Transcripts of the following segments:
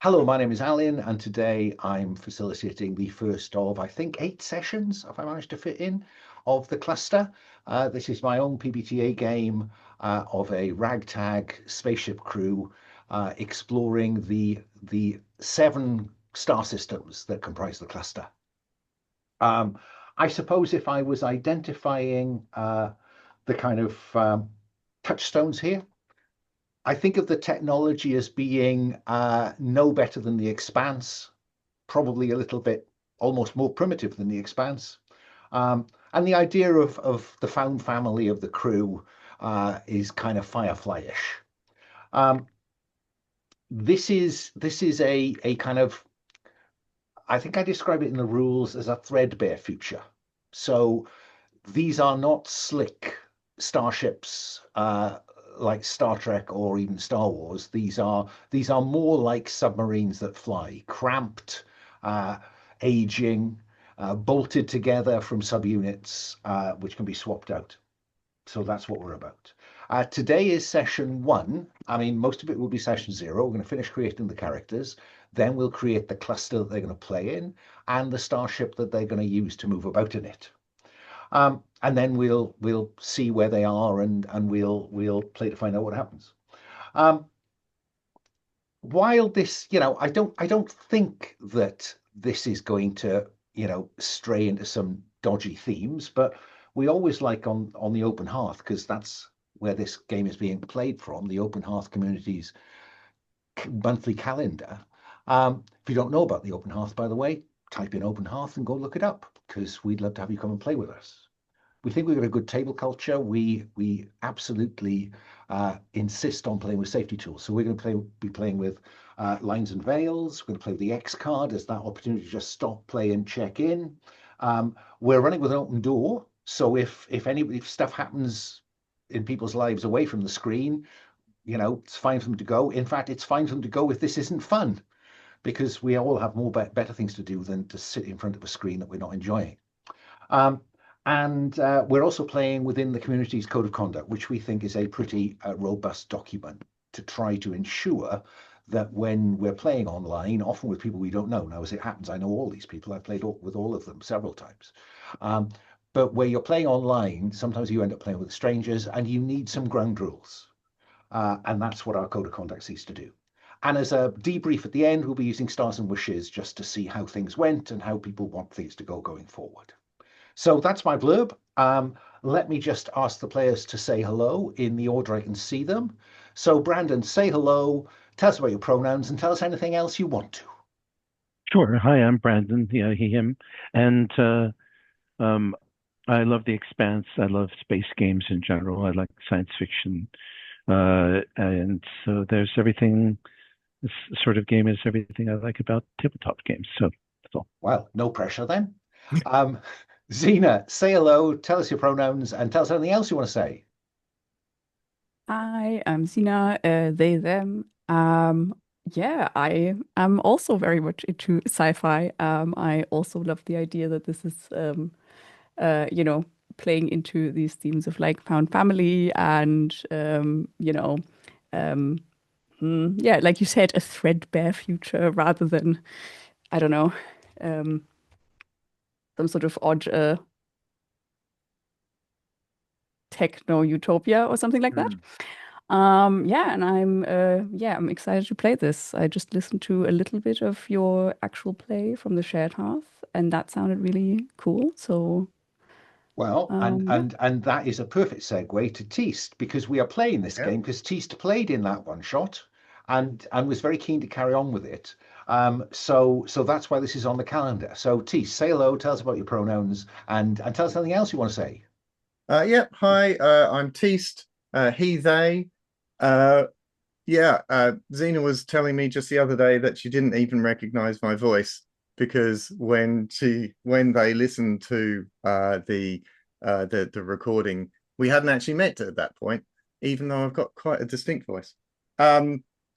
Hello, my name is Alun, and today I'm facilitating the first of, I think, 8 sessions, if I managed to fit in, of the cluster. This is my own PbtA game of a ragtag spaceship crew exploring the 7 star systems that comprise the cluster. I suppose if I was identifying the kind of touchstones here, I think of the technology as being no better than the Expanse, probably a little bit almost more primitive than the Expanse. And the idea of the found family of the crew is kind of Firefly-ish. Um, this is a kind of, I think I describe it in the rules as a threadbare future. So these are not slick starships like Star Trek or even Star Wars. These are more like submarines that fly, cramped, uh, aging, bolted together from subunits, which can be swapped out. So that's what we're about. Today is session 1. I mean, most of it will be session 0. We're going to finish creating the characters. Then we'll create the cluster that they're going to play in and the starship that they're going to use to move about in it. And then we'll see where they are and we'll play to find out what happens. Um, while this, I don't think that this is going to, stray into some dodgy themes, but we always like on the Open Hearth, because that's where this game is being played from, the Open Hearth community's monthly calendar. If you don't know about the Open Hearth, by the way, type in Open Hearth and go look it up, because we'd love to have you come and play with us. We think we've got a good table culture. We absolutely insist on playing with safety tools. So we're going to be playing with lines and veils. We're going to play with the X card as that opportunity to just stop, play, and check in. We're running with an open door. So if stuff happens in people's lives away from the screen, it's fine for them to go. In fact, it's fine for them to go if this isn't fun, because we all have more better things to do than to sit in front of a screen that we're not enjoying. And we're also playing within the community's code of conduct, which we think is a pretty robust document to try to ensure that when we're playing online, often with people we don't know. Now, as it happens, I know all these people. I've played with all of them several times. But where you're playing online, sometimes you end up playing with strangers and you need some ground rules. And that's what our code of conduct seeks to do. And as a debrief at the end, we'll be using stars and wishes just to see how things went and how people want things to go going forward. So that's my blurb. Let me just ask the players to say hello in the order I can see them. So Brandon, say hello, tell us about your pronouns, and tell us anything else you want to. Sure. Hi, I'm Brandon, he, him. And um, I love The Expanse. I love space games in general. I like science fiction. And so there's everything, this sort of game is everything I like about tabletop games. So that's all. Well, no pressure then. Um, Zena, say hello, tell us your pronouns, and tell us anything else you want to say. Hi, I'm Sina, they, them. Yeah, I am also very much into sci-fi. I also love the idea that this is, you know, playing into these themes of like found family and, um, yeah, like you said, a threadbare future rather than, I don't know, um, some sort of odd techno utopia or something like that. Hmm. Yeah, and I'm excited to play this. I just listened to a little bit of your actual play from the shared hearth, and that sounded really cool. So, Well, and yeah. and and that is a perfect segue to Teast, because we are playing this Yeah. game because Teast played in that one shot and was very keen to carry on with it. So that's why this is on the calendar. So Teast, say hello, tell us about your pronouns, and tell us anything else you want to say. Yeah. Hi, I'm Teast, he, they. Uh, yeah. Xena was telling me just the other day that she didn't even recognize my voice because when they listened to the recording, we hadn't actually met at that point, even though I've got quite a distinct voice.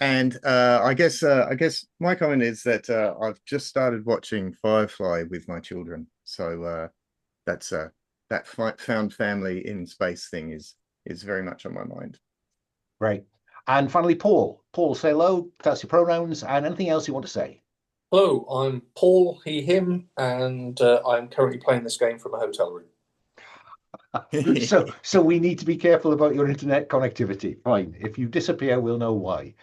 And I guess my comment is that I've just started watching Firefly with my children, so that's that found family in space thing is very much on my mind. Right. And finally, Paul. Paul, say hello, tell us your pronouns, and anything else you want to say. Hello, I'm Paul, he, him, and I'm currently playing this game from a hotel room. So we need to be careful about your internet connectivity. Fine. If you disappear, we'll know why.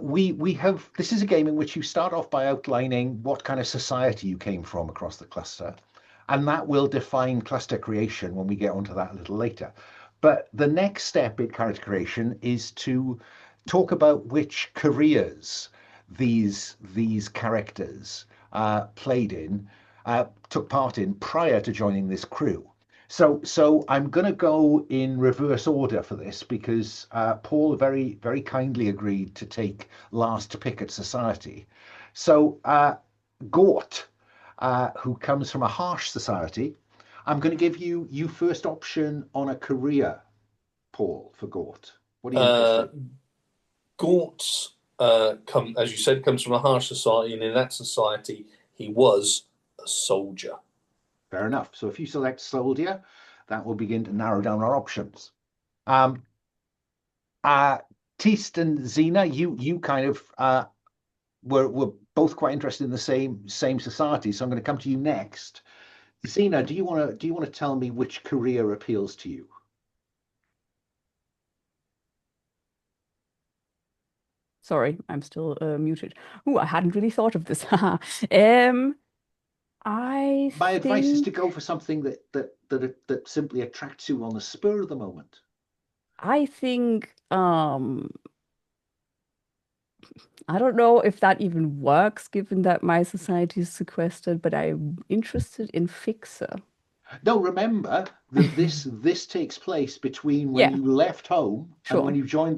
We have, this is a game in which you start off by outlining what kind of society you came from across the cluster, and that will define cluster creation when we get onto that a little later. But the next step in character creation is to talk about which careers these characters took part in prior to joining this crew. So I'm going to go in reverse order for this because Paul very, very kindly agreed to take last pick at society. So Gort, who comes from a harsh society, I'm going to give you first option on a career, Paul, for Gort. What are you interested in? Gort, as you said, comes from a harsh society, and in that society, he was a soldier. Fair enough. So if you select soldier, that will begin to narrow down our options. Teist and Zena, you kind of were both quite interested in the same society. So I'm going to come to you next. Zena, do you want to tell me which career appeals to you? Sorry, I'm still muted. Ooh, I hadn't really thought of this. My advice is to go for something that simply attracts you on the spur of the moment. I think I don't know if that even works, given that my society is sequestered, but I'm interested in Fixer. No, remember that this takes place between when you left home and when you joined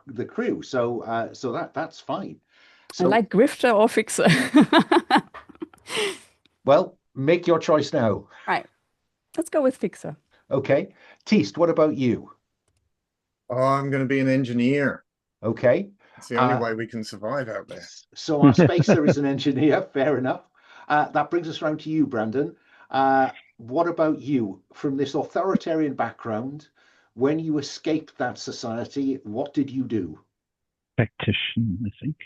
the crew. So that's fine. So, I like Grifter or Fixer. Well, make your choice now. Right. Let's go with Fixer. Okay. Teist, what about you? Oh, I'm going to be an engineer. Okay. It's the only way we can survive out there. So our spacer is an engineer. Fair enough. That brings us round to you, Brandon. What about you? From this authoritarian background, when you escaped that society, what did you do? Tactician, I think.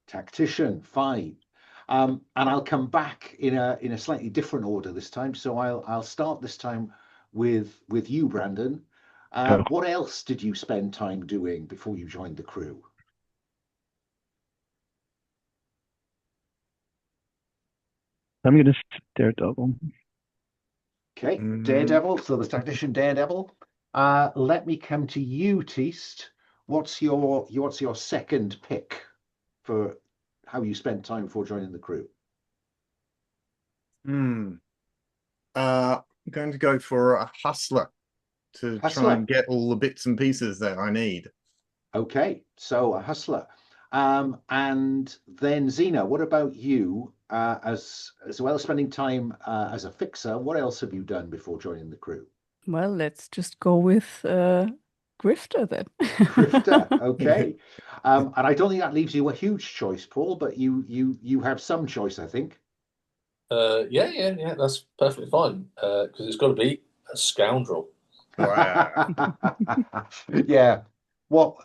Tactician, fine. And I'll come back in a slightly different order this time. So I'll start this time with you, Brandon. What else did you spend time doing before you joined the crew? I'm going to Daredevil. Okay, Daredevil. So the tactician Daredevil. Let me come to you, Teist. What's your second pick for how you spent time before joining the crew? I'm going to go for a hustler to try and get all the bits and pieces that I need. Okay, so a hustler. And then Zena, what about you? As well as spending time as a fixer, what else have you done before joining the crew? Well, let's just go with Grifter then. Grifter, okay. And I don't think that leaves you a huge choice, Paul, but you have some choice, I think. Yeah, that's perfectly fine. Because it's got to be a scoundrel. Wow. Yeah.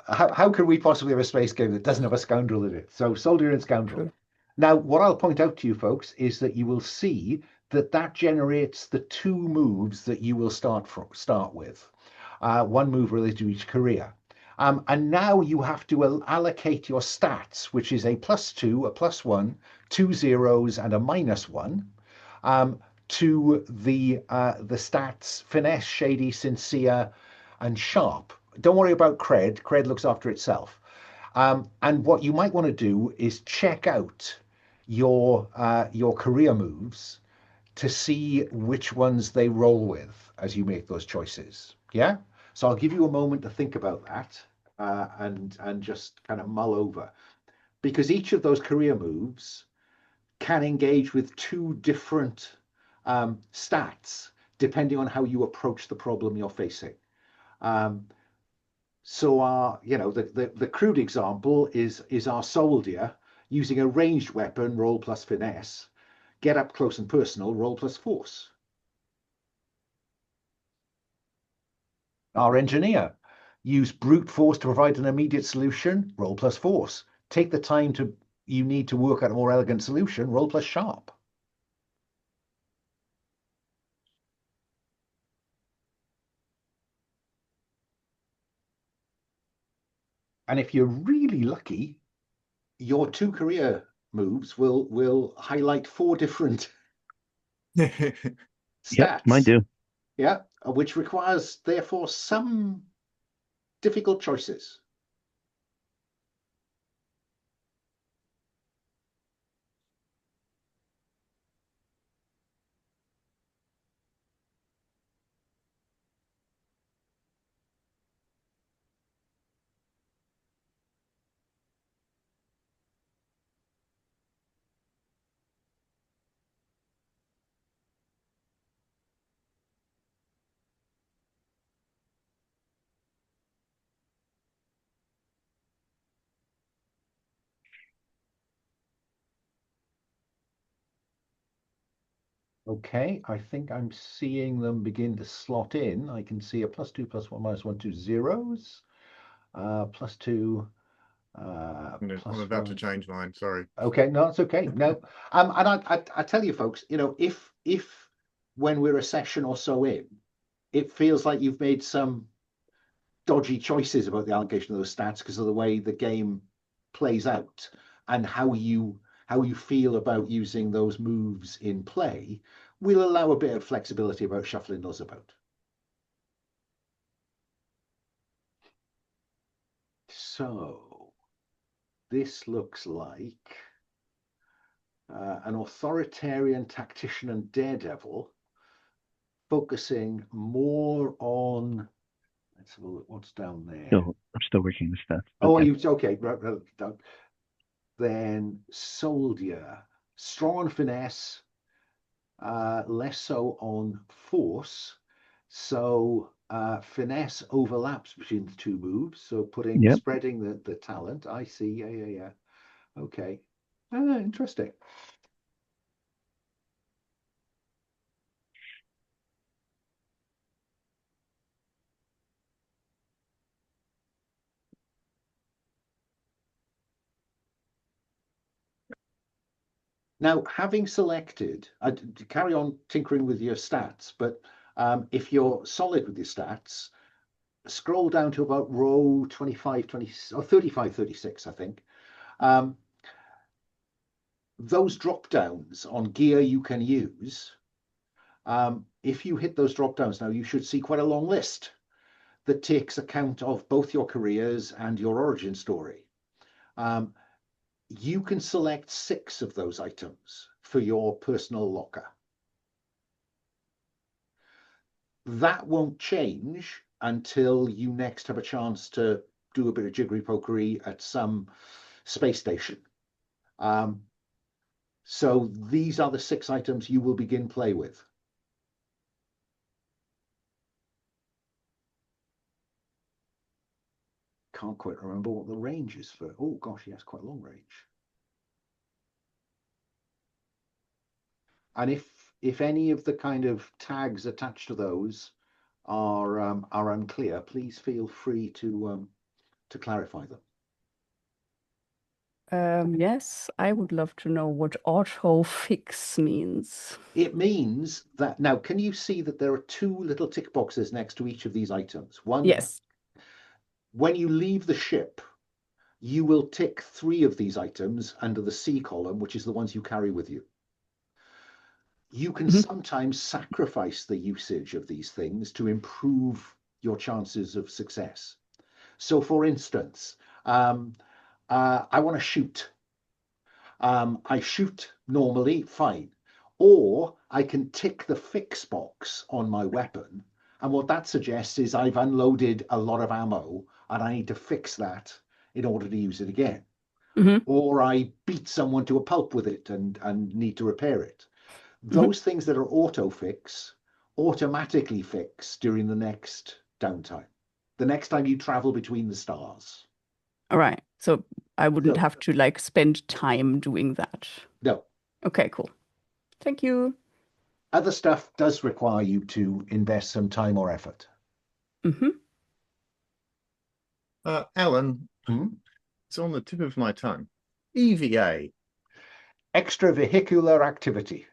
How could we possibly have a space game that doesn't have a scoundrel in it? So soldier and scoundrel. True. Now, what I'll point out to you folks is that you will see that generates the two moves that you will start with. One move related to each career. And now you have to allocate your stats, which is a +2, a +1, 2 zeros, and a -1, to the stats finesse, shady, sincere, and sharp. Don't worry about cred. Cred looks after itself. And what you might want to do is check out your career moves to see which ones they roll with as you make those choices. Yeah. So I'll give you a moment to think about that and just kind of mull over, because each of those career moves can engage with two different stats depending on how you approach the problem you're facing. So the crude example is our soldier using a ranged weapon, roll plus finesse, get up close and personal, roll plus force. Our engineer Use brute force to provide an immediate solution, roll plus force. Take the time you need to work out a more elegant solution, roll plus sharp. And if you're really lucky, your 2 career moves will highlight 4 different stats. Yep, mine do. Yeah, which requires, therefore, some difficult choices. Okay, I think I'm seeing them begin to slot in. I can see a +2, +1, -1, 2 zeros, +2, I'm about to +1. change mine. Sorry. Okay, no, it's okay. No, and I tell you, folks, if when we're a session or so in, it feels like you've made some dodgy choices about the allocation of those stats because of the way the game plays out and how you feel about using those moves in play, we'll allow a bit of flexibility about shuffling those about. So this looks like an authoritarian tactician and daredevil focusing more on, let's have a look what's down there. I'm still working the stats. Oh, yeah. Okay, right. Then soldier, strong on finesse, less so on force. So finesse overlaps between the 2 moves. So spreading the talent. I see. Yeah. Okay. Interesting. Now, having selected, carry on tinkering with your stats, but if you're solid with your stats, scroll down to about row 25, 20, or 35, 36, I think. Those drop downs on gear you can use, if you hit those drop downs now, you should see quite a long list that takes account of both your careers and your origin story. You can select 6 of those items for your personal locker. That won't change until you next have a chance to do a bit of jiggery pokery at some space station. So these are the 6 items you will begin play with. Can't quite remember what the range is for. Oh gosh, yes, quite a long range. And if any of the kind of tags attached to those are unclear, please feel free to clarify them. Yes, I would love to know what auto fix means. It means that now, can you see that there are 2 little tick boxes next to each of these items? One, yes. When you leave the ship, you will tick 3 of these items under the C column, which is the ones you carry with you. You can sometimes sacrifice the usage of these things to improve your chances of success. So, for instance, I want to shoot. I shoot normally, fine. Or I can tick the fix box on my weapon. And what that suggests is I've unloaded a lot of ammo and I need to fix that in order to use it again. Or I beat someone to a pulp with it and need to repair it. Those things that are auto-fix automatically fix during the next downtime. The next time you travel between the stars. All right. So I wouldn't have to like spend time doing that. No. Okay, cool. Thank you. Other stuff does require you to invest some time or effort. Alan, it's on the tip of my tongue. EVA. Extravehicular activity.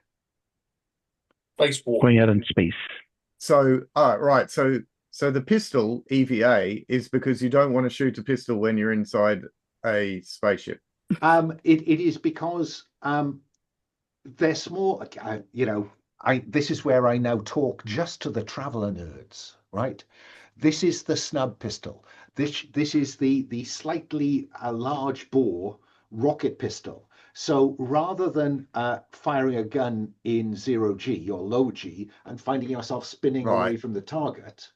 Spacewalk. Going out in space. So, right. So the pistol EVA is because you don't want to shoot a pistol when you're inside a spaceship. It is because they're small. This is where I now talk just to the traveler nerds, right? This is the snub pistol. This is the slightly large bore rocket pistol. So rather than firing a gun in 0G or low G and finding yourself spinning away from the target,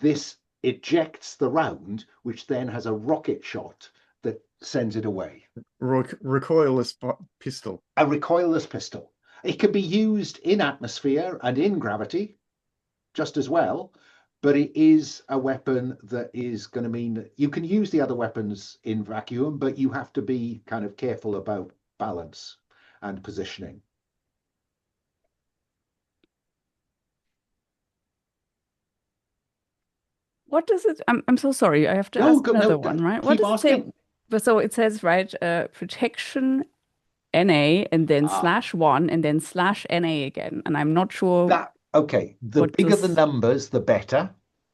this ejects the round, which then has a rocket shot that sends it away. Recoilless pistol. A recoilless pistol. It can be used in atmosphere and in gravity just as well, but it is a weapon that is going to mean that you can use the other weapons in vacuum, but you have to be kind of careful about balance and positioning. What does it? I'm so sorry. I have to ask another one, right? What does it say? So it says, right, protection NA and then /1 and then /NA again. And I'm not sure. The bigger the numbers, the better.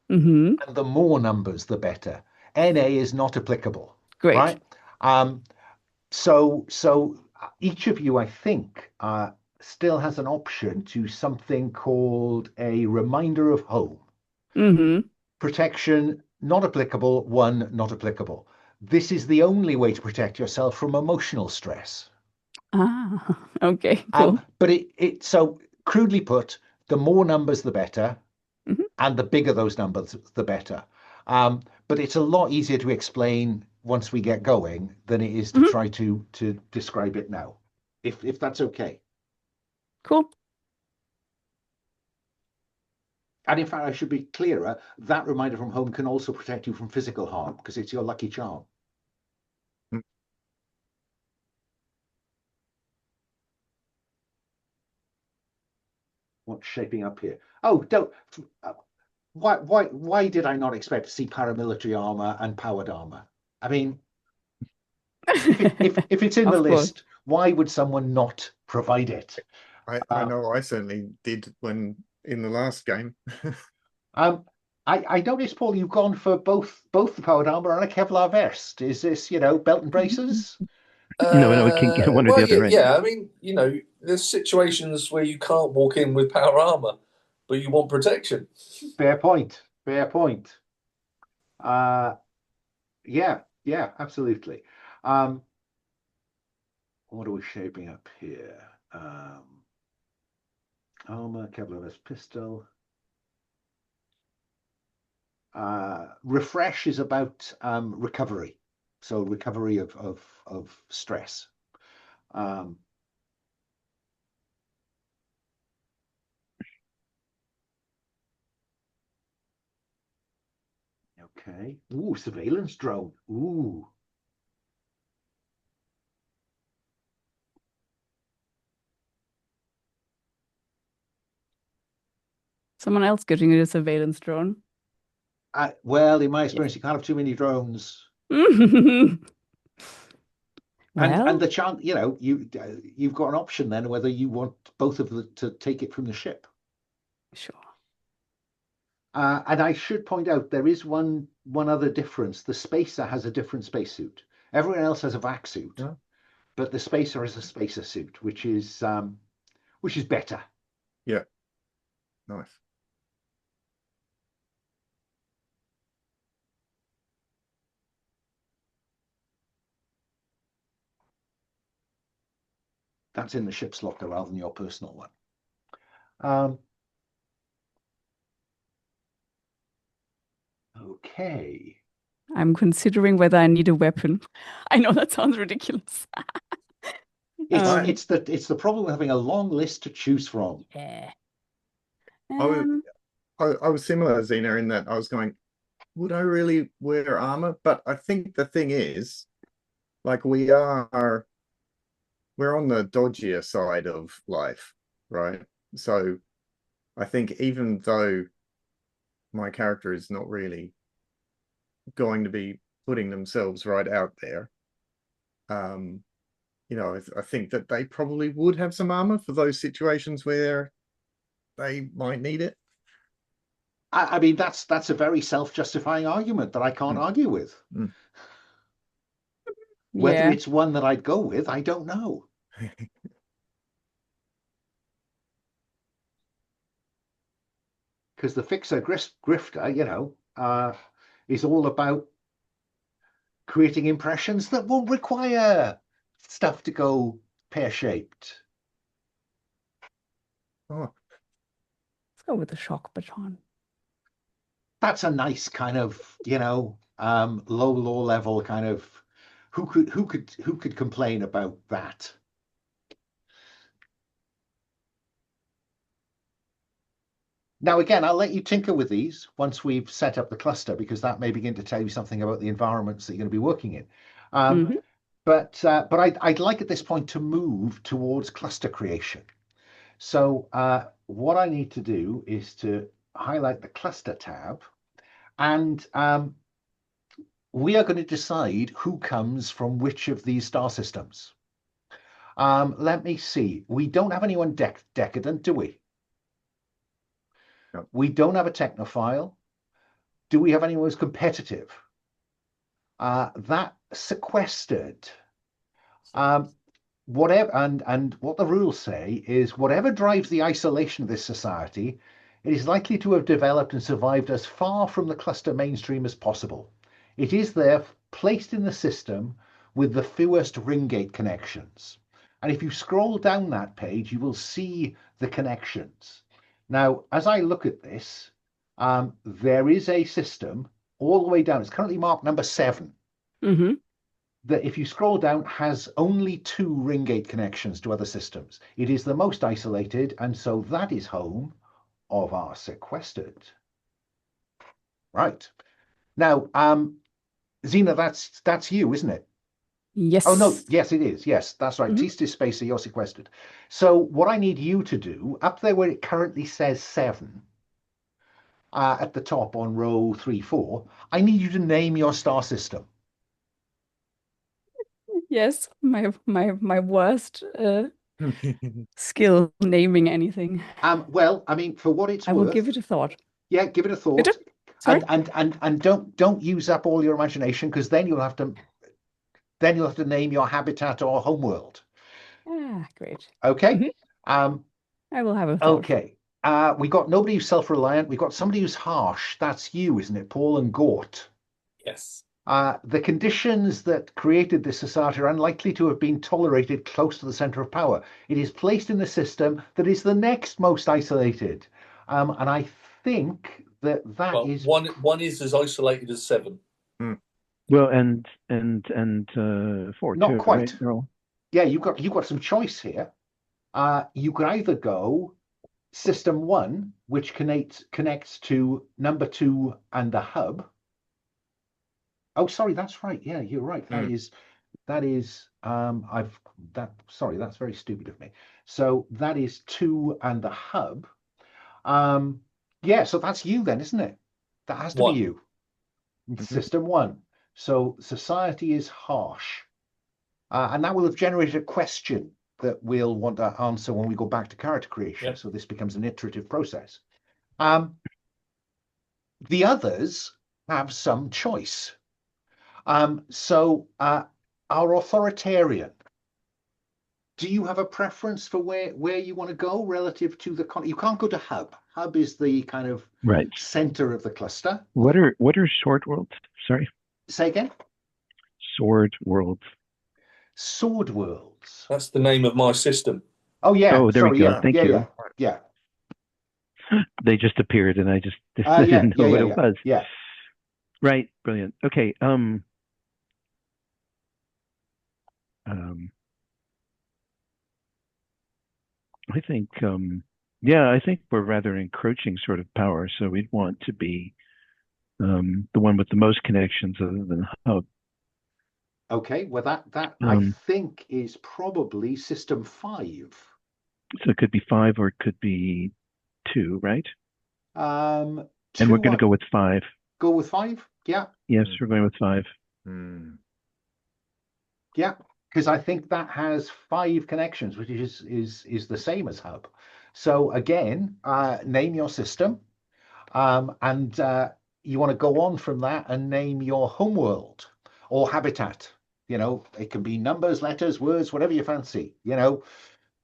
And the more numbers, the better. NA is not applicable. Great. Right? So each of you, I think, still has an option to something called a reminder of home. Protection, not applicable. 1, not applicable. This is the only way to protect yourself from emotional stress. Okay, cool. But so crudely put, the more numbers, the better. And the bigger those numbers, the better. But it's a lot easier to explain once we get going than it is to try to describe it now, if that's okay. Cool. And in fact, I should be clearer, that reminder from home can also protect you from physical harm because it's your lucky charm. What's shaping up here? Oh, don't. Why did I not expect to see paramilitary armor and powered armor? I mean, if it's in the list, why would someone not provide it? I know I certainly did when in the last game. I noticed, Paul, you've gone for both the powered armor and a Kevlar vest. Is this, belt and braces? No, it can get one or the other. Right? Yeah, I mean, there's situations where you can't walk in with power armor, but you want protection. Fair point. Yeah, absolutely. What are we shaping up here? Armor, Kevlar vest, pistol. Refresh is about recovery, so recovery of stress. Okay. Ooh, surveillance drone. Ooh. Someone else getting a surveillance drone. Well, in my experience, you can't have too many drones. And the chance, you've got an option then whether you want both of them to take it from the ship. Sure. And I should point out there is one other difference. The spacer has a different spacesuit. Everyone else has a vac suit, but the spacer is a spacer suit, which is better. Yeah. Nice. That's in the ship's locker rather than your personal one. Okay. I'm considering whether I need a weapon. I know that sounds ridiculous. It's the problem with having a long list to choose from. Yeah. I was similar, Xena, in that I was going, would I really wear armor? But I think the thing is, like, we're on the dodgier side of life, right? So I think even though my character is not really going to be putting themselves right out there. You know, I think that they probably would have some armor for those situations where they might need it. I mean, that's a very self-justifying argument that I can't argue with. Whether it's one that I'd go with, I don't know. Because the fixer grifter, you know, is all about creating impressions that won't require stuff to go pear-shaped. Oh, Let's go with the shock baton. That's a nice kind of, you know, low level kind of who could complain about that? Now, again, I'll let you tinker with these once we've set up the cluster, because that may begin to tell you something about the environments that you're going to be working in. But I'd like at this point to move towards cluster creation. So what I need to do is to highlight the cluster tab, and we are going to decide who comes from which of these star systems. Let me see. We don't have anyone decadent, do we? No. We don't have a technophile. Do we have anyone who's competitive? That sequestered. Whatever, and what the rules say is whatever drives the isolation of this society, it is likely to have developed and survived as far from the cluster mainstream as possible. It is there placed in the system with the fewest ring gate connections. And if you scroll down that page, you will see the connections. Now, as I look at this, there is a system all the way down. It's currently marked number 7. That if you scroll down has only 2 ring gate connections to other systems. It is the most isolated, and so that is home of our sequestered. Right. Now, Zena, that's you, isn't it? Yes. Oh, no. Yes, it is. Yes, that's right. Teast is spacer, you're sequestered. So what I need you to do, up there where it currently says 7, at the top on row 3, 4, I need you to name your star system. Yes, my worst skill naming anything. Well, I mean, for what it's I worth, will give it a thought. Yeah, give it a thought. Sorry? And don't use up all your imagination, because then you'll have to name your habitat or homeworld. Ah, great. Okay. I will have a thought. Okay. We got nobody who's self-reliant. We got somebody who's harsh. That's you, isn't it, Paul and Gort? Yes. The conditions that created this society are unlikely to have been tolerated close to the center of power. It is placed in the system that is the next most isolated. And I think that is one is as isolated as 7. Well, and 4 not too, quite. Right? Yeah, you've got some choice here. You could either go system 1, which connects to number 2 and the hub. Oh, sorry, that's right. Yeah, you're right. That is sorry, that's very stupid of me. So that is 2 and the hub. Yeah, so that's you then, isn't it? That has to be you. System 1. So society is harsh. And that will have generated a question that we'll want to answer when we go back to character creation. Yep. So this becomes an iterative process. The others have some choice. So our authoritarian, do you have a preference for where you want to go relative to the you can't go to hub. Hub is the kind of center of the cluster. What are sword worlds? Sorry. Say again? Sword worlds. Sword worlds. That's the name of my system. Oh yeah. Oh, there we go. Yeah. Thank you. Yeah. They just appeared, and I just didn't know what it was. Yeah. Right. Brilliant. Okay. I think, I think we're rather encroaching sort of power, so we'd want to be the one with the most connections other than hub. Okay, well that I think is probably system 5. So it could be 5 or it could be 2, right? And we're going to go with 5. Go with 5? Yeah. Yes, we're going with 5. Hmm. Yeah, because I think that has 5 connections, which is the same as hub. So again, name your system, and you want to go on from that and name your homeworld or habitat. It can be numbers, letters, words, whatever you fancy.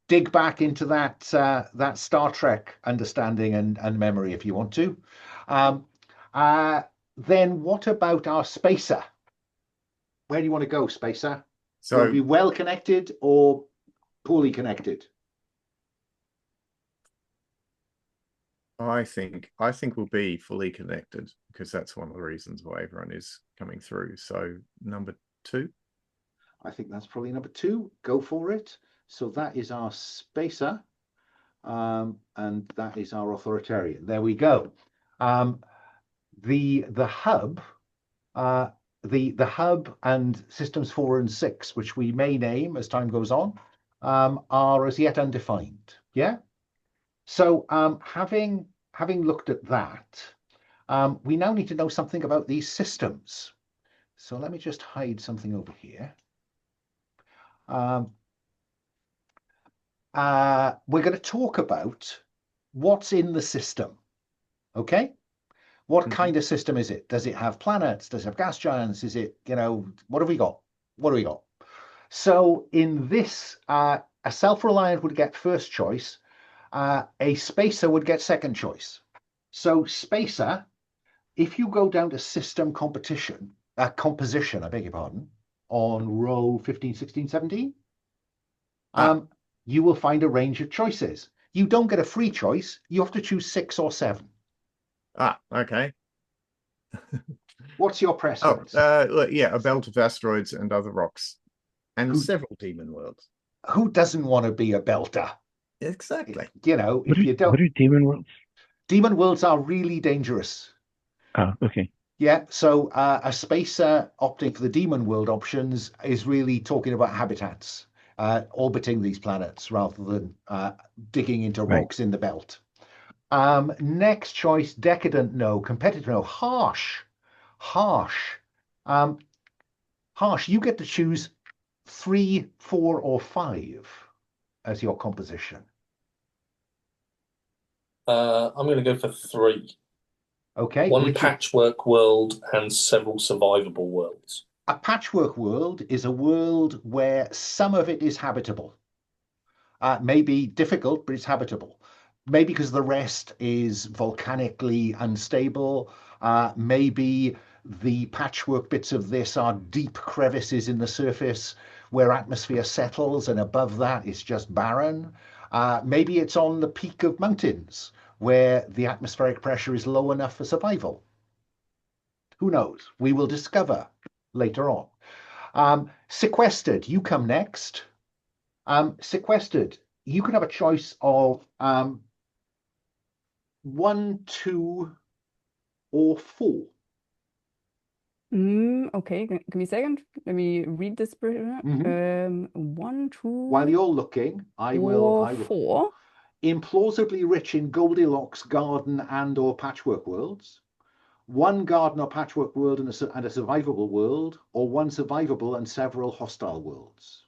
Dig back into that Star Trek understanding and memory if you want to. Then what about our spacer? Where do you want to go, spacer? Do you want to be So well connected or poorly connected? I think we'll be fully connected, because that's one of the reasons why everyone is coming through. So number 2. I think that's probably number 2. Go for it. So that is our spacer, and that is our authoritarian. There we go. The hub, the hub and systems 4 and 6, which we may name as time goes on, are as yet undefined. Yeah. So having looked at that, we now need to know something about these systems. So let me just hide something over here. We're going to talk about what's in the system. Okay. What kind of system is it? Does it have planets? Does it have gas giants? Is it, what have we got? What do we got? So in this, a self-reliant would get first choice. A spacer would get second choice. So spacer, if you go down to system composition, I beg your pardon, on row 15, 16, 17, you will find a range of choices. You don't get a free choice. You have to choose 6 or 7. Okay. What's your preference? Look, yeah, a belt of asteroids and other rocks, and several demon worlds. Who doesn't want to be a belter? Exactly. If you don't. What are demon worlds? Demon worlds are really dangerous. Okay. Yeah, so a spacer opting for the demon world options is really talking about habitats, orbiting these planets rather than digging into rocks in the belt. Next choice, decadent, no. Competitive, no. Harsh. Harsh, you get to choose 3, 4, or 5 as your composition. I'm going to go for 3. Okay. One patchwork world and several survivable worlds. A patchwork world is a world where some of it is habitable. Maybe difficult, but it's habitable. Maybe because the rest is volcanically unstable. Maybe the patchwork bits of this are deep crevices in the surface where atmosphere settles, and above that it's just barren. Maybe it's on the peak of mountains where the atmospheric pressure is low enough for survival. Who knows? We will discover later on. Sequestered, you come next. Sequestered, you can have a choice of 1, 2, or 4. Okay, give me a second. Let me read this. 1, 2. While you're looking, I will. 4. Implausibly rich in Goldilocks garden and/or patchwork worlds. 1 garden or patchwork world and a survivable world, or 1 survivable and several hostile worlds.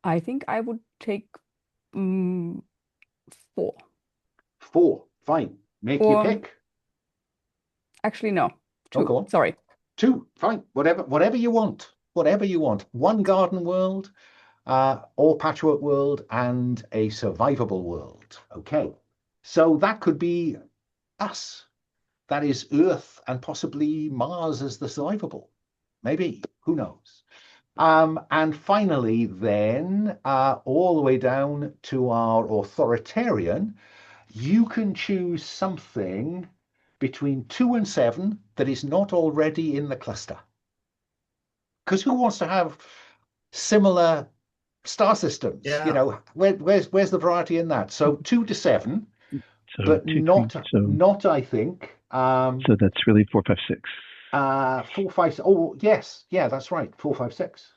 I think I would take 4. 4, fine. Make your pick. Actually, no. 2. Oh, go on. Sorry. 2, fine. Whatever you want. Whatever you want. 1 garden world, or patchwork world, and a survivable world. Okay. So that could be us. That is Earth and possibly Mars as the survivable. Maybe. Who knows? And finally, then, all the way down to our authoritarian, you can choose something between 2 and 7 that is not already in the cluster. Because who wants to have similar star systems? Yeah. Where's the variety in that? So 2 to 7, So but 2, 3, not I think. So that's really 4, 5, 6. 4, 5. Oh yes, yeah, that's right. 4, 5, 6.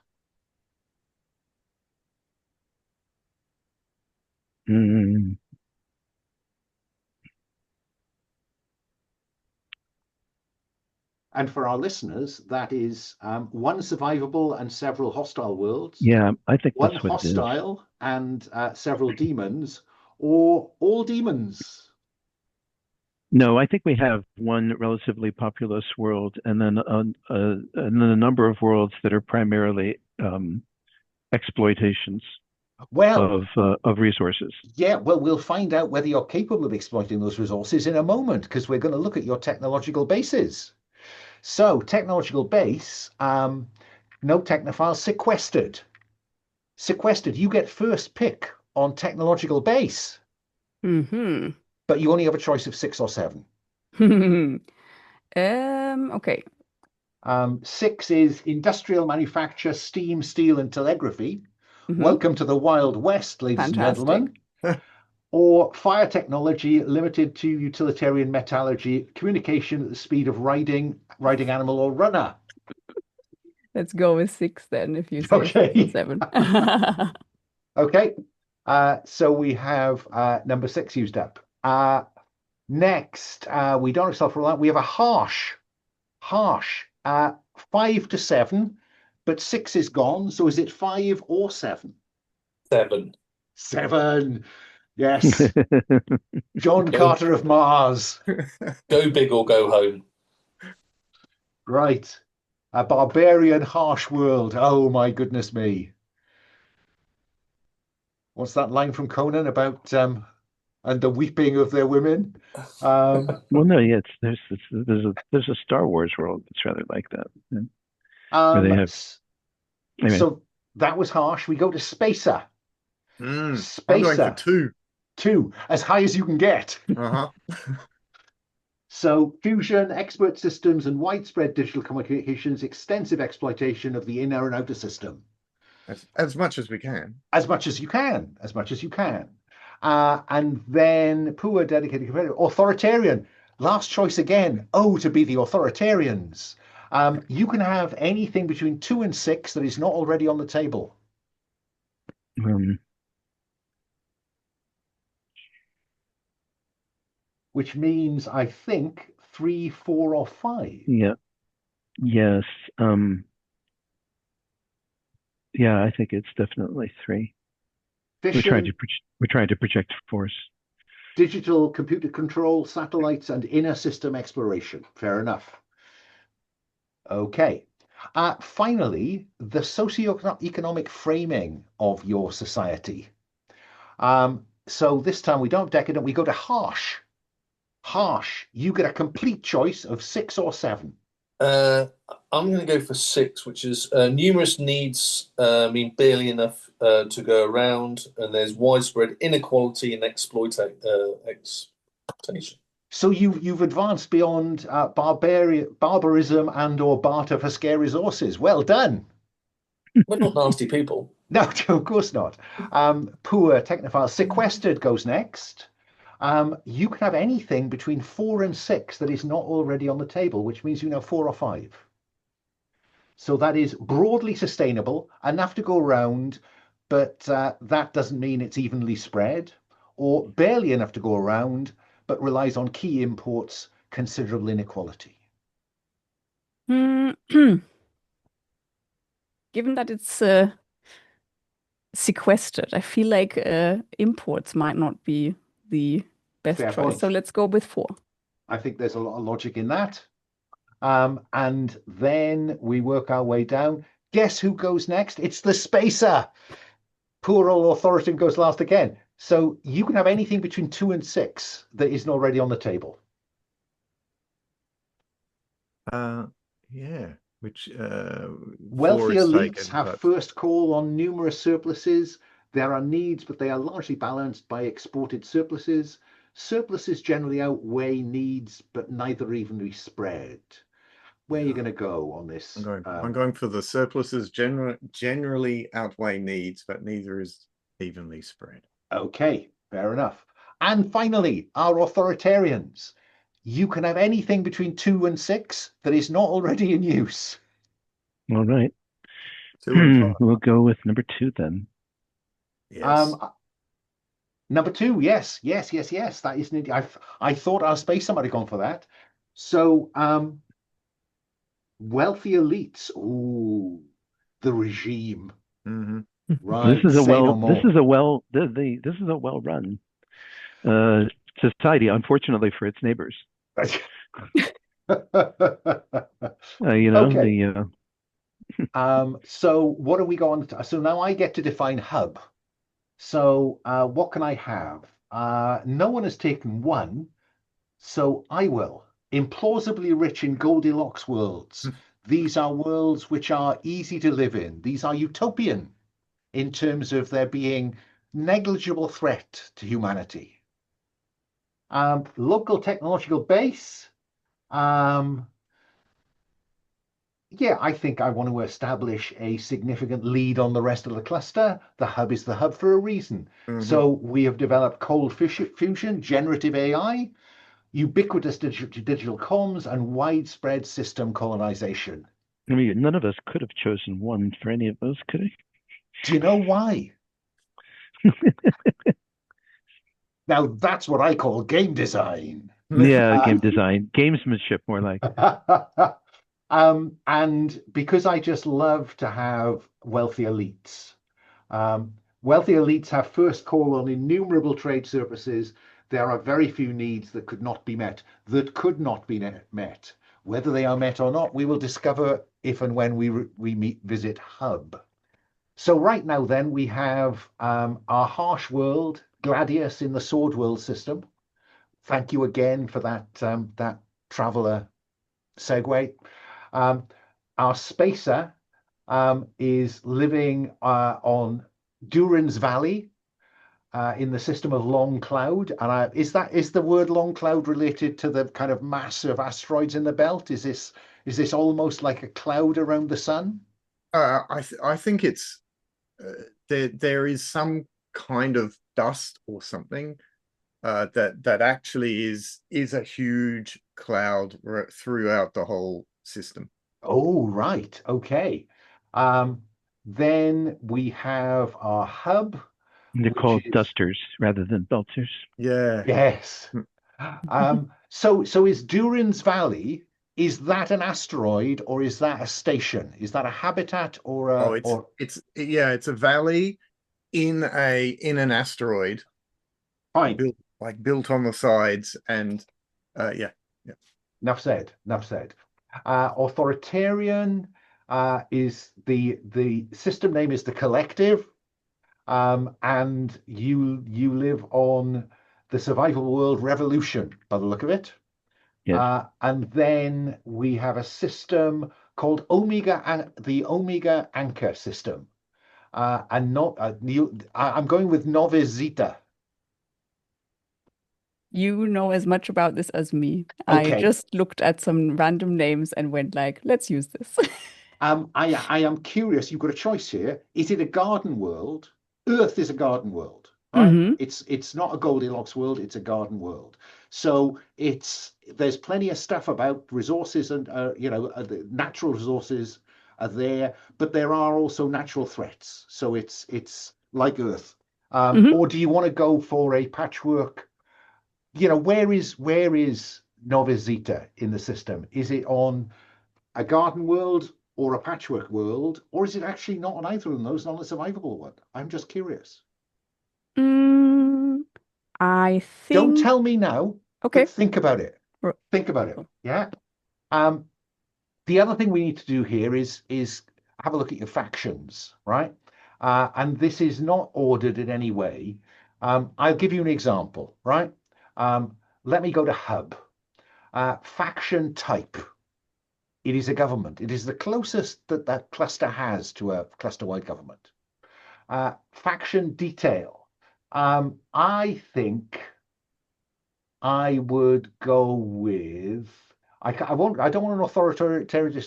And for our listeners, that is one survivable and several hostile worlds. Yeah, I think one that's what it is. hostile and several demons, or all demons. No, I think we have one relatively populous world, and then a number of worlds that are primarily exploitations of resources. Yeah, well, we'll find out whether you're capable of exploiting those resources in a moment, because we're going to look at your technological bases. So, technological base, no technophile, sequestered. Sequestered, you get first pick on technological base. Mm-hmm. But you only have a choice of 6 or 7. Okay. 6 is industrial manufacture, steam, steel, and telegraphy. Mm-hmm. Welcome to the Wild West, ladies and gentlemen. Or fire technology limited to utilitarian metallurgy, communication at the speed of riding animal or runner. Let's go with 6 then, if you say 6 or 7. Okay. So we have number 6 used up. Next, we don't self-reliant. We have a harsh. 5 to 7, but 6 is gone. So is it 5 or 7? 7. 7. Yes. John Carter of Mars. Go big or go home. Right. A barbarian, harsh world. Oh, my goodness me. What's that line from Conan about and the weeping of their women? Well, no, yeah, there's a Star Wars world that's rather like that. Where they have... Anyway. So that was harsh. We go to Spacer. Spacer. I'm going for 2. 2, as high as you can get. So fusion, expert systems, and widespread digital communications, extensive exploitation of the inner and outer system. As much as we can. As much as you can. As much as you can. And then poor, dedicated, competitive, authoritarian. Last choice again. Oh, to be the authoritarians. You can have anything between 2 and 6 that is not already on the table. Which means, I think, 3, 4, or 5. Yeah. Yes. Yeah, I think it's definitely 3. Fission, we're trying to project force. Digital computer control, satellites, and inner system exploration. Fair enough. Okay. Finally, the socioeconomic framing of your society. So this time we don't have decadent, we go to harsh. Harsh. You get a complete choice of 6 or 7. I'm going to go for 6, which is numerous needs mean barely enough to go around, and there's widespread inequality and exploitation. So you've advanced beyond barbarism and or barter for scare resources. Well done. We're not nasty people. No, of course not. Poor technophile. Sequestered goes next. You can have anything between 4 and 6 that is not already on the table, which means you can have 4 or 5. So that is broadly sustainable, enough to go around, but that doesn't mean it's evenly spread, or barely enough to go around, but relies on key imports, considerable inequality. Given that it's sequestered, I feel like imports might not be the best choice. Point. So let's go with 4. I think there's a lot of logic in that. And then we work our way down. Guess who goes next? It's the Spacer. Poor old authoritarian goes last again. So you can have anything between 2 and 6 that isn't already on the table. Yeah. Which wealthy elites have first call on numerous surpluses. There are needs, but they are largely balanced by exported surpluses. Surpluses generally outweigh needs, but neither evenly spread. Where are you going to go on this? I'm going for the surpluses generally outweigh needs, but neither is evenly spread. Okay, fair enough. And finally, our authoritarians. You can have anything between 2 and 6 that is not already in use. All right. We'll go with number 2 then. Yes. Number 2, yes. That is needed. I thought our spacer might have gone for that. So Wealthy elites. Ooh, the regime. Mm-hmm. Right. This is a Say no well. more. This is a well. This is a well run society. Unfortunately for its neighbors, you know Okay. the. So what are we going to? So now I get to define hub. So what can I have? No one has taken one, so I will. Implausibly rich in Goldilocks worlds. These are worlds which are easy to live in. These are utopian in terms of there being negligible threat to humanity. Local technological base. Yeah, I think I want to establish a significant lead on the rest of the cluster. The hub is the hub for a reason. Mm-hmm. So we have developed cold fusion, generative AI, ubiquitous digital comms, and widespread system colonization. I mean, none of us could have chosen one for any of those, could we? Do you know why? Now, that's what I call game design. Yeah, game design, gamesmanship, more like. And because I just love to have wealthy elites. Wealthy elites have first call on innumerable trade surfaces. There are very few needs that could not be met, that could not be met. Whether they are met or not, we will discover if and when we visit Hub. So right now, then, we have our harsh world, Gladius in the Sword World system. Thank you again for that traveler segue. Our spacer is living on Duran's Valley in the system of Long Cloud. And is the word Long Cloud related to the kind of massive asteroids in the belt? Is this almost like a cloud around the sun? I think it's there is some kind of dust or something that actually is a huge cloud throughout the whole system. Oh, right. Okay. Then we have our hub. They're called dusters rather than belters. Yeah. Yes. So is Duran's Valley, is that an asteroid or is that a station? Is that a habitat or a it's a valley in an asteroid. Fine. Built on the sides and yeah. Enough said. Authoritarian is the system name is the Collective. And you live on the survival world Revolution by the look of it. Yes. And then we have a system called Omega and the Omega Anchor system. And not I'm going with Novice Zeta. You know as much about this as me. Okay. I just looked at some random names and went like, let's use this. I am curious. You've got a choice here. Is it a garden world? Earth is a garden world, right? Mhm. It's not a Goldilocks world. It's a garden world. So there's plenty of stuff about resources and the natural resources are there, but there are also natural threats. So it's like Earth. Or do you want to go for a patchwork? Where is Novice Zeta in the system? Is it on a garden world or a patchwork world, or is it actually not on either of those, not a survivable one? I'm just curious. I think. Don't tell me now. Okay. But think about it. Think about it. Yeah. The other thing we need to do here is have a look at your factions, right? And this is not ordered in any way. I'll give you an example, right? Let me go to Hub. Faction type. It is a government. It is the closest that cluster has to a cluster-wide government. Faction detail. I think I would go with. I don't want an authoritarian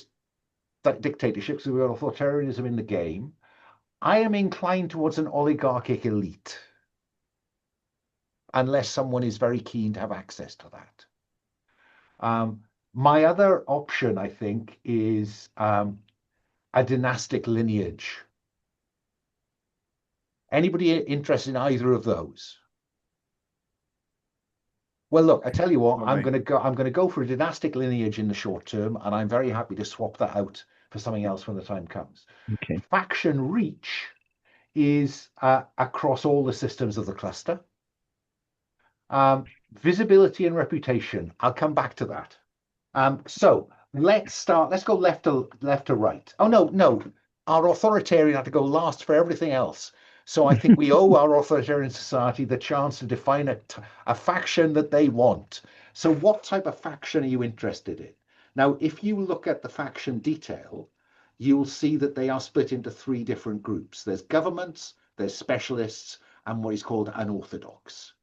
dictatorship because we've got authoritarianism in the game. I am inclined towards an oligarchic elite, unless someone is very keen to have access to that. My other option, I think, is a dynastic lineage. Anybody interested in either of those? Well, look, I tell you what, I'm Right. going to go for a dynastic lineage in the short term, and I'm very happy to swap that out for something else when the time comes. Okay. Faction reach is across all the systems of the cluster. Visibility and reputation. I'll come back to that. So let's start. Let's go left to right. Oh no. Our authoritarian had to go last for everything else. So I think we owe our authoritarian society the chance to define a faction that they want. So what type of faction are you interested in? Now, if you look at the faction detail, you'll see that they are split into three different groups. There's governments, there's specialists, and what is called unorthodox.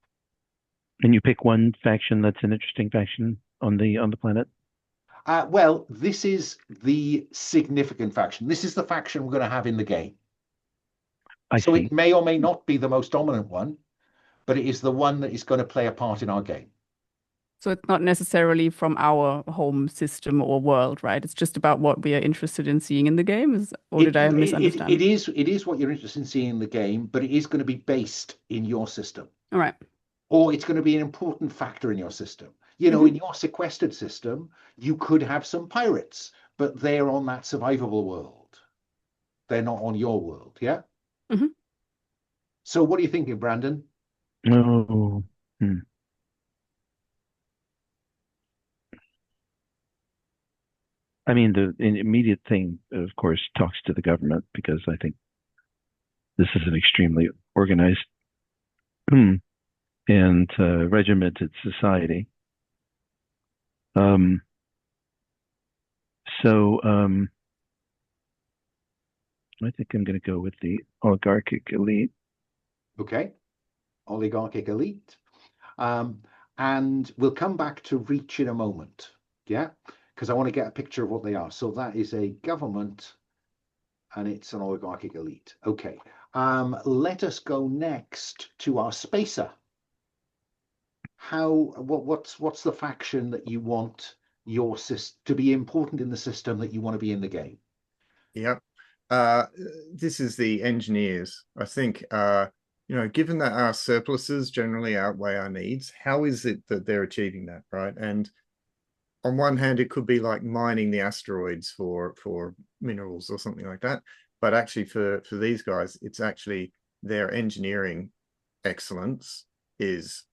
And you pick one faction that's an interesting faction on the planet? Well, this is the significant faction. This is the faction we're going to have in the game. I So see. it may or may not be the most dominant one, but it is the one that is going to play a part in our game. So it's not necessarily from our home system or world, right? It's just about what we are interested in seeing in the game. Or did I misunderstand? It is what you're interested in seeing in the game, but it is going to be based in your system. All right. Or it's going to be an important factor in your system. You know, in your sequestered system, you could have some pirates, but they're on that survivable world. They're not on your world, yeah? Mm-hmm. So what are you thinking, Brandon? Oh. I mean, the immediate thing, of course, talks to the government, because I think this is an extremely organized and regimented society. So I think I'm going to go with the oligarchic elite. Okay, oligarchic elite. And we'll come back to reach in a moment, yeah? Because I want to get a picture of what they are. So that is a government, and it's an oligarchic elite. Okay, let us go next to our spacer. What's the faction that you want your to be important in the system that you want to be in the game? Yep. This is the engineers. I think, given that our surpluses generally outweigh our needs, how is it that they're achieving that, right? And on one hand, it could be like mining the asteroids for minerals or something like that. But actually, for these guys, it's actually their engineering excellence is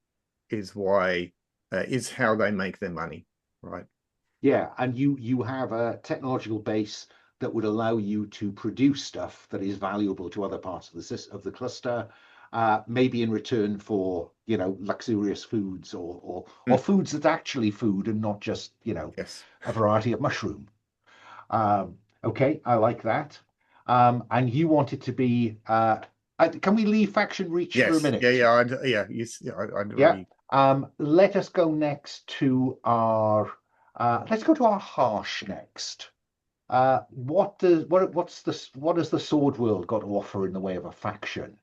how they make their money, right? Yeah, and you have a technological base that would allow you to produce stuff that is valuable to other parts of the cluster, maybe in return for luxurious foods or foods that's actually food and not just yes, a variety of mushroom. Okay, I like that. And you want it to be. Can we leave faction reach for a minute? Yeah. Let us go next to our. Let's go to our harsh next. What does the sword world got to offer in the way of a faction?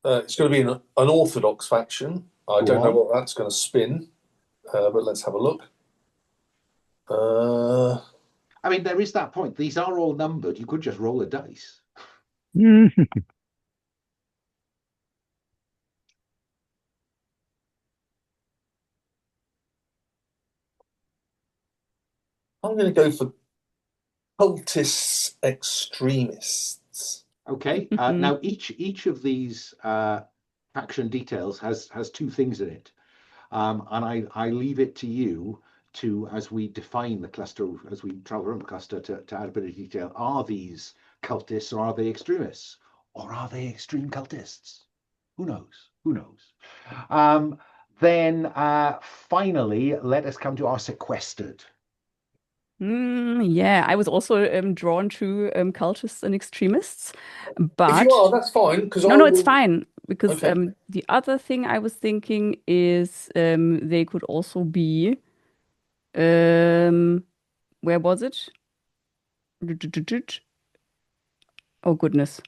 It's going to be an unorthodox faction. I don't know what that's going to spin, but let's have a look. I mean, there is that point. These are all numbered. You could just roll a dice. I'm going to go for cultists extremists. Okay. Now each of these faction details has two things in it, and I leave it to you to, as we define the cluster, as we travel around the cluster, to add a bit of detail. Are these cultists, or are they extremists, or are they extreme cultists? Who knows? Who knows? Then finally, let us come to our sequestered. Yeah, I was also drawn to cultists and extremists, but if you are, that's fine. Because no, it's fine, because Okay. the other thing I was thinking is they could also be where was it? Oh goodness.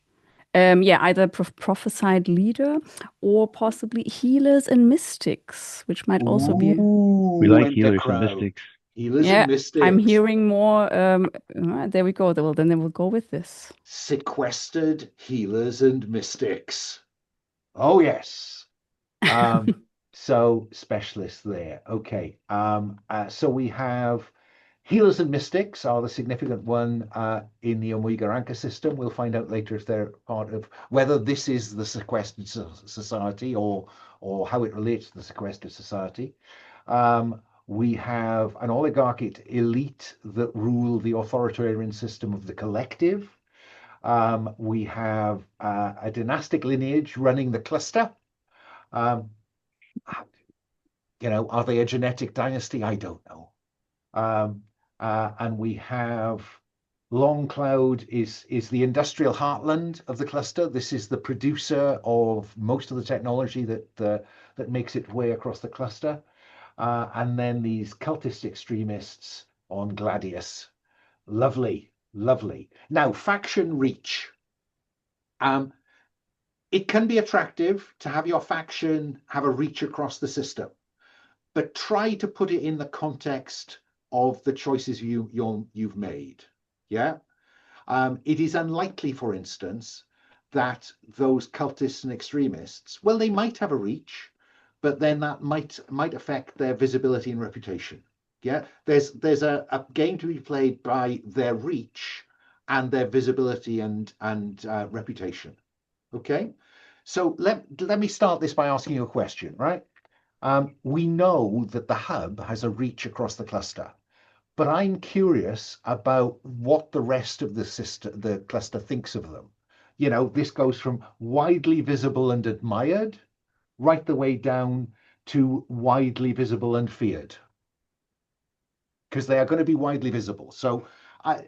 Yeah, either prophesied leader or possibly healers and mystics, which might also be. We like healers and mystics. Healers and mystics. I'm hearing more. There we go. Well, then we'll go with this. Sequestered healers and mystics. Oh yes. So specialists there. Okay. So we have healers and mystics are the significant one in the Omega Anchor system. We'll find out later if they're part of whether this is the sequestered society or how it relates to the sequestered society. We have an oligarchic elite that rule the authoritarian system of the collective. We have a dynastic lineage running the cluster. Are they a genetic dynasty? I don't know. And we have Long Cloud is the industrial heartland of the cluster. This is the producer of most of the technology that makes its way across the cluster. And then these cultist extremists on Gladius. Lovely, lovely. Now, faction reach. It can be attractive to have your faction have a reach across the system, but try to put it in the context of the choices you've made. Yeah. It is unlikely, for instance, that those cultists and extremists, well, they might have a reach, but then that might affect their visibility and reputation. Yeah. There's a game to be played by their reach and their visibility and reputation. Okay. So let me start this by asking you a question, right? We know that the hub has a reach across the cluster, but I'm curious about what the rest of the cluster thinks of them. This goes from widely visible and admired right the way down to widely visible and feared, because they are going to be widely visible. So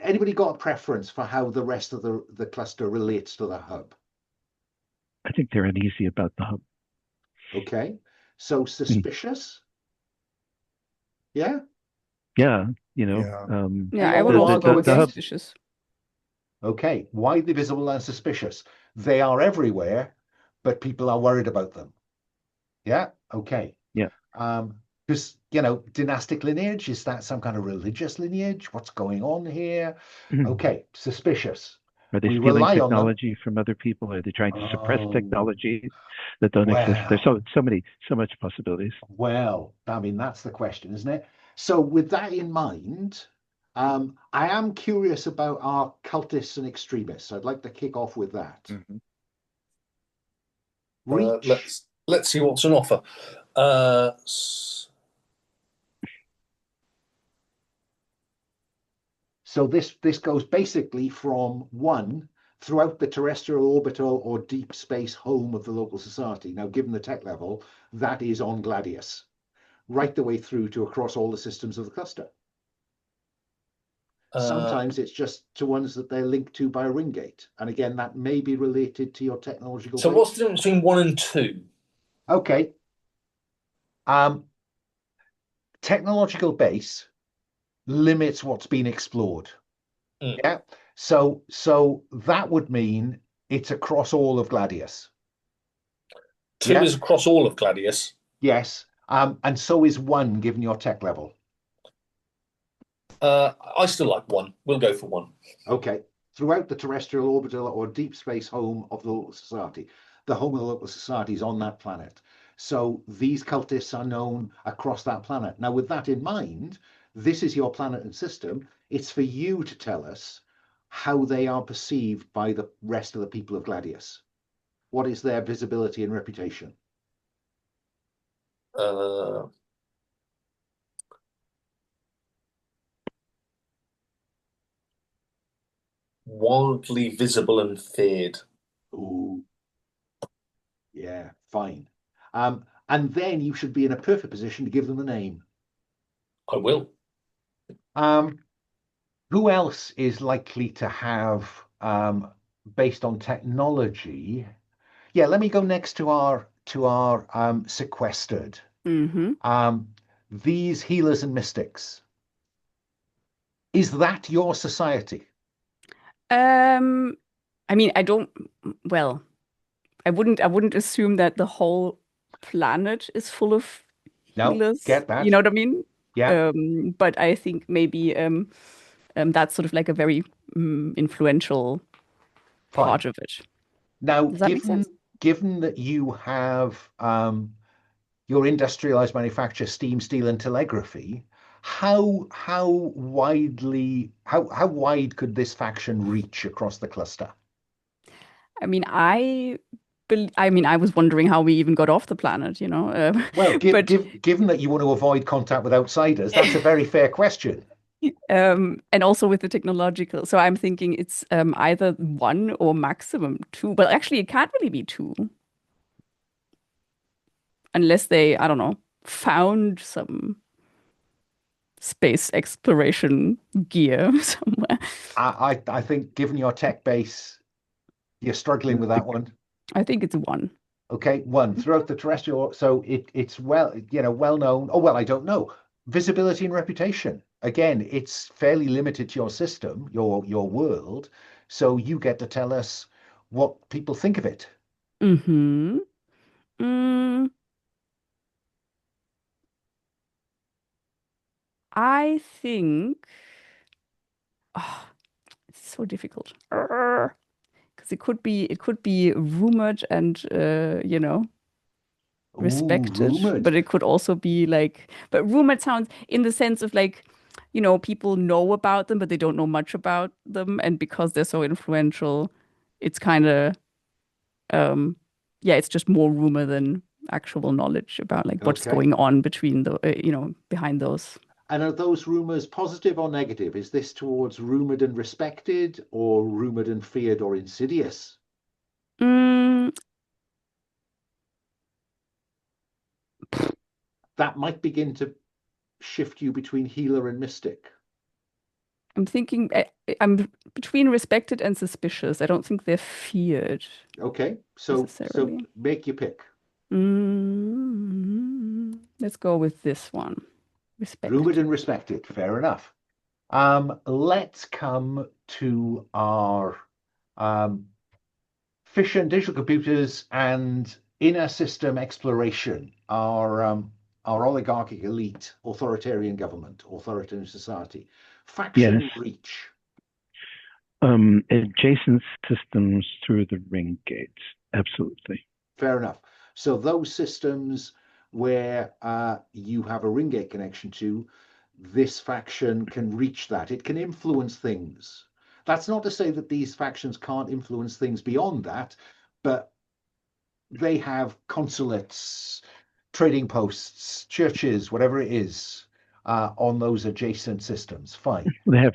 anybody got a preference for how the rest of the cluster relates to the hub? I think they're uneasy about the hub. Okay. So suspicious? Yeah? Yeah, I would also go with the hub. suspicious. Okay, widely visible and suspicious. They are everywhere, but people are worried about them. Yeah, okay. Yeah. Because, dynastic lineage, is that some kind of religious lineage? What's going on here? Okay, suspicious. Are they stealing technology from other people? Are they trying to suppress technologies that don't exist? There's so much possibilities. Well, I mean, that's the question, isn't it? So with that in mind, I am curious about our cultists and extremists. I'd like to kick off with that. Reach. Let's see what's on offer. So this goes basically from 1 throughout the terrestrial, orbital, or deep space home of the local society. Now, given the tech level, that is on Gladius, right the way through to across all the systems of the cluster. Sometimes it's just to ones that they're linked to by a ring gate. And again, that may be related to your technological base. What's the difference between 1 and 2? Okay. Technological base limits what's been explored. Yeah. So that would mean it's across all of Gladius. 2 is across all of Gladius. Yes. And so is 1, given your tech level. I still like 1. We'll go for 1. Okay. Throughout the terrestrial, orbital, or deep space home of the local society. The home of the local society is on that planet. So these cultists are known across that planet. Now, with that in mind, this is your planet and system. It's for you to tell us how they are perceived by the rest of the people of Gladius. What is their visibility and reputation? Wildly visible and feared. Ooh. Yeah, fine. And then you should be in a perfect position to give them a name. I will. Who else is likely to have, based on technology? Yeah, let me go next to our sequestered. These healers and mystics. Is that your society? I mean, I wouldn't assume that the whole planet is full of healers. Get that. You know what I mean? Yeah. But I think maybe that's sort of like a very influential part of it. Now, does that make sense? Given that you have your industrialized manufacture, steam, steel, and telegraphy, how wide could this faction reach across the cluster? I mean, I was wondering how we even got off the planet, Well, but given that you want to avoid contact with outsiders, that's a very fair question. and also with the technological. So I'm thinking it's either one or maximum two, but actually it can't really be two unless they, I don't know, found some space exploration gear somewhere. I think given your tech base, you're struggling with that one. I think it's one. Okay, one throughout the terrestrial. So it's well known. Oh well, I don't know. Visibility and reputation. Again, it's fairly limited to your system, your world. So you get to tell us what people think of it. Mm-hmm. I think it's so difficult because it could be rumored and respected, rumored. but it could also be like, but rumored sounds in the sense of like, people know about them, but they don't know much about them, and because they're so influential, it's kind of it's just more rumor than actual knowledge about like what's going on between the behind those. And are those rumors positive or negative? Is this towards rumored and respected, or rumored and feared, or insidious? That might begin to shift you between healer and mystic. I'm thinking I'm between respected and suspicious. I don't think they're feared. Okay, so make your pick. Let's go with this one. Respected. Rumored and respected. Fair enough. Let's come to our fission digital computers and inner system exploration. Our oligarchic elite, authoritarian government, authoritarian society, faction reach. Adjacent systems through the ring gates. Absolutely. Fair enough. So those systems where you have a ring gate connection to, this faction can reach that. It can influence things. That's not to say that these factions can't influence things beyond that, but they have consulates, trading posts, churches, whatever it is, on those adjacent systems. Fine. They have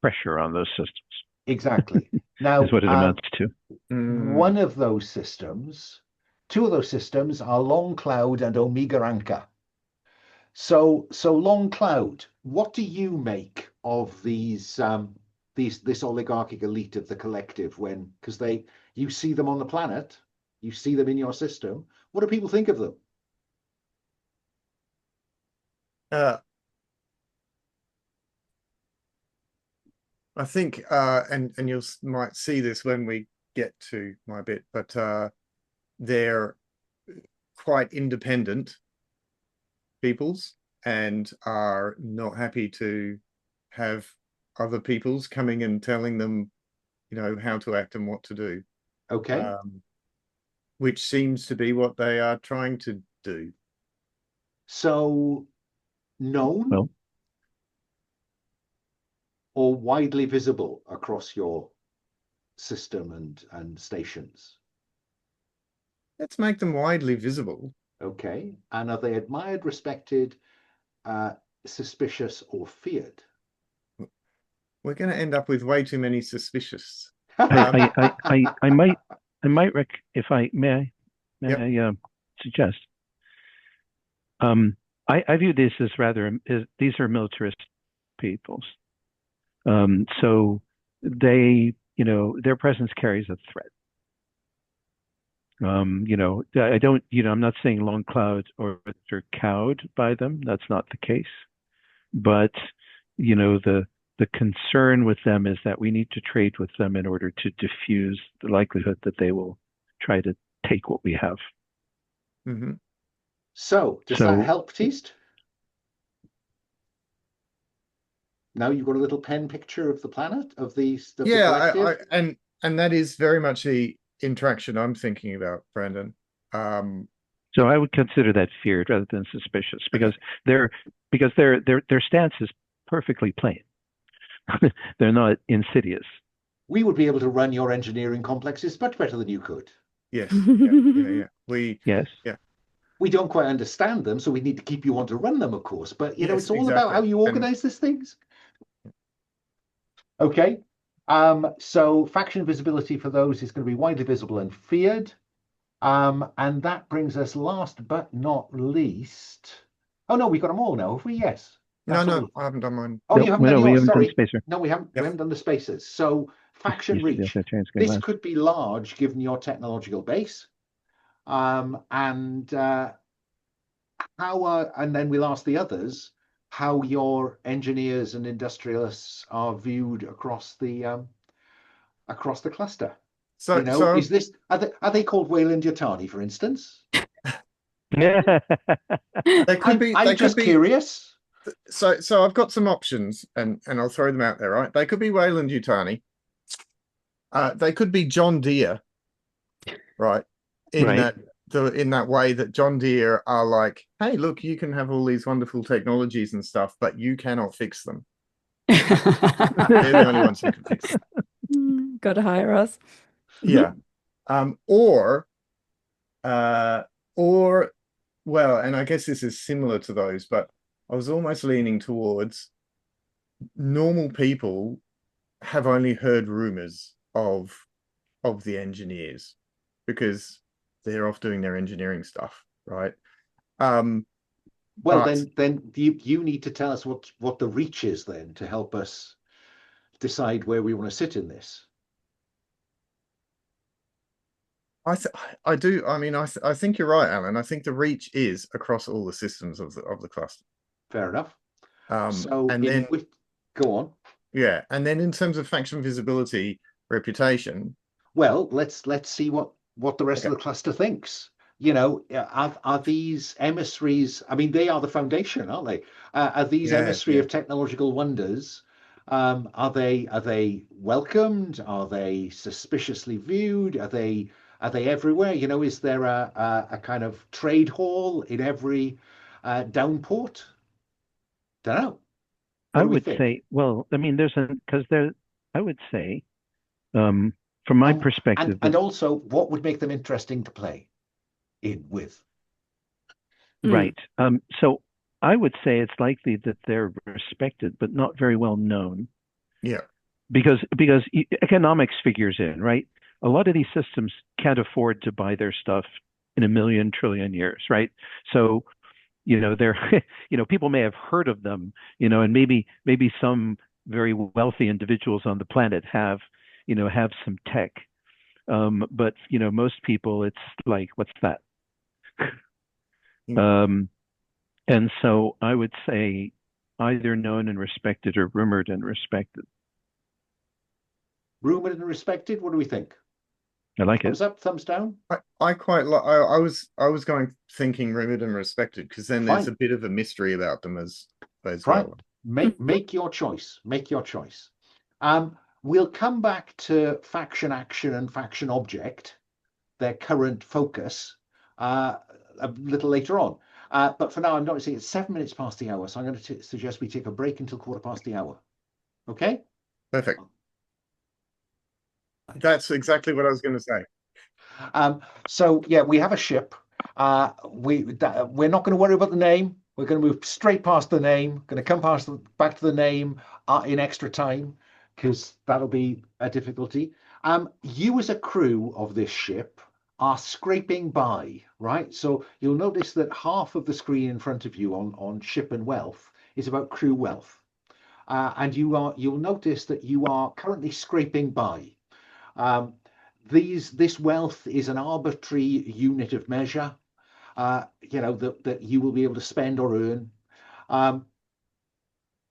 pressure on those systems. Exactly. Now, is what it amounts to. One of those systems, two of those systems are Long Cloud and Omega Anchor. So Long Cloud, what do you make of these this oligarchic elite of the collective because you see them on the planet, you see them in your system. What do people think of them? I think, and you might see this when we get to my bit, but they're quite independent peoples and are not happy to have other peoples coming and telling them, how to act and what to do. Okay. Which seems to be what they are trying to do. So, known or widely visible across your system and stations? Let's make them widely visible. Okay. And are they admired, respected, suspicious, or feared? We're going to end up with way too many suspicious. I might, Rick, if I may suggest. I view this as these are militarist peoples. So they, their presence carries a threat. I'm not saying Long Cloud or are cowed by them. That's not the case. But, the concern with them is that we need to trade with them in order to diffuse the likelihood that they will try to take what we have. Mm-hmm. So does that help, Teast? Now you've got a little pen picture of the planet, of the collective? and that is very much the interaction I'm thinking about, Brandon. So I would consider that feared rather than suspicious, because their stance is perfectly plain. They're not insidious. We would be able to run your engineering complexes much better than you could. Yes. Yeah. Yes. Yeah. We don't quite understand them, so we need to keep you on to run them, of course. But you know, Yes, it's all about how you organize these things. Okay. So faction visibility for those is going to be widely visible and feared. And that brings us last but not least. Oh no, we've got them all now, have we? Yes. No, I haven't done mine. Oh, you haven't done yours. We haven't Sorry. done Spacer. No, we haven't. Yep. We haven't done the spacers. So faction reach. This could be large given your technological base. And then we'll ask the others how your engineers and industrialists are viewed across the cluster. So, you know, is this are they called Wayland Yutani, for instance? Yeah. They could be. I'm just curious. So I've got some options, and I'll throw them out there. Right, they could be Wayland Yutani. They could be John Deere, right? In that way that John Deere are like, hey, look, you can have all these wonderful technologies and stuff, but you cannot fix them. They're the only ones who can fix them. Gotta hire us. Yeah. Or well, and I guess this is similar to those, but I was almost leaning towards normal people have only heard rumors of the engineers because they're off doing their engineering stuff, right? Well, then you need to tell us what the reach is then to help us decide where we want to sit in this. I do. I mean, I think you're right, Alan. I think the reach is across all the systems of the cluster. Fair enough. Go on. Yeah, and then in terms of faction visibility, reputation. Well, let's see what the rest of the cluster thinks. You know, are these emissaries? I mean, they are the foundation, aren't they? Are these emissary of technological wonders? Are they welcomed? Are they suspiciously viewed? Are they everywhere? You know, is there a kind of trade hall in every downport? Don't know. I would say, well, I mean, I would say, from my perspective, and also, what would make them interesting to play in with? Right. So I would say it's likely that they're respected, but not very well known. Yeah. Because economics figures in, right? A lot of these systems can't afford to buy their stuff in 1,000,000 trillion years, right? So, you know, they're, you know, people may have heard of them, you know, and maybe some very wealthy individuals on the planet have some tech. But, you know, most people, it's like, what's that? And so I would say either known and respected or rumored and respected. Rumored and respected. What do we think? I like thumbs it. Thumbs up, thumbs down. I quite like. I was thinking rumored and respected because then there's a bit of a mystery about them as well. Make your choice. Make your choice. We'll come back to faction action and faction object, their current focus, a little later on. But for now, I'm noticing it's 7 minutes past the hour, so I'm going to suggest we take a break until 1/4 the hour. Okay? Perfect. That's exactly what I was going to say. So yeah, we have a ship. We're not going to worry about the name. We're going to move straight past the name. Going to come back to the name in extra time because that'll be a difficulty. You as a crew of this ship are scraping by, right? So you'll notice that half of the screen in front of you on ship and wealth is about crew wealth, and you'll notice that you are currently scraping by. This wealth is an arbitrary unit of measure, you know, that you will be able to spend or earn.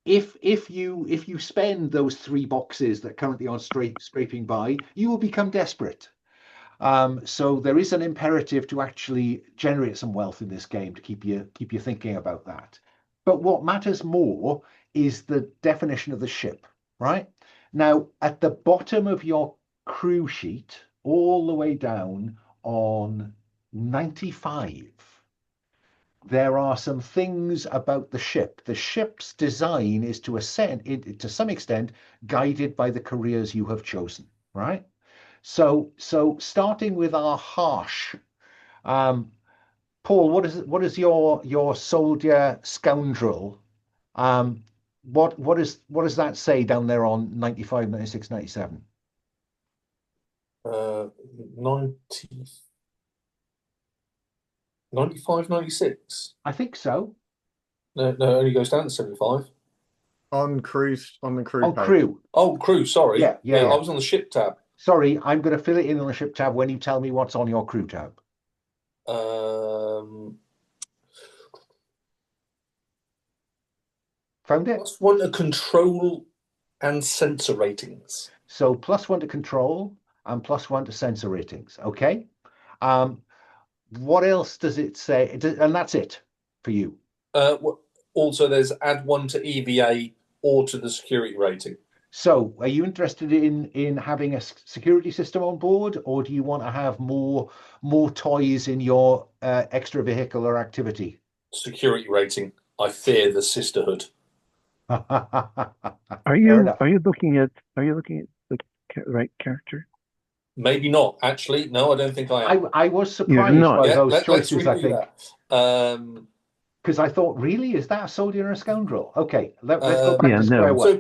If you spend those 3 boxes that currently are scraping by, you will become desperate. So there is an imperative to actually generate some wealth in this game to keep you thinking about that. But what matters more is the definition of the ship, right? Now, at the bottom of your crew sheet, all the way down on 95, there are some things about the ship. The ship's design is to some extent guided by the careers you have chosen, right? So starting with our harsh, Paul, what is your soldier scoundrel? What does that say down there on 95, 96, 97? 90, 95, 96. I think so. No, it only goes down to 75. On the crew On page. crew. Oh, crew, sorry. Yeah. I was on the ship tab. Sorry, I'm going to fill it in on the ship tab when you tell me what's on your crew tab. Found it? +1 to control and sensor ratings. So +1 to control and +1 to sensor ratings. Okay. What else does it say? And that's it for you. Also, there's add 1 to EVA or to the security rating. So are you interested in having a security system on board, or do you want to have more toys in your extravehicular activity? Security rating. I fear the sisterhood. Are you looking at the right character? Maybe not, actually. No, I don't think I am. I was surprised by those choices, I think. Because I thought, really, is that a soldier or a scoundrel? Okay, let's go back to square one. So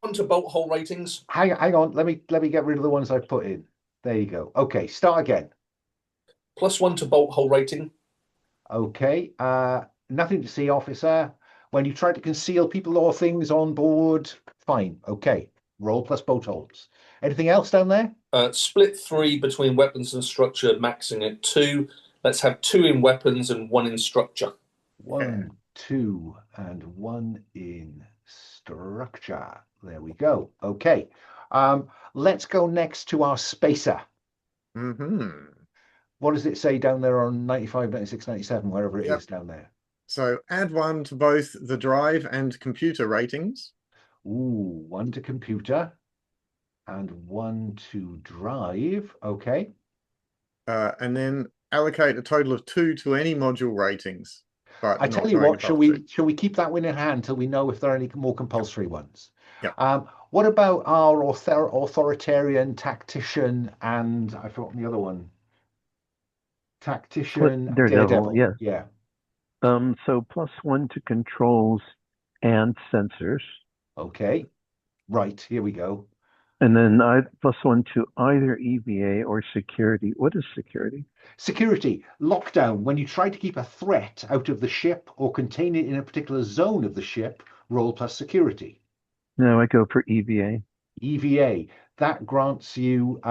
+1 to bolt hole ratings. Hang on, let me get rid of the ones I put in. There you go. Okay, start again. +1 to bolt hole rating. Okay, nothing to see, officer. When you try to conceal people or things on board, fine. Okay, roll plus bolt holes. Anything else down there? Split 3 between weapons and structure, maxing at 2. Let's have 2 in weapons and 1 in structure. 1, 2, and 1 in structure. There we go. Okay. Let's go next to our spacer. What does it say down there on 95, 96, 97, wherever it is down there? So add 1 to both the drive and computer ratings. Ooh, 1 to computer and 1 to drive. Okay. And then allocate a total of 2 to any module ratings. But I tell you what, shall we keep that one in hand till we know if there are any more compulsory ones? Yeah. What about our authoritarian tactician and I forgot the other one? Tactician Daredevil. Yeah. So +1 to controls and sensors. Okay. Right, here we go. And then +1 to either EVA or security. What is security? Security, lockdown. When you try to keep a threat out of the ship or contain it in a particular zone of the ship, roll plus security. No, I go for EVA. EVA, that grants you,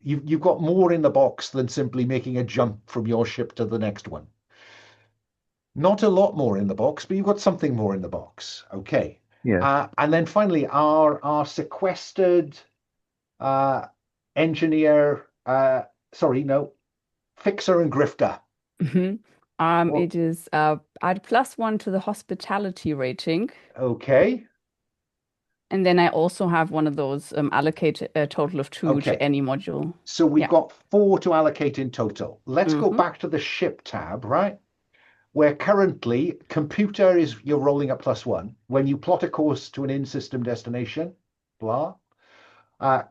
you've got more in the box than simply making a jump from your ship to the next one. Not a lot more in the box, but you've got something more in the box. Okay. Yeah. And then finally, our sequestered engineer, fixer and grifter. It is add +1 to the hospitality rating. Okay. And then I also have one of those allocate a total of 2 to any module. So we've got 4 to allocate in total. Let's go back to the ship tab, right? Where currently computer is you're rolling at +1. When you plot a course to an in-system destination, blah.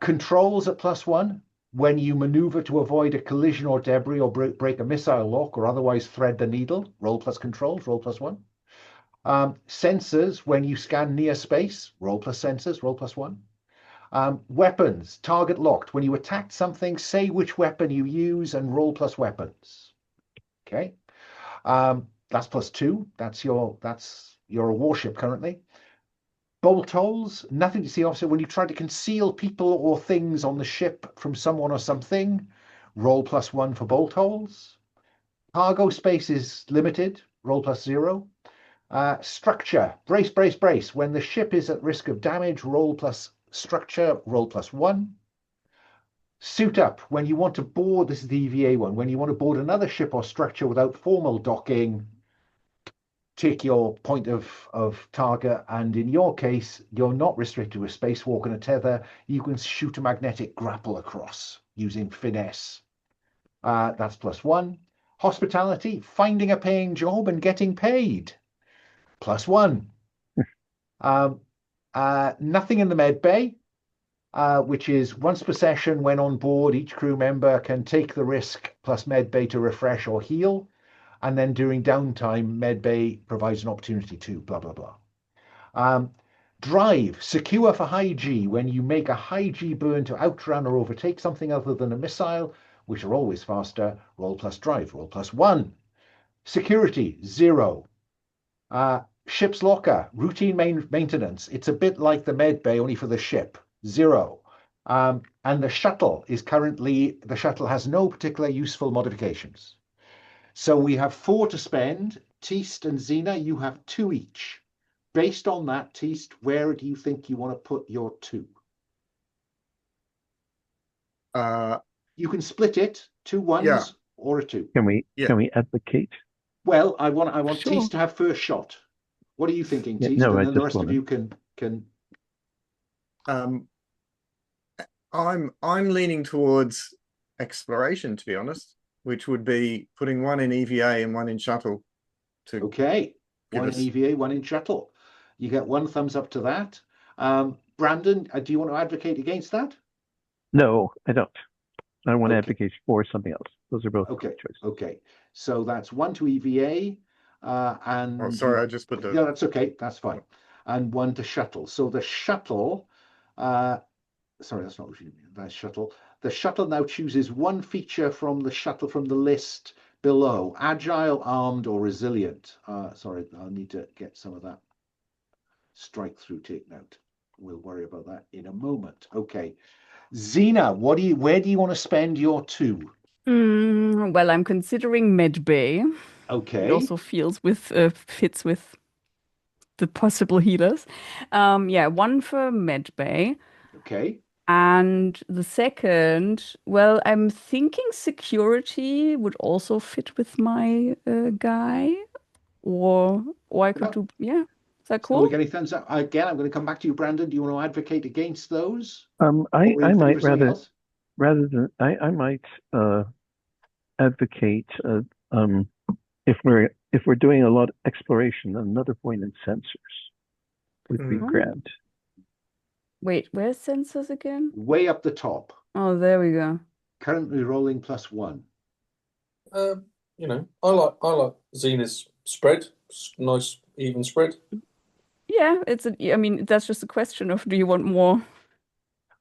Controls at +1. When you maneuver to avoid a collision or debris or break a missile lock or otherwise thread the needle, roll plus controls, roll +1. Sensors, when you scan near space, roll plus sensors, roll +1. Weapons, target locked. When you attack something, say which weapon you use and roll plus weapons. Okay. That's +2. That's your warship currently. Bolt holes, nothing to see, officer. When you try to conceal people or things on the ship from someone or something, roll +1 for bolt holes. Cargo space is limited, roll +0. Structure, brace, brace, brace. When the ship is at risk of damage, roll plus structure, roll +1. Suit up, when you want to board, this is the EVA one, when you want to board another ship or structure without formal docking, take your point of target, and in your case, you're not restricted to a spacewalk and a tether. You can shoot a magnetic grapple across using finesse. That's +1. Hospitality, finding a paying job and getting paid, +1. Nothing in the med bay, which is once per session when on board, each crew member can take the risk plus med bay to refresh or heal. And then during downtime, med bay provides an opportunity to blah, blah, blah. Drive, secure for high G when you make a high G burn to outrun or overtake something other than a missile, which are always faster. Roll plus drive, roll +1. Security, 0. Ship's locker, routine maintenance. It's a bit like the med bay, only for the ship, 0. And the shuttle has no particular useful modifications. So we have 4 to spend. Teist and Xena, you have 2 each. Based on that, Teist, where do you think you want to put your 2? You can split it, 2 1s or a 2. Can we advocate? Well, I want Sure. Teist to have first shot. What are you thinking, Teist? No, and I then the just rest of wanna- you can. I'm leaning towards exploration, to be honest, which would be putting 1 in EVA and 1 in shuttle. Okay, Give 1 in us- EVA, 1 in shuttle. You get 1 thumbs up to that. Brandon, do you want to advocate against that? No, I don't. I want to Okay. advocate for something else. Those are both Okay. good choices. Okay, so that's 1 to EVA, and Oh, sorry, I just put the. yeah, that's okay, that's fine, and 1 to shuttle. So the shuttle, sorry, that's not what you mean. That's shuttle. The shuttle now chooses 1 feature from the list below: agile, armed, or resilient. Sorry, I'll need to get some of that strike through take note. We'll worry about that in a moment. Okay, Xena, where do you want to spend your 2? Well, I'm considering med bay. Okay. It also fits with the possible healers. Yeah, 1 for med bay. Okay. And the second, well, I'm thinking security would also fit with my guy, or I could do, yeah. Is that So we're cool? getting thumbs up. Again, I'm going to come back to you, Brandon. Do you want to advocate against those? I Or are you in might favor of something else? I might advocate if we're doing a lot of exploration, another point in sensors would be Mhm. grand. Wait, where's sensors again? Way up the top. Oh, there we go. Currently rolling +1. You know, I like Xena's spread. It's nice, even spread. Yeah, I mean, that's just a question of do you want more?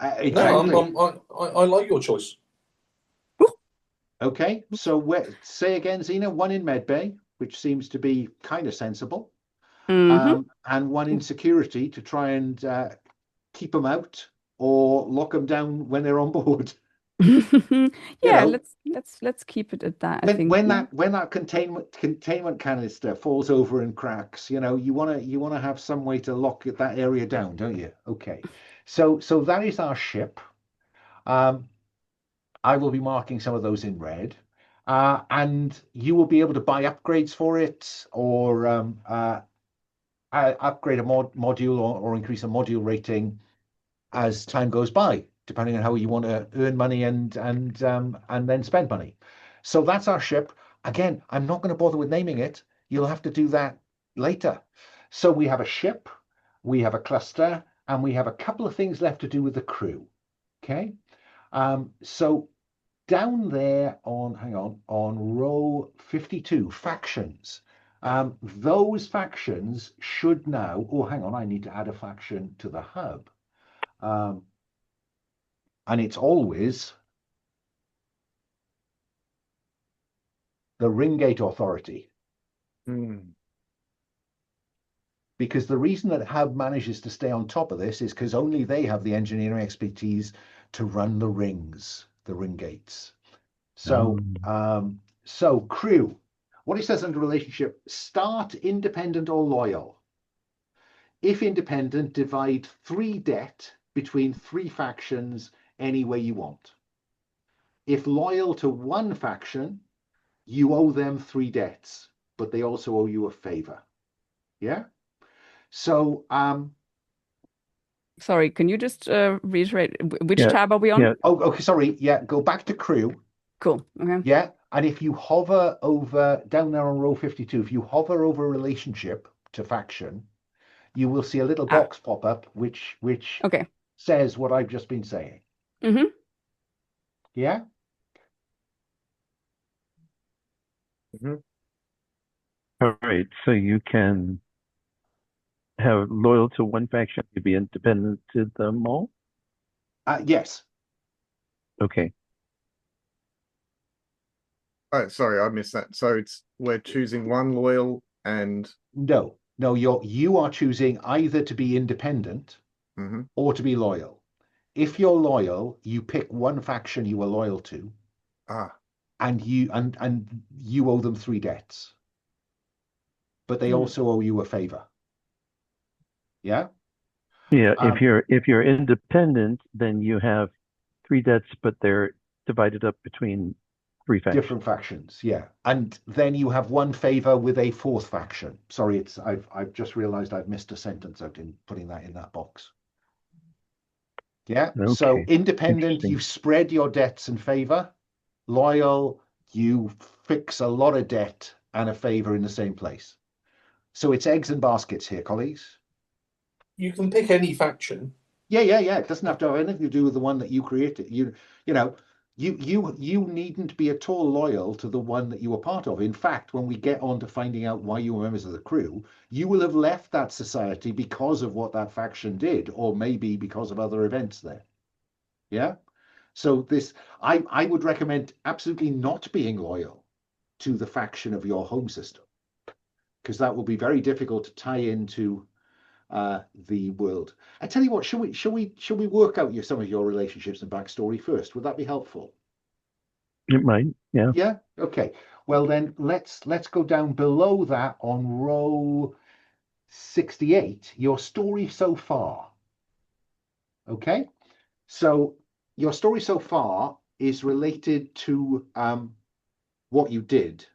Exactly. No, I like your choice. Okay, so say again, Xena, 1 in medbay, which seems to be kind of sensible, Mhm. and 1 in security to try and keep them out or lock them down when they're on board. Yeah, know, let's keep it at that. I think When yeah. that containment canister falls over and cracks, you wanna have some way to lock that area down, don't you? Okay, so that is our ship. I will be marking some of those in red, and you will be able to buy upgrades for it, or upgrade a module or increase a module rating as time goes by, depending on how you want to earn money and then spend money. So that's our ship. Again, I'm not going to bother with naming it. You'll have to do that later. So we have a ship, we have a cluster, and we have a couple of things left to do with the crew. Okay. So down there on row 52, factions. Those factions should now, oh, hang on, I need to add a faction to the hub. And it's always the Ringgate Authority. Because the reason that Hub manages to stay on top of this is because only they have the engineering expertise to run the rings, the ring gates. So, so crew, what it says under relationship: start independent or loyal. If independent, divide 3 debt between 3 factions any way you want. If loyal to 1 faction, you owe them 3 debts, but they also owe you a favor. Yeah. So, Sorry, can you just reiterate which Yeah, tab are we on? yeah. oh, okay, sorry. Yeah, go back to crew. Cool. Okay. Yeah, And if you hover over, down there on row 52, if you hover over relationship to faction, you will see a little box pop up which Okay. says what I've just been saying. Mm-hmm. Yeah? All right. So you can have loyal to one faction, you be independent to them all? Yes. Okay. Oh, sorry, I missed that. So we're choosing one loyal and No, you are choosing either to be independent or to be loyal. If you're loyal, you pick one faction you are loyal to, and you owe them 3 debts. But they also owe you a favor. Yeah? Yeah, if you're independent, then you have 3 debts, but they're divided up between 3 factions. Different factions, yeah. And then you have one favor with a 4th faction. Sorry, I've just realized I've missed a sentence out in putting that in that box. Yeah. Okay. So independent, you spread your debts and favor. Loyal, you fix a lot of debt and a favor in the same place. So it's eggs and baskets here, colleagues. You can pick any faction. Yeah. It doesn't have to have anything to do with the one that you created. You needn't be at all loyal to the one that you were part of. In fact, when we get on to finding out why you were members of the crew, you will have left that society because of what that faction did, or maybe because of other events there. Yeah. So I would recommend absolutely not being loyal to the faction of your home system, because that will be very difficult to tie into the world. I tell you what, shall we work out some of your relationships and backstory first? Would that be helpful? It might, yeah. Yeah. Okay. Well then, let's go down below that on row 68. Your story so far. Okay. So your story so far is related to what you did.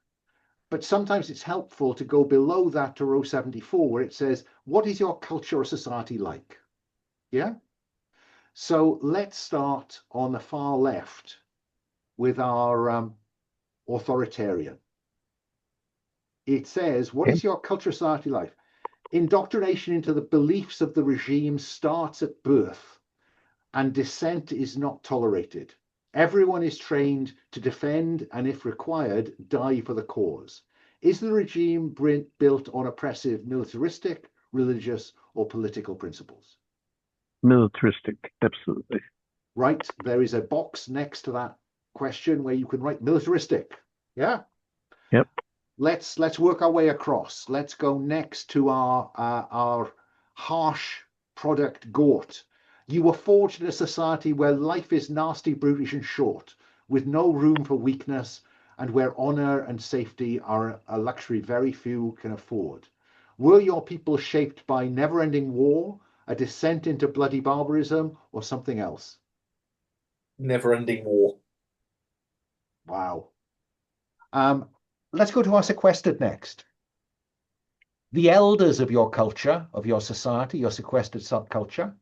But sometimes it's helpful to go below that to row 74, where it says, what is your culture or society like? Yeah? So let's start on the far left with our authoritarian. It says, what is your culture or society like? Indoctrination into the beliefs of the regime starts at birth, and dissent is not tolerated. Everyone is trained to defend and, if required, die for the cause. Is the regime built on oppressive militaristic, religious, or political principles? Militaristic, absolutely. Right, there is a box next to that question where you can write militaristic. Yeah? Yep. Let's work our way across. Let's go next to our harsh product, Gort. You were forged in a society where life is nasty, brutish, and short, with no room for weakness, and where honor and safety are a luxury very few can afford. Were your people shaped by never-ending war, a descent into bloody barbarism, or something else? Never-ending war. Wow. Let's go to our sequestered next. The elders of your culture, of your society, your sequestered subculture,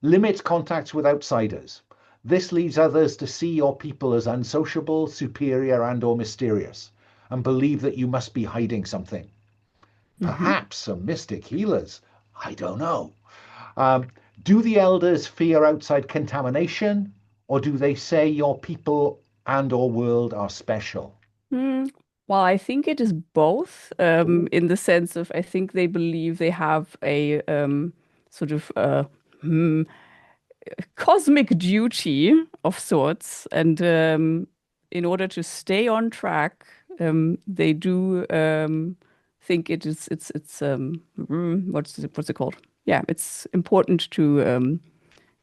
limit contacts with outsiders. This leads others to see your people as unsociable, superior, and/or mysterious, and believe that you must be hiding something. Perhaps some mystic healers. I don't know. Do the elders fear outside contamination, or do they say your people and/or world are special? Well, I think it is both, in the sense of I think they believe they have a sort of cosmic duty of sorts, and in order to stay on track, they do think it's what's it called? Yeah, it's important to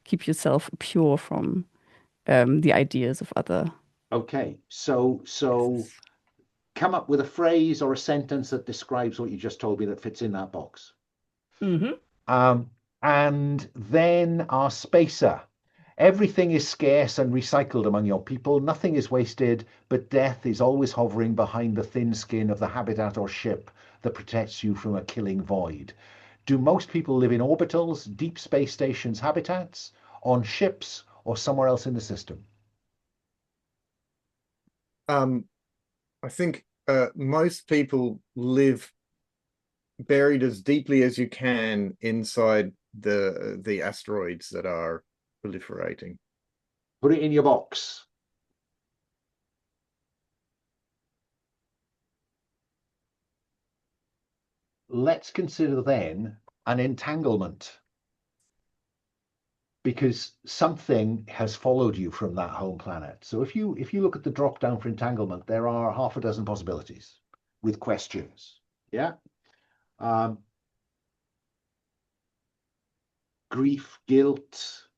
keep yourself pure from the ideas of other. Okay, so come up with a phrase or a sentence that describes what you just told me that fits in that box. And then our spacer. Everything is scarce and recycled among your people. Nothing is wasted, but death is always hovering behind the thin skin of the habitat or ship that protects you from a killing void. Do most people live in orbitals, deep space stations, habitats, on ships, or somewhere else in the system? I think most people live buried as deeply as you can inside the asteroids that are proliferating. Put it in your box. Let's consider then an entanglement, because something has followed you from that home planet. So if you look at the drop down for entanglement, there are half a dozen possibilities with questions. Yeah. Grief, guilt,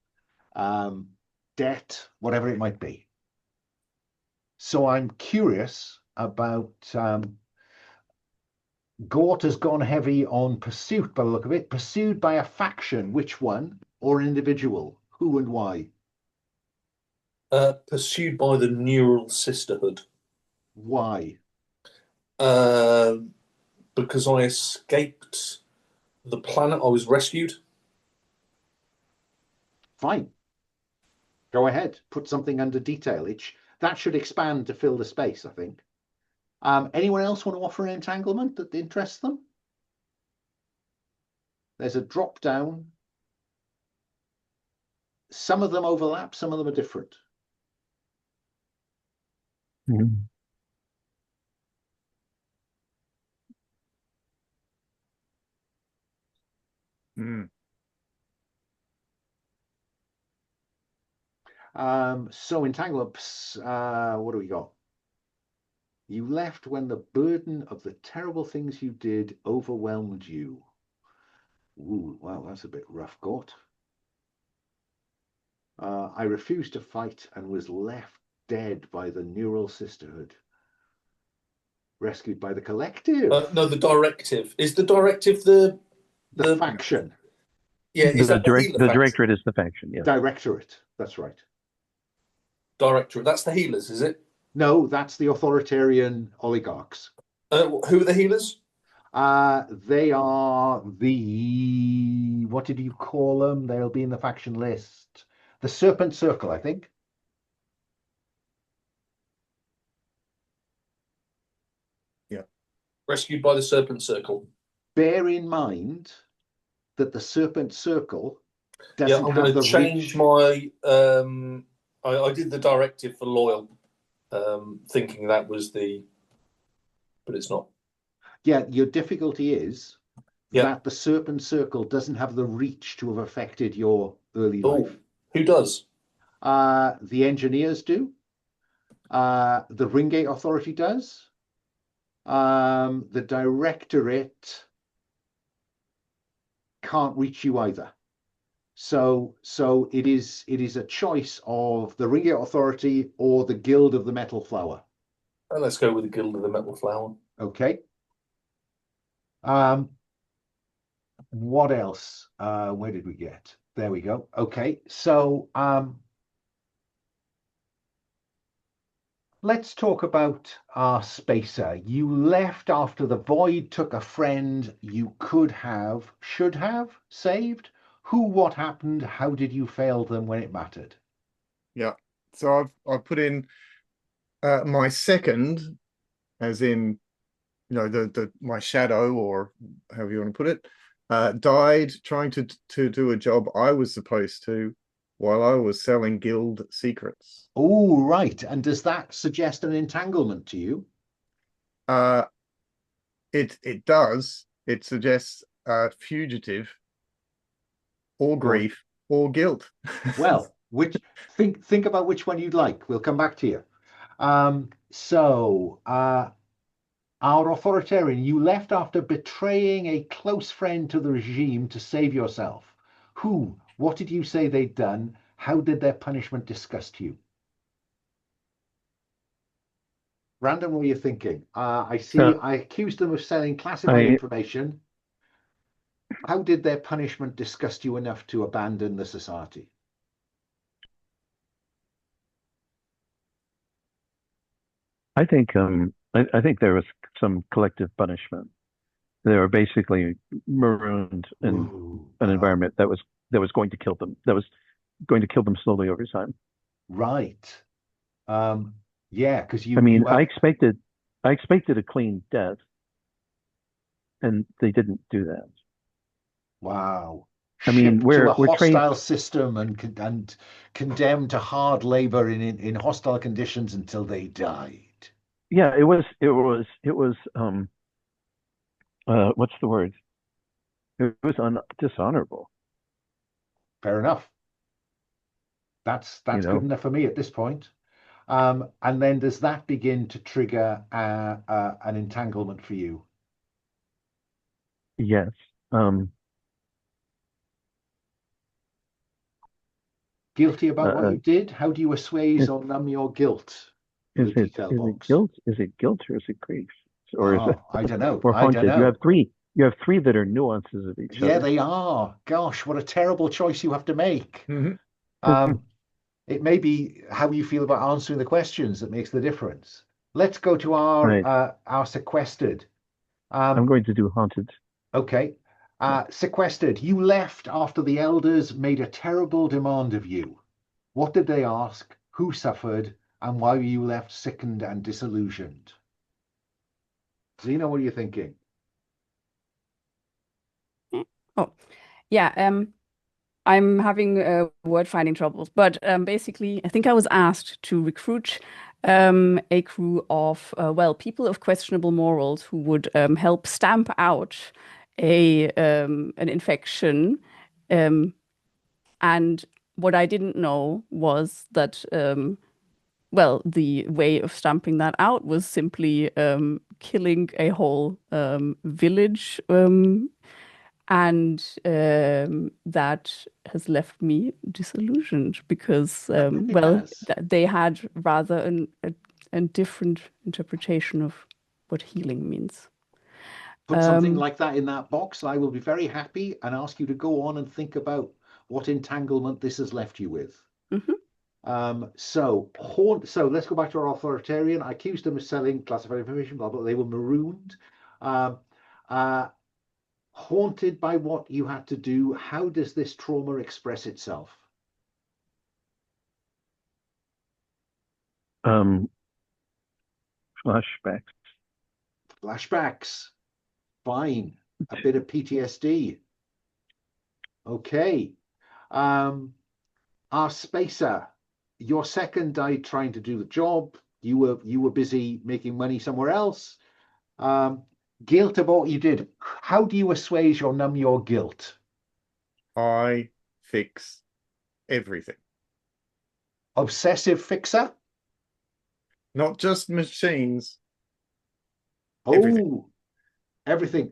debt, whatever it might be. So I'm curious about Gort has gone heavy on pursuit by the look of it. Pursued by a faction, which one? Or an individual? Who and why? Pursued by the Neural Sisterhood. Why? Because I escaped the planet I was rescued. Fine. Go ahead. Put something under detail. That should expand to fill the space, I think. Anyone else want to offer an entanglement that interests them? There's a drop down. Some of them overlap, some of them are different. Mm. Mm. So entanglements, what do we got? You left when the burden of the terrible things you did overwhelmed you. Ooh, wow, that's a bit rough, Gort. I refused to fight and was left dead by the Neural Sisterhood. Rescued by the collective. No, the directive. Is the directive the faction? Yeah, is that the healer the faction? Directorate is the faction, yeah. Directorate, that's right. Directorate, that's the healers, is it? No, that's the authoritarian oligarchs. Who are the healers? They are the, what did you call them? They'll be in the faction list. The Serpent Circle, I think. Yeah. Rescued by the Serpent Circle. Bear in mind that the Serpent Circle doesn't I'm have going the to change reach. my. I did the directive for loyal, thinking that was the, but it's not. Yeah, your difficulty is that the Serpent Circle doesn't have the reach to have affected your early life. Who does? The engineers do. The Ringate Authority does. The Directorate can't reach you either. So it is a choice of the Ringate Authority or the Guild of the Metal Flower. Let's go with the Guild of the Metal Flower. Okay. What else? Where did we get? There we go. Okay, so let's talk about our spacer. You left after the void took a friend you could have, should have saved. Who, what happened? How did you fail them when it mattered? Yeah. So I've put in my second, as in, you know, my shadow, or however you want to put it, died trying to do a job I was supposed to while I was selling guild secrets. Oh, right. And does that suggest an entanglement to you? It does. It suggests fugitive, or grief, or guilt. Well, think about which one you'd like. We'll come back to you. Our authoritarian, you left after betraying a close friend to the regime to save yourself. Who? What did you say they'd done? How did their punishment disgust you? Random, what are you thinking? I see. I accused them of selling classified information. How did their punishment disgust you enough to abandon the society? I think I think there was some collective punishment. They were basically marooned in an environment that was going to kill them. That was going to kill them slowly over time. Right. Yeah, because I expected I expected a clean death, and they didn't do that. Wow. I mean, Shipped to a we're trained. hostile system and condemned to hard labor in hostile conditions until they died. Yeah, it was what's the word? It was dishonorable. Fair enough. That's You good know. enough for me at this point. And then does that begin to trigger an entanglement for you? Yes. Guilty about what you did? How do you assuage Is, or numb your guilt? is The detail it box. guilt? Is it guilt or is it grief? Or is it I don't know. or I don't haunted? know. You have three that are nuances of each Yeah, other. they are. Gosh, what a terrible choice you have to make. Mhm. It may be how you feel about answering the questions that makes the difference. Let's go to Right. our sequestered. I'm going to do haunted. Okay. Sequestered, you left after the elders made a terrible demand of you. What did they ask? Who suffered? And why were you left sickened and disillusioned? Zena, what are you thinking? Oh, yeah. I'm having word finding troubles, but basically, I think I was asked to recruit a crew of people of questionable morals who would help stamp out an infection. And what I didn't know was that the way of stamping that out was simply killing a whole village. And that has left me disillusioned because, they had rather a different interpretation of what healing means. Put something like that in that box, and I will be very happy and ask you to go on and think about what entanglement this has left you with. So let's go back to our authoritarian. I accused them of selling classified information, blah, blah, they were marooned. Haunted by what you had to do. How does this trauma express itself? Flashbacks. Fine. A bit of PTSD. Okay. Our spacer. Your second died trying to do the job. You were busy making money somewhere else. Guilt about what you did. How do you assuage or numb your guilt? I fix everything. Obsessive fixer? Not just machines. Everything.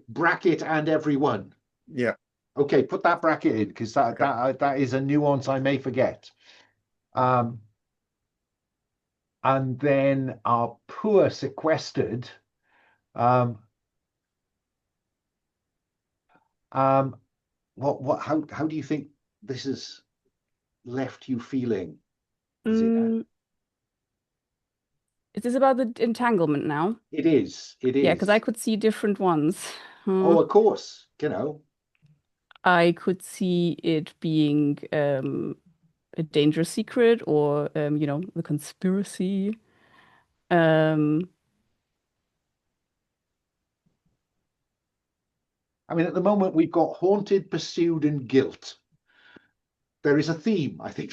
Bracket and everyone. Yeah. Okay, put that bracket in because that is a nuance I may forget. And then our poor sequestered. How do you think this has left you feeling? Is this about the entanglement now? It is. Yeah, because I could see different ones. Oh, of course. I could see it being a dangerous secret or the conspiracy. I mean, at the moment we've got haunted, pursued, and guilt. There is a theme, I think.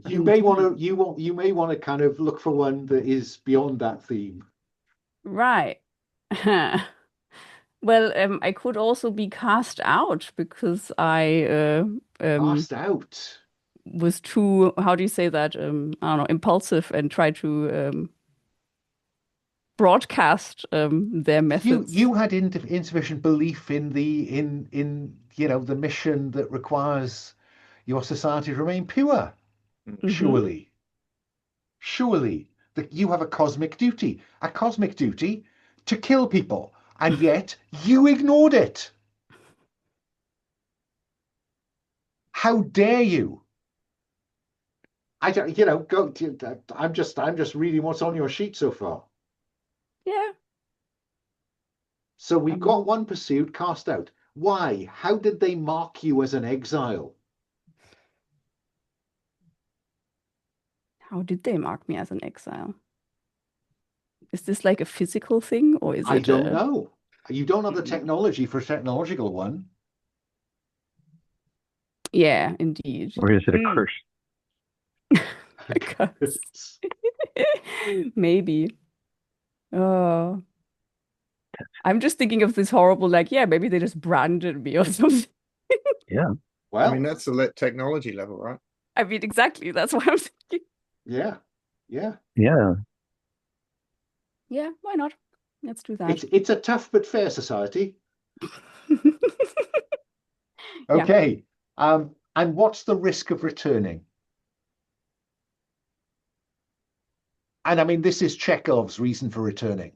You may want to kind of look for one that is beyond that theme. Right. Well, I could also be cast out because I cast out was too, how do you say that? I don't know, impulsive and tried to broadcast their methods. You had insufficient belief in the mission that requires your society to remain pure. Surely that you have a cosmic duty to kill people, and yet you ignored it. How dare you? I don't, go. I'm just reading what's on your sheet so far. Yeah. So we've got one pursued, cast out. Why? How did they mark you as an exile? How did they mark me as an exile? Is this like a physical thing, or is I it don't a... know. You don't have the technology for a technological one. Yeah, indeed. Or is it a Mm. curse? A curse. Maybe. Oh, I'm just thinking of this horrible, like, yeah, maybe they just branded me or something. Yeah. Well, I mean, that's the technology level, right? I mean, exactly. That's what I'm thinking. yeah, yeah. Yeah. Yeah, why not? Let's do that. It's a tough but fair society. Yeah. Okay. And what's the risk of returning? And I mean, this is Chekhov's reason for returning.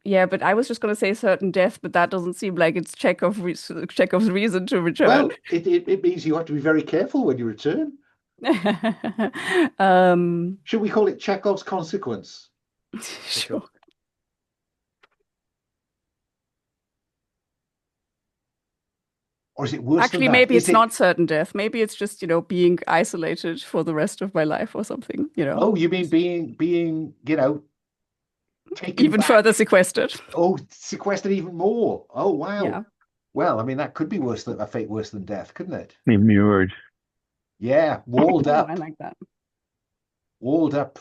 Yeah, but I was just gonna say certain death, but that doesn't seem like it's Chekhov's reason to return. Well, it means you have to be very careful when you return. Should we call it Chekhov's consequence? Sure. Or is it worse Actually, than that? maybe Is it's not certain death. Maybe it's just, being isolated for the rest of my life or something, Oh, you mean being, taken even back? further sequestered. Oh, sequestered even more. Oh, wow. Yeah. Well, I mean, that could be a fate worse than death, couldn't it? Immured. Yeah, walled up. I like that. Walled up,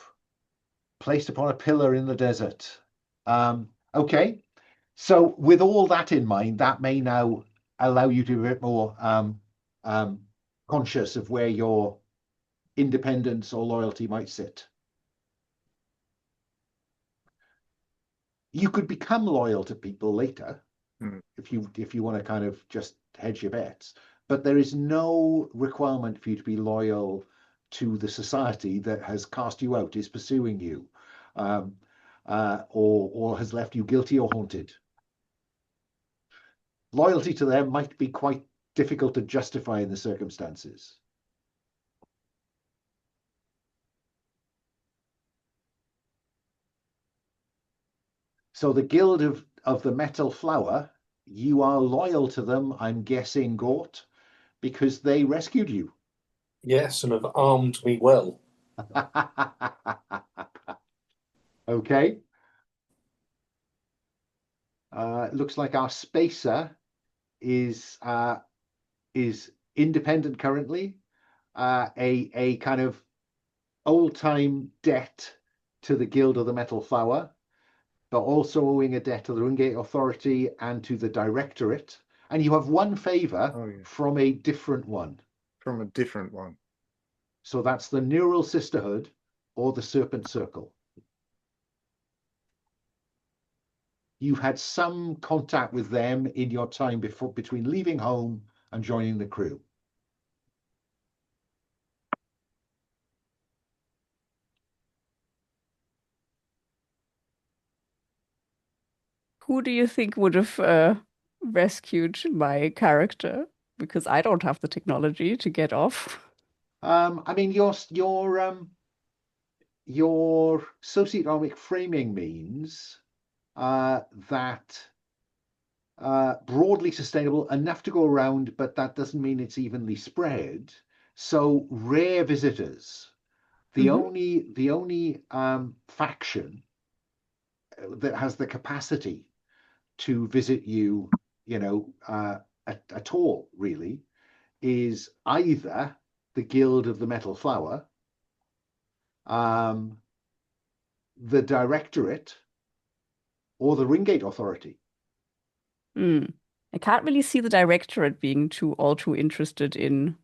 placed upon a pillar in the desert. Okay. So with all that in mind, that may now allow you to be a bit more conscious of where your independence or loyalty might sit. You could become loyal to people later if you want to kind of just hedge your bets, but there is no requirement for you to be loyal to the society that has cast you out, is pursuing you, or has left you guilty or haunted. Loyalty to them might be quite difficult to justify in the circumstances. So the Guild of the Metal Flower, you are loyal to them, I'm guessing, Gort, because they rescued you. Yes, and have armed me well. Okay. It looks like our spacer is independent currently. A kind of old-time debt to the Guild of the Metal Flower, but also owing a debt to the Rungate Authority and to the Directorate. And you have one favor from a different one. From a different one. So that's the Neural Sisterhood or the Serpent Circle. You had some contact with them in your time between leaving home and joining the crew. Who do you think would have rescued my character? Because I don't have the technology to get off. I mean, your socioeconomic framing means that broadly sustainable, enough to go around, but that doesn't mean it's evenly spread. So rare visitors. The only faction that has the capacity to visit you, at all, really, is either the Guild of the Metal Flower, the Directorate, or the Ringate Authority. I can't really see the Directorate being too interested in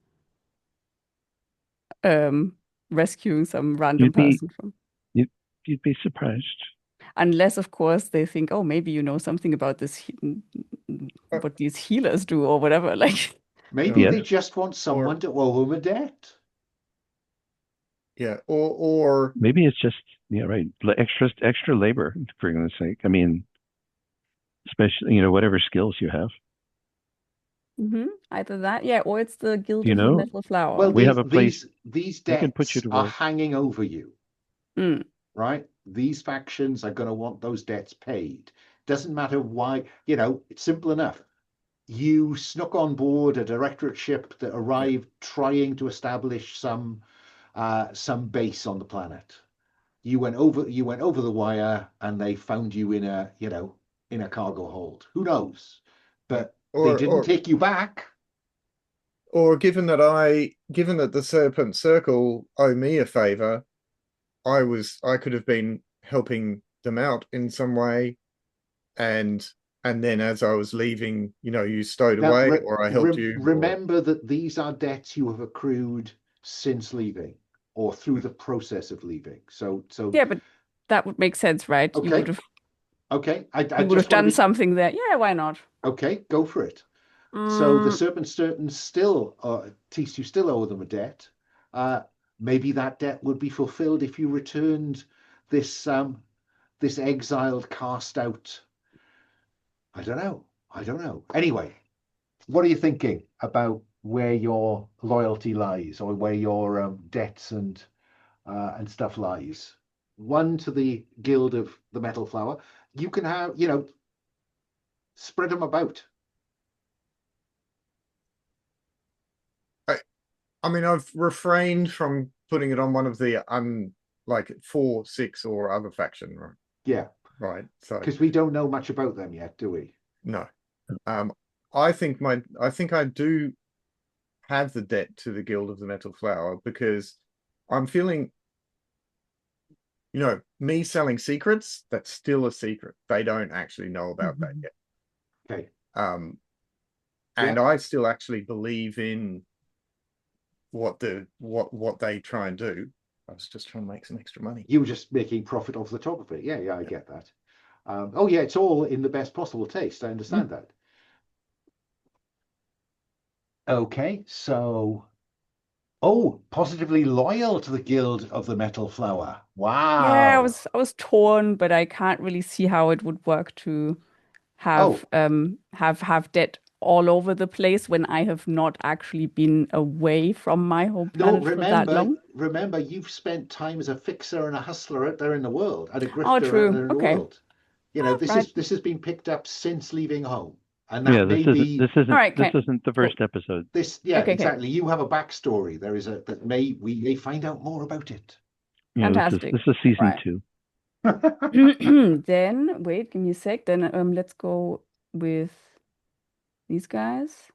rescuing some random person from. You'd be surprised. Unless, of course, they think, oh, maybe you know something about this, what these healers do or whatever. Like maybe they just want someone to owe them a debt. Yeah, or maybe it's just extra labor, for goodness sake. I mean, especially whatever skills you have. Either that, or it's the Guild of the Metal Flower. Well, we have a place. These debts are hanging over you, right? These factions are going to want those debts paid. Doesn't matter why. It's simple enough. You snuck on board a Directorate ship that arrived trying to establish some some base on the planet. You went over the wire, and they found you in a cargo hold. Who knows? But they didn't take you back. Or given that the Serpent Circle owe me a favor, I could have been helping them out in some way, and then as I was leaving, you stowed away, or I helped you. Remember that these are debts you have accrued since leaving, or through the process of leaving. So yeah, but that would make sense, right? Okay. You would have. Okay. You would have done something there. Yeah, why not? Okay, go for it. So the Serpent still, Tease, you still owe them a debt. Maybe that debt would be fulfilled if you returned this exiled, cast out. I don't know. Anyway, what are you thinking about where your loyalty lies, or where your debts and stuff lies? One to the Guild of the Metal Flower. You can have, spread them about. I mean, I've refrained from putting it on one of the like 4, 6 or other faction, right? Yeah. Right. So because we don't know much about them yet, do we? No. I think I do have the debt to the Guild of the Metal Flower, because I'm feeling, me selling secrets, that's still a secret. They don't actually know about that yet. Okay. And I still actually believe in what they try and do. I was just trying to make some extra money. You were just making profit off the top of it. Yeah, I get that. Oh yeah, it's all in the best possible taste. I understand that. Okay, so positively loyal to the Guild of the Metal Flower. Wow. Yeah, I was torn, but I can't really see how it would work to have debt all over the place when I have not actually been away from my home planet for that long. Remember, you've spent time as a fixer and a hustler out there in the world, and a grifter out there in the world. This has been picked up since leaving home, and that this isn't the first episode. Exactly. You have a backstory. There is we may find out more about it. Fantastic. This is season 2. Then wait, give me a sec. Then let's go with these guys.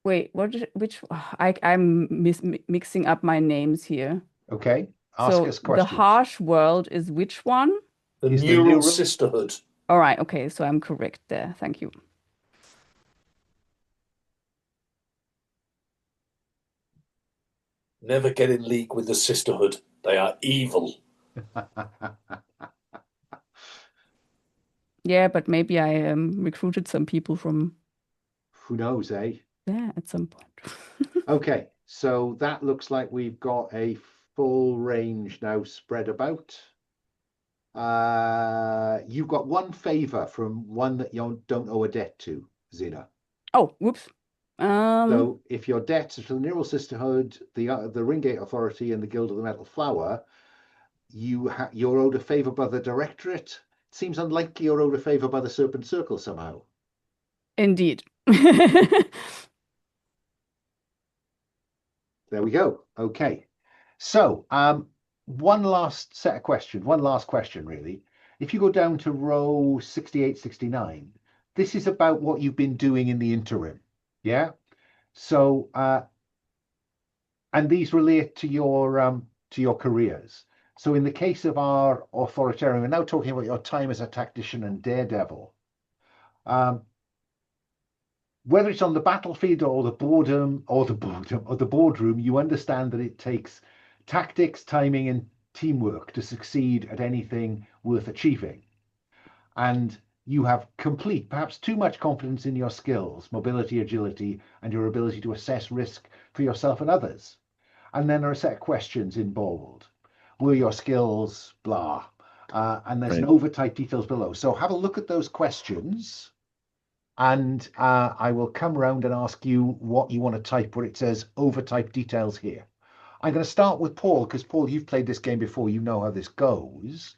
Wait, I'm mixing up my names here. Okay, ask us questions. The harsh world is which one? The Neural Sisterhood. All right, okay, so I'm correct there. Thank you. Never get in league with the Sisterhood. They are evil. Yeah, but maybe I recruited some people from... Who knows, eh? Yeah, at some point. Okay, so that looks like we've got a full range now spread about. You've got one favor from one that you don't owe a debt to, Zena. Oh, whoops. So if your debts are to the Neural Sisterhood, the Ringate Authority, and the Guild of the Metal Flower, you're owed a favor by the Directorate. It seems unlikely you're owed a favor by the Serpent Circle somehow. Indeed. There we go. Okay. So one last question, really. If you go down to row 68, 69, this is about what you've been doing in the interim. Yeah. So and these relate to your careers. So in the case of our Authoritarian, we're now talking about your time as a tactician and daredevil. Whether it's on the battlefield or the boardroom, you understand that it takes tactics, timing, and teamwork to succeed at anything worth achieving. And you have complete, perhaps too much confidence in your skills, mobility, agility, and your ability to assess risk for yourself and others. And then there are a set of questions in bold. Were your skills blah? And there's an overtype details below. So have a look at those questions. And I will come around and ask you what you want to type where it says overtype details here. I'm going to start with Paul, because Paul, you've played this game before. You know how this goes.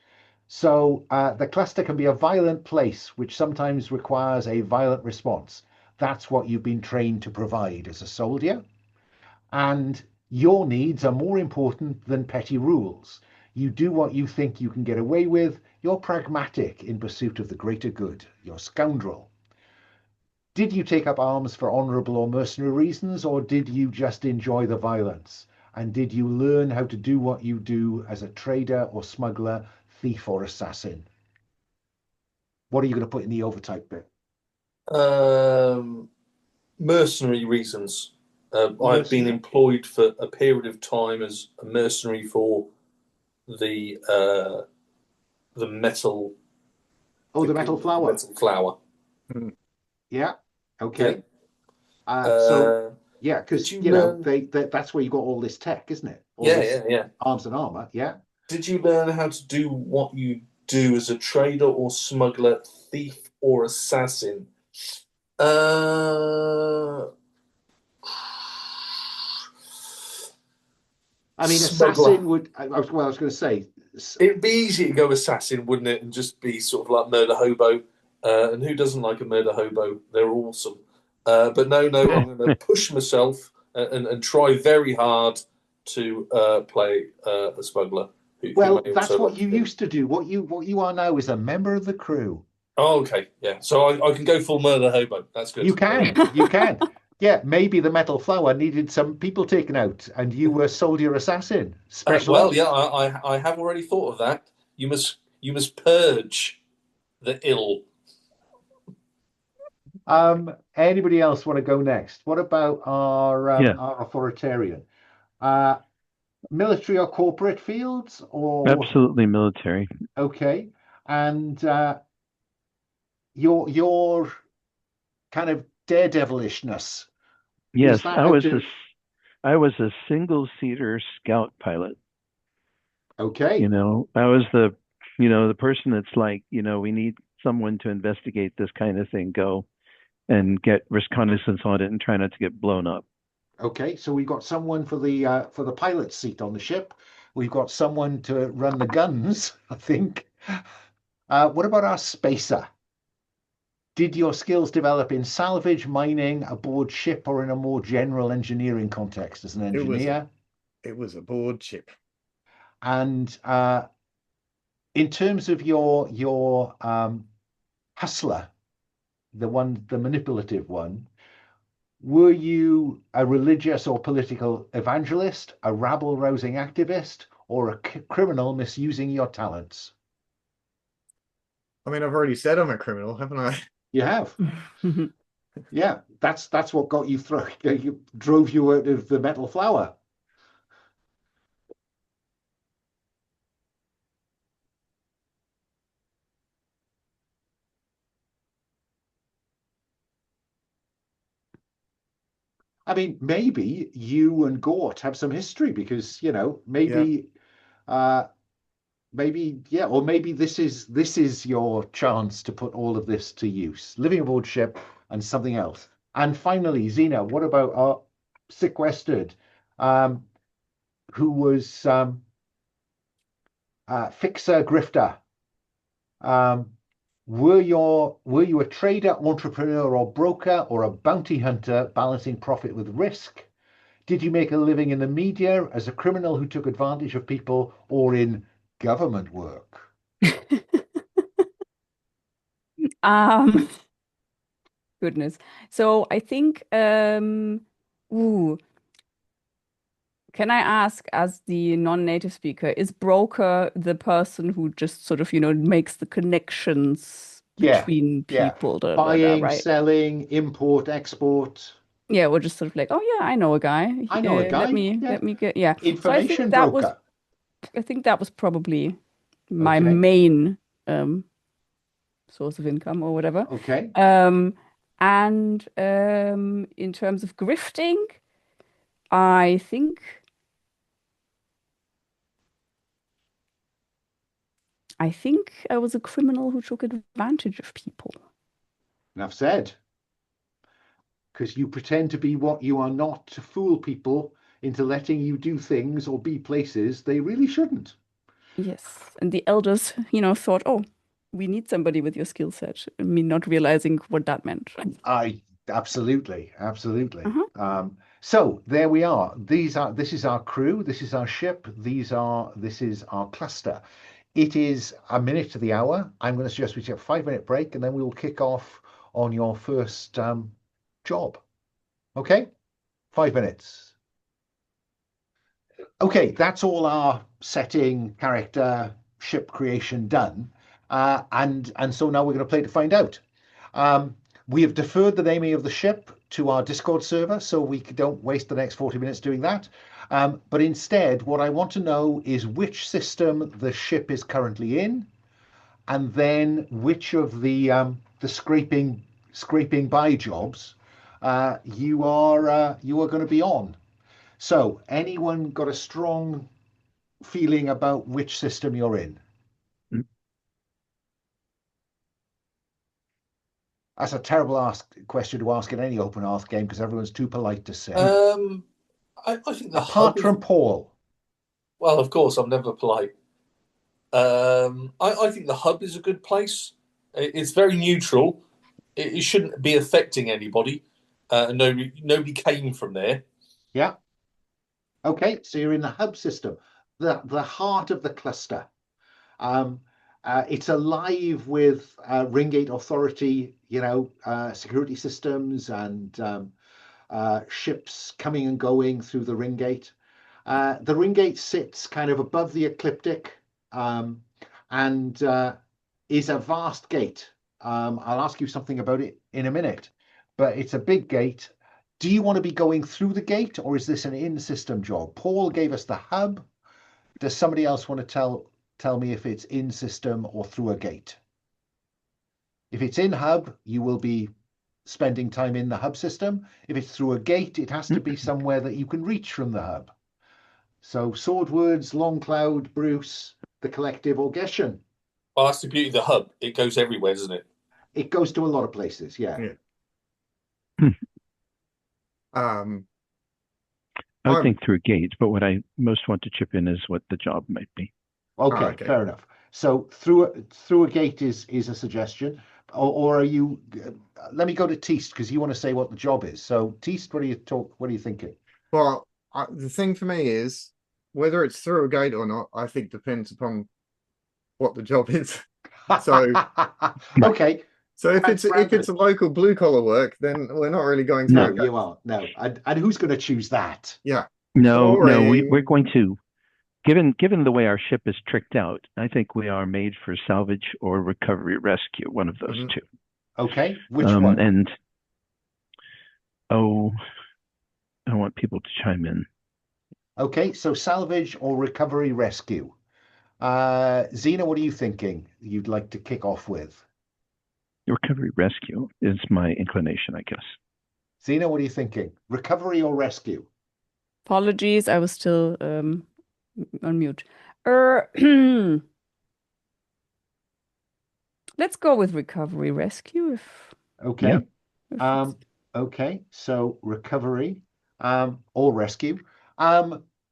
So the cluster can be a violent place, which sometimes requires a violent response. That's what you've been trained to provide as a soldier. And your needs are more important than petty rules. You do what you think you can get away with. You're pragmatic in pursuit of the greater good. You're scoundrel. Did you take up arms for honourable or mercenary reasons, or did you just enjoy the violence? And did you learn how to do what you do as a trader or smuggler, thief or assassin? What are you going to put in the overtype bit? Mercenary reasons. I've been employed for a period of time as a mercenary for the metal. Oh, the metal flower. Metal flower. Yeah. Okay. So yeah, because you know that's where you got all this tech, isn't it? All yeah. Arms and armor. Yeah. Did you learn how to do what you do as a trader or smuggler, thief or assassin? I mean, assassin would. I was going to say. It'd be easy to go assassin, wouldn't it? And just be sort of like murder hobo. And who doesn't like a murder hobo? They're awesome. But no, I'm going to push myself and try very hard to play a smuggler. Well, that's what you used to do. What you are now is a member of the crew. Oh, okay, yeah. So I can go full murder hobo. That's good. You can. Yeah, maybe the metal flower needed some people taken out, and you were soldier assassin. Well, yeah, I have already thought of that. You must purge the ill. Anybody else want to go next? What about our authoritarian? Military or corporate fields, or absolutely military? Okay, and your kind of daredevilishness. Yes, I was a single-seater scout pilot. Okay. You know, I was the person that's like, we need someone to investigate this kind of thing. Go and get reconnaissance on it and try not to get blown up. Okay, so we've got someone for the pilot's seat on the ship. We've got someone to run the guns, I think. What about our spacer? Did your skills develop in salvage, mining, aboard ship, or in a more general engineering context as an engineer? It was aboard ship. And in terms of your hustler, the manipulative one, were you a religious or political evangelist, a rabble-rousing activist, or a criminal misusing your talents? I mean, I've already said I'm a criminal, haven't I? You have. Yeah, that's what got you through. You drove you out of the metal flower. I mean, maybe you and Gort have some history because, maybe, or maybe this is your chance to put all of this to use. Living aboard ship and something else. And finally, Xena, what about our Sequestered, who was fixer grifter? Were you a trader, entrepreneur, or broker, or a bounty hunter balancing profit with risk? Did you make a living in the media as a criminal who took advantage of people, or in government work? Goodness. So I think, can I ask, as the non-native speaker, is broker the person who just sort of, makes the connections between people? Buying, right? selling, import, export. Yeah, we're just sort of like, oh yeah, I know a guy. I know a guy. Let me get information so broker. I think that was probably my main source of income or whatever. Okay. And in terms of grifting, I think I was a criminal who took advantage of people. Enough said. Because you pretend to be what you are not to fool people into letting you do things or be places they really shouldn't. Yes. And the elders, thought, oh, we need somebody with your skill set. Me not realizing what that meant. I Absolutely, absolutely. Uh-huh. So there we are. This is our crew. This is our ship. This is our cluster. It is a minute to the hour. I'm going to suggest we take a 5-minute break, and then we will kick off on your first job. Okay, 5 minutes. Okay, that's all our setting, character, ship creation done, and so now we're going to play to find out. We have deferred the naming of the ship to our Discord server, so we don't waste the next 40 minutes doing that. But instead, what I want to know is which system the ship is currently in, and then which of the scraping by jobs you are going to be on. So, anyone got a strong feeling about which system you're in? That's a terrible question to ask in any open ask game because everyone's too polite to say. I think the apart from Paul. Well, of course, I'm never polite. I think the hub is a good place. It's very neutral. It shouldn't be affecting anybody. Nobody came from there. Yeah. Okay, so you're in the hub system, the heart of the cluster. It's alive with Ringgate Authority, security systems and ships coming and going through the Ringgate. The Ringgate sits kind of above the ecliptic and is a vast gate. I'll ask you something about it in a minute, but it's a big gate. Do you want to be going through the gate, or is this an in-system job? Paul gave us the hub. Does somebody else want to tell me if it's in-system or through a gate? If it's in hub, you will be spending time in the hub system. If it's through a gate, it has to be somewhere that you can reach from the hub. So Swordwards, Longcloud, Bruce, the Collective, or Geshan. Well, that's the beauty of the hub. It goes everywhere, doesn't it? It goes to a lot of places, yeah. I would think through a gate, but what I most want to chip in is what the job might be. Okay, fair enough. So through a gate is a suggestion, or are you? Let me go to Teast because you want to say what the job is. So Teast, what are you thinking? Well, the thing for me is whether it's through a gate or not. I think depends upon what the job is. So okay. So if it's a local blue collar work, then we're not really going through. No, you are. No, and who's going to choose that? Yeah. No, we're going to. Given the way our ship is tricked out, I think we are made for salvage or recovery rescue, one of those two. Okay, which one? And I want people to chime in. Okay, so salvage or recovery rescue. Xena, what are you thinking you'd like to kick off with? Recovery rescue is my inclination, I guess. Xena, what are you thinking? Recovery or rescue? Apologies, I was still on mute. Let's go with recovery rescue. Okay. Okay, so recovery or rescue.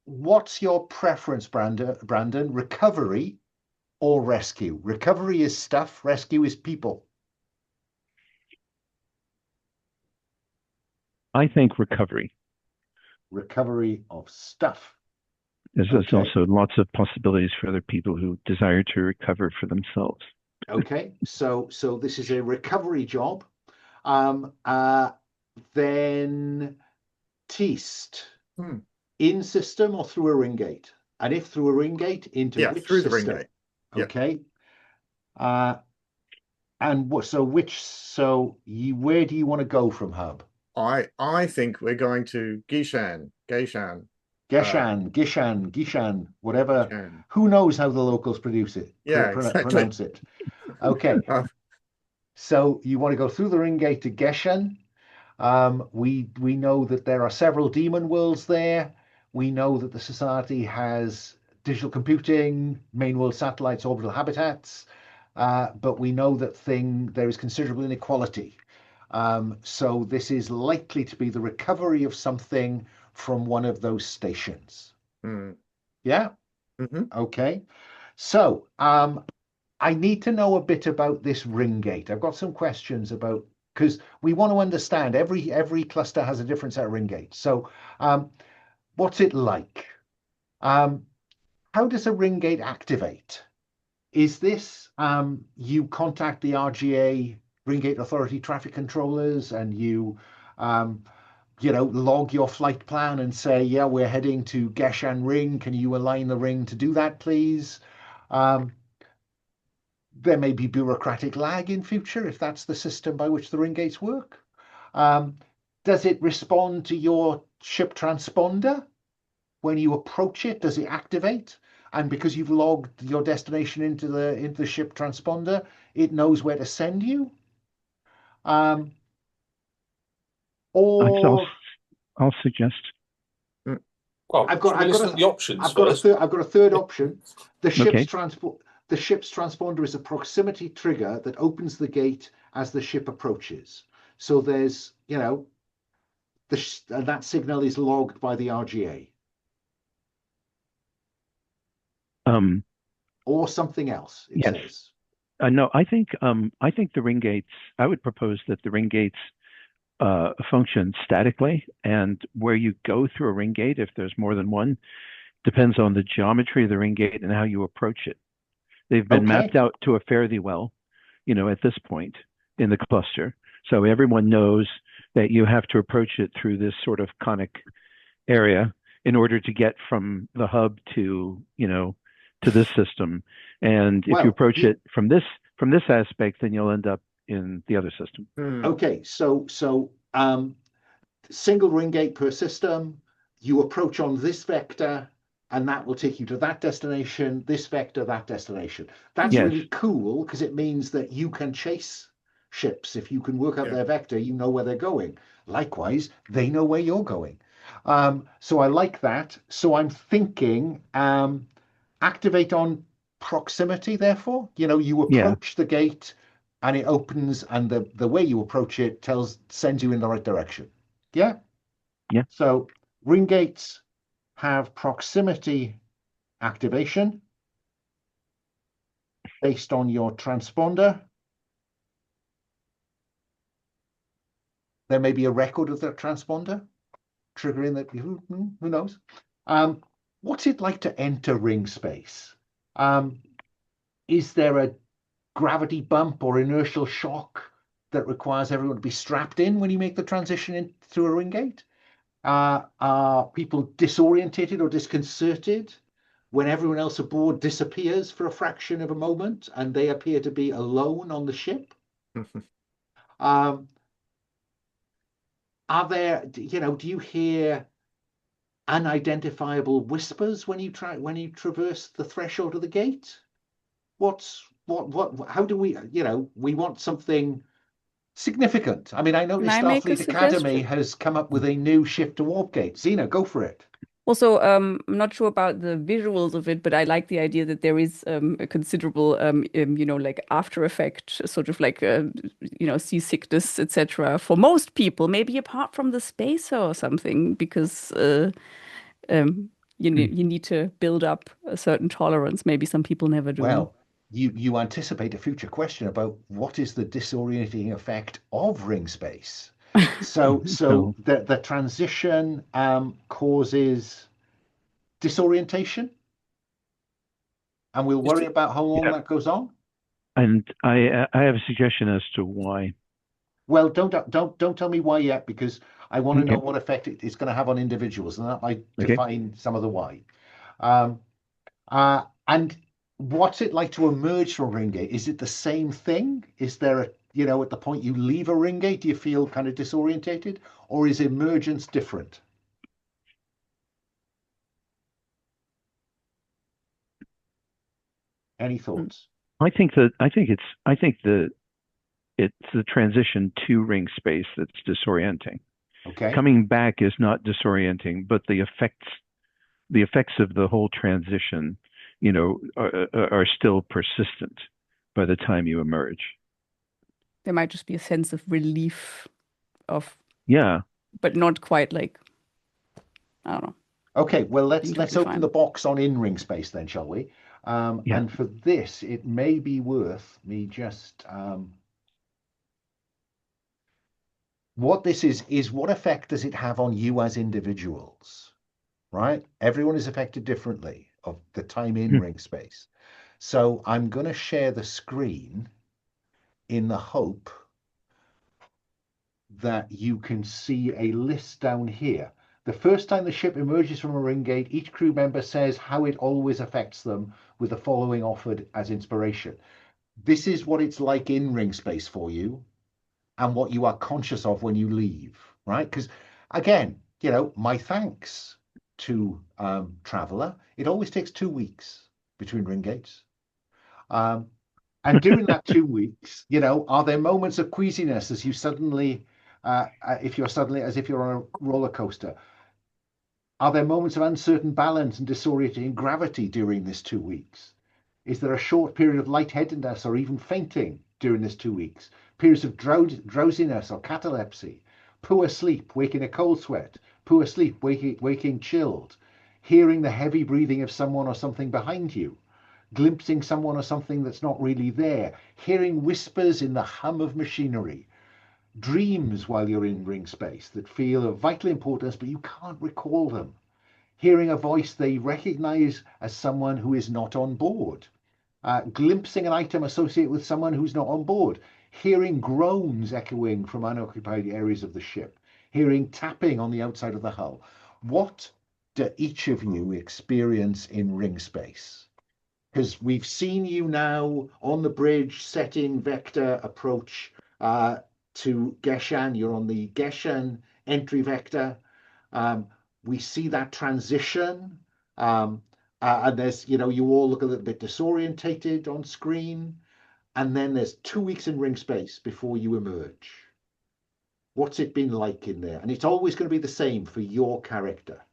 What's your preference, Brandon? Recovery or rescue? Recovery is stuff, rescue is people. I think recovery. Recovery of stuff. There's also lots of possibilities for other people who desire to recover for themselves. Okay, so this is a recovery job. Then Teast, in system or through a ring gate? And if through a ring gate, into which through system? The ring gate. Okay. And where do you want to go from hub? I think we're going to Geshan, whatever. Geshan. Who knows how the locals pronounce it? Pronounce it. Okay. So you want to go through the ring gate to Geshan. We know that there are several demon worlds there. We know that the society has digital computing, main world satellites, orbital habitats, but we know that there is considerable inequality. So this is likely to be the recovery of something from one of those stations. Yeah? Okay. So I need to know a bit about this ring gate. I've got some questions about because we want to understand every cluster has a different set of ring gates. So what's it like? How does a ring gate activate? Is this you contact the RGA ring gate authority traffic controllers and you log your flight plan and say, yeah, we're heading to Geshan ring. Can you align the ring to do that, please? There may be bureaucratic lag in future if that's the system by which the ring gates work. Does it respond to your ship transponder? When you approach it, does it activate? And because you've logged your destination into the ship transponder, it knows where to send you? Or I'll suggest. Well, I've got the options I've got a third option. The ship's Okay. The ship's transponder is a proximity trigger that opens the gate as the ship approaches. So there's, that signal is logged by the RGA. Or something else, it Yes. says. No, I think the ring gates. I would propose that the ring gates function statically, and where you go through a ring gate, if there's more than one, depends on the geometry of the ring gate and how you approach it. They've been mapped out to a fairly well, at this point in the cluster. So everyone knows that you have to approach it through this sort of conic area in order to get from the hub to this system. And if you approach it from this aspect, then you'll end up in the other system. Okay, so single ring gate per system. You approach on this vector, and that will take you to that destination. This vector, that destination. That's really cool because it means that you can chase ships. If you can work out their vector, you know where they're going. Likewise, they know where you're going. So I like that. So I'm thinking activate on proximity, therefore. You approach the gate and it opens, and the way you approach it sends you in the right direction. Yeah? Yeah. So ring gates have proximity activation based on your transponder. There may be a record of that transponder triggering that. Who knows? What's it like to enter ring space? Is there a gravity bump or inertial shock that requires everyone to be strapped in when you make the transition in through a ring gate? Are people disorientated or disconcerted when everyone else aboard disappears for a fraction of a moment and they appear to be alone on the ship? Are there, do you hear unidentifiable whispers when you traverse the threshold of the gate? How do we, we want something significant. I mean, I noticed Starfleet Academy has come up with a new shift to warp gate. Zena, go for it. Also, I'm not sure about the visuals of it, but I like the idea that there is a considerable, like after effect, sort of like, seasickness, etc. for most people, maybe apart from the spacer or something, because you need to build up a certain tolerance. Maybe some people never do. Well, you anticipate a future question about what is the disorienting effect of ring space. So the transition causes disorientation, and we'll worry about how long that goes on. And I have a suggestion as to why. Well, don't tell me why yet, because I want to know what effect it's going to have on individuals, and that might define some of the why. And what's it like to emerge from a ring gate? Is it the same thing? Is there at the point you leave a ring gate, do you feel kind of disorientated, or is emergence different? Any thoughts? I think it's the transition to ring space that's disorienting. Okay. Coming back is not disorienting, but the effects of the whole transition, are still persistent by the time you emerge. There might just be a sense of relief but not quite like, I don't know. Okay, well, let's open the box on in-ring space then, shall we? And for this, it may be worth me just what this is what effect does it have on you as individuals, right? Everyone is affected differently of the time in ring space. So I'm going to share the screen in the hope that you can see a list down here. The first time the ship emerges from a ring gate, each crew member says how it always affects them, with the following offered as inspiration. This is what it's like in ring space for you and what you are conscious of when you leave, right? Because again, you know, my thanks to Traveller. It always takes 2 weeks between ring gates. And during that 2 weeks, you know, are there moments of queasiness as you suddenly, if you're suddenly as if you're on a roller coaster? Are there moments of uncertain balance and disorienting gravity during this 2 weeks? Is there a short period of lightheadedness or even fainting during this 2 weeks? Periods of drowsiness or catalepsy? Poor sleep, waking a cold sweat? Poor sleep, waking chilled? Hearing the heavy breathing of someone or something behind you? Glimpsing someone or something that's not really there, hearing whispers in the hum of machinery, dreams while you're in ring space that feel of vital importance but you can't recall them, hearing a voice they recognize as someone who is not on board, glimpsing an item associated with someone who's not on board, hearing groans echoing from unoccupied areas of the ship, hearing tapping on the outside of the hull. What do each of you experience in ring space? Because we've seen you now on the bridge setting vector approach to Geshan. You're on the Geshan entry vector. We see that transition. And there's, you know, you all look a little bit disorientated on screen. And then there's 2 weeks in ring space before you emerge. What's it been like in there? And it's always going to be the same for your character.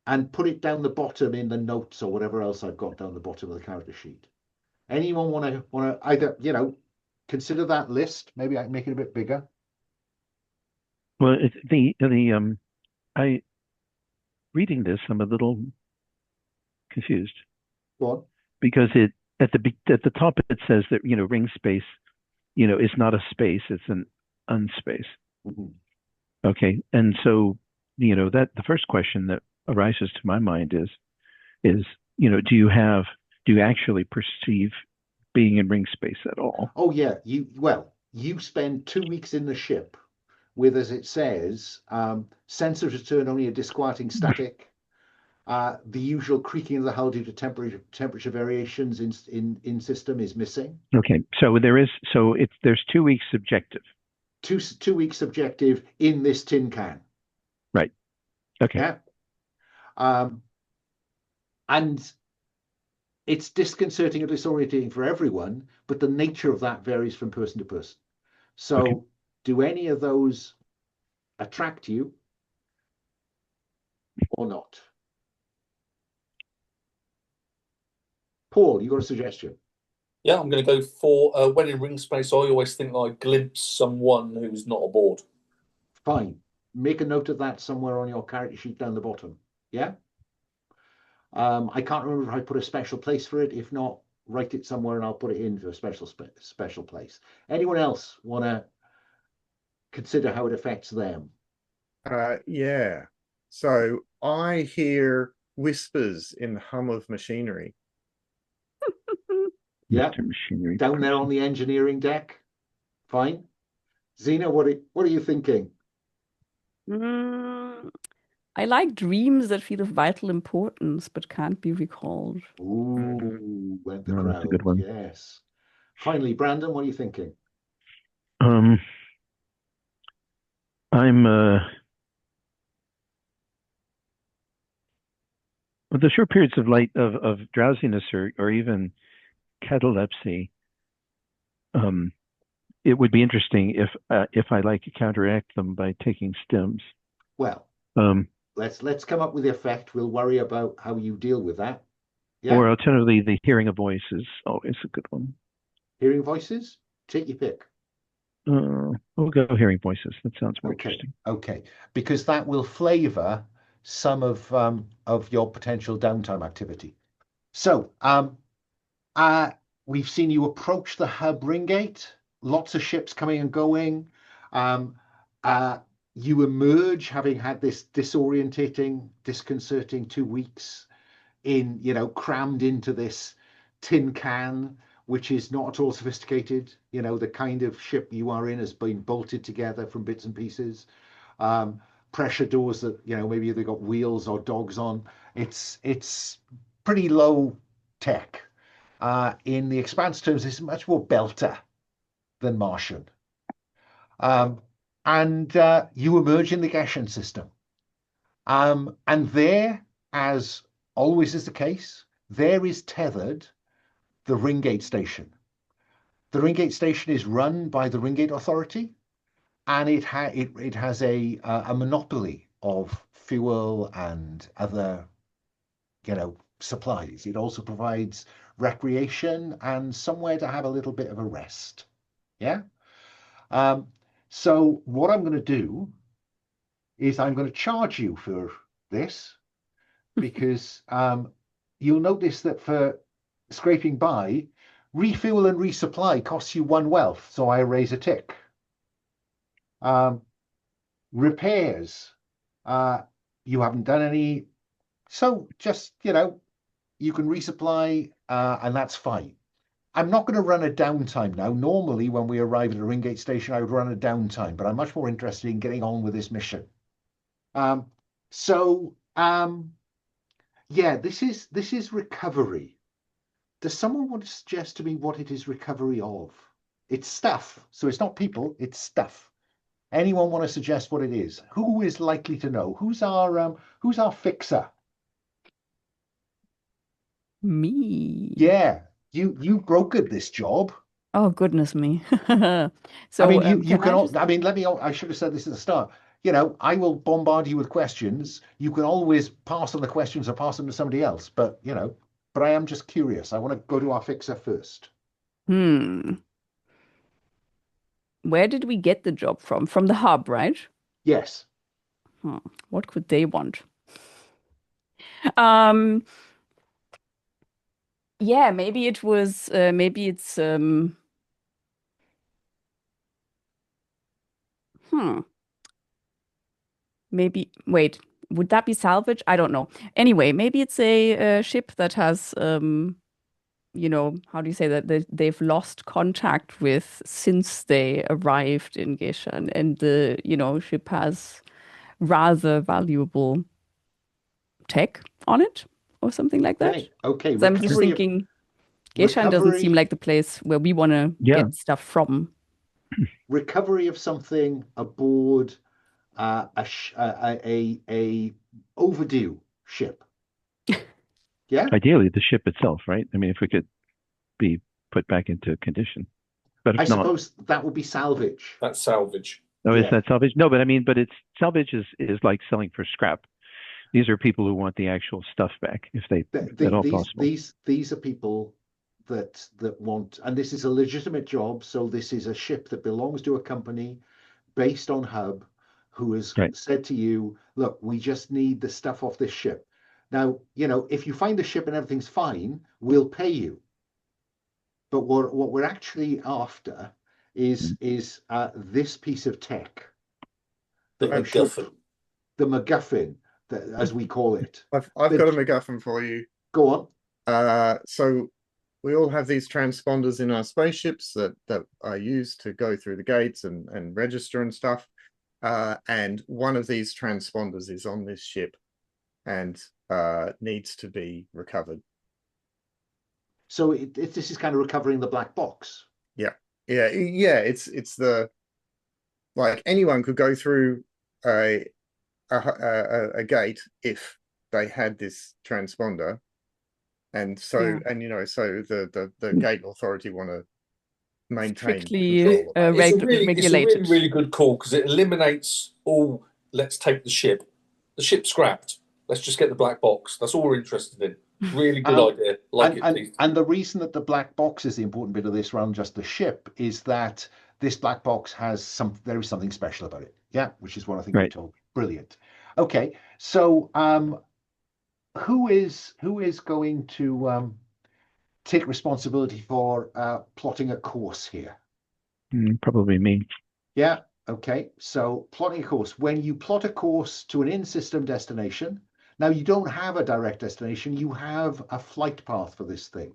And put it down the bottom in the notes or whatever else I've got down the bottom of the character sheet. Anyone want to either, you know, consider that list? Maybe I can make it a bit bigger. Well, I reading this, I'm a little confused. Go on. Because it at the top it says that, you know, ring space, you know, is not a space, it's an unspace. Mm-hmm. Okay, and so, you know, that the first question that arises to my mind is, you know, do you actually perceive being in ring space at all? Oh yeah, you spend 2 weeks in the ship with, as it says, sensors return only a disquieting static, the usual creaking of the hull due to temperature variations in system is missing. Okay, so there's 2 weeks subjective. Two weeks subjective in this tin can. Right. Okay. Yeah. And it's disconcerting and disorientating for everyone, but the nature of that varies from person to person. So okay. Do any of those attract you or not? Paul, you got a suggestion? Yeah, I'm going to go for when in ring space, I always think I glimpse someone who's not aboard. Fine. Make a note of that somewhere on your character sheet down the bottom. Yeah? I can't remember if I put a special place for it. If not, write it somewhere and I'll put it into a special place. Anyone else want to consider how it affects them? Yeah. So I hear whispers in the hum of machinery. Yeah. Machinery down there on the engineering deck. Fine. Xena, what are you thinking? I like dreams that feel of vital importance but can't be recalled. Ooh, went the crowd. That's a good one. Yes. Finally, Brandon, what are you thinking? With the short periods of drowsiness or even catalepsy, it would be interesting if I like to counteract them by taking stims. Well, let's come up with the effect. We'll worry about how you deal with that. Yeah? Or alternatively, the hearing a voice is always a good one. Hearing voices? Take your pick. We'll go hearing voices. That sounds more interesting. Okay, because that will flavor some of your potential downtime activity. So, we've seen you approach the hub ring gate. Lots of ships coming and going. Um, you emerge having had this disorientating, disconcerting 2 weeks in, crammed into this tin can, which is not at all sophisticated. The kind of ship you are in has been bolted together from bits and pieces. Pressure doors that, maybe they've got wheels or dogs on. It's pretty low tech. In the Expanse terms, it's much more Belter than Martian. And you emerge in the Geshan system. And there, as always is the case, there is tethered the Ringgate station. The Ringgate station is run by the Ringgate Authority, and it has a monopoly of fuel and other, supplies. It also provides recreation and somewhere to have a little bit of a rest. Yeah. So what I'm going to do is I'm going to charge you for this, because you'll notice that for scraping by, refuel and resupply costs you 1 wealth, so I raise a tick. Repairs, you haven't done any, so just, you can resupply, and that's fine. I'm not going to run a downtime now. Normally, when we arrive at a Ringgate station, I would run a downtime, but I'm much more interested in getting on with this mission. Yeah, this is recovery. Does someone want to suggest to me what it is recovery of? It's stuff, so it's not people, it's stuff. Anyone want to suggest what it is? Who is likely to know? Who's our fixer? Me. Yeah, you brokered this job. Oh, goodness me. I mean, you can I can. I mean, I should have said this at the start. I will bombard you with questions. You can always pass on the questions or pass them to somebody else. But but I am just curious. I want to go to our fixer first. Where did we get the job from? From the hub, right? Yes. What could they want? Yeah, maybe it was. Maybe it's. Maybe. Wait. Would that be salvage? I don't know. Anyway, maybe it's a ship that has. How do you say that they've lost contact with since they arrived in Geshan, and the ship has rather valuable tech on it or something like that. Okay. So I'm just thinking, Geshan doesn't seem like the place where we want to get stuff from. Recovery of something aboard a overdue ship. Yeah. Ideally, the ship itself, right? I mean, if we could be put back into condition. But if I suppose that would be salvage. That's salvage. Oh, is that salvage? No, but I mean, it's salvage is like selling for scrap. These are people who want the actual stuff back, if they at all possible. These are people that want, and this is a legitimate job. So this is a ship that belongs to a company based on Hub, who has said to you, "Look, we just need the stuff off this ship. Now, if you find the ship and everything's fine, we'll pay you. But what we're actually after is this piece of tech, the MacGuffin, as we call it. I've got a MacGuffin for you. Go on. So we all have these transponders in our spaceships that are used to go through the gates and register and stuff. And one of these transponders is on this ship and needs to be recovered. So this is kind of recovering the black box. Yeah. It's the, like, anyone could go through a gate if they had this transponder, and so so the gate authority want to maintain strictly regulated. It's a really good call, because it eliminates all. Let's take the ship. The ship's scrapped. Let's just get the black box. That's all we're interested in. Really good idea. And the reason that the black box is the important bit of this, rather than just the ship, is that this black box has there is something special about it. Yeah, which is what I think we told. Brilliant. Okay, so who is going to take responsibility for plotting a course here? Probably me. Yeah. Okay, so plotting a course. When you plot a course to an in-system destination, now you don't have a direct destination, you have a flight path for this thing.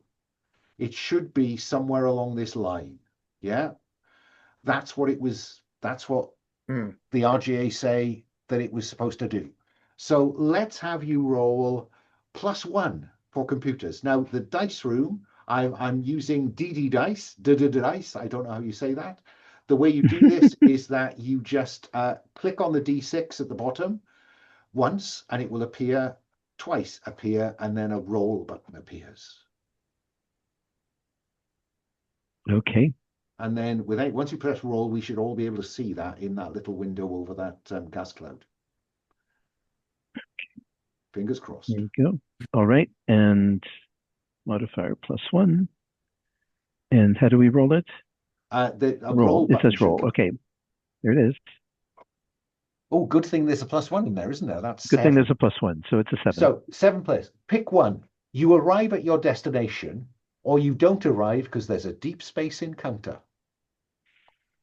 It should be somewhere along this line. Yeah, that's what it was. That's what the RGA say that it was supposed to do. So let's have you roll +1 for computers. Now the dice room, I'm using DD dice, dice. I don't know how you say that. The way you do this is that you just click on the D6 at the bottom once, and it will appear twice, and then a roll button appears. Okay. And then once you press roll, we should all be able to see that in that little window over that gas cloud. Fingers crossed. There you go. All right. And modifier +1. And how do we roll it? Roll. It says roll. Okay. There it is. Oh, good thing there's a +1 in there, isn't there? That's good 7. thing there's a +1. So it's a 7. So 7 place. Pick one. You arrive at your destination, or you don't arrive because there's a deep space encounter.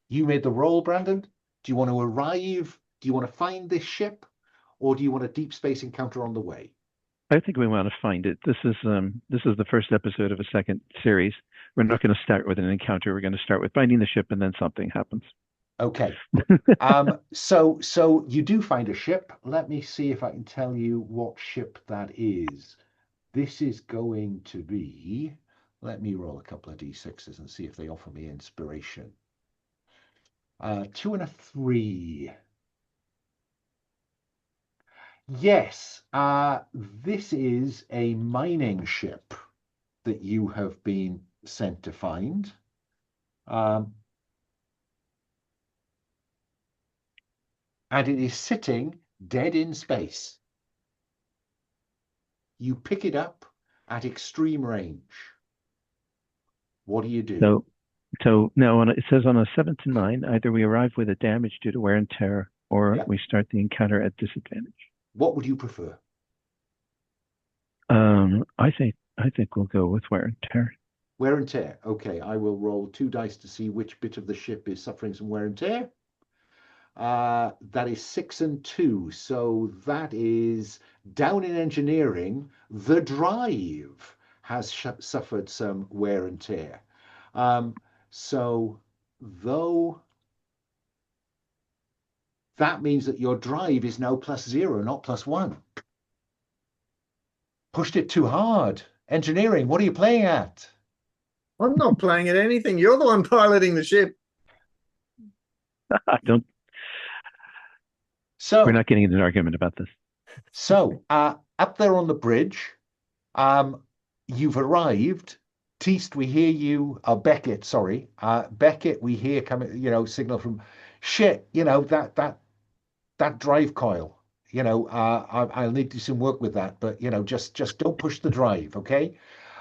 You made the roll, Brandon. Do you want to arrive? Do you want to find this ship? Or do you want a deep space encounter on the way? I think we want to find it. This is the first episode of a second series. We're not going to start with an encounter. We're going to start with finding the ship, and then something happens. Okay. So you do find a ship. Let me see if I can tell you what ship that is. This is going to be. Let me roll a couple of d6s and see if they offer me inspiration. 2 and a 3. Yes, this is a mining ship that you have been sent to find. And it is sitting dead in space. You pick it up at extreme range. What do you do? So now it says on a 7 to 9, either we arrive with a damage due to wear and tear, or we start the encounter at disadvantage. What would you prefer? I think we'll go with wear and tear. Wear and tear. Okay, I will roll 2 dice to see which bit of the ship is suffering some wear and tear. That is 6 and 2. So that is down in engineering. The drive has suffered some wear and tear. So though that means that your drive is now +0, not +1. Pushed it too hard. Engineering, what are you playing at? I'm not playing at anything. You're the one piloting the ship. Don't. So we're not getting into an argument about this. So up there on the bridge, you've arrived. Teast, we hear you. Beckett, sorry. Beckett, we hear coming. Signal from shit. That drive coil. I'll need to do some work with that. But just don't push the drive, okay?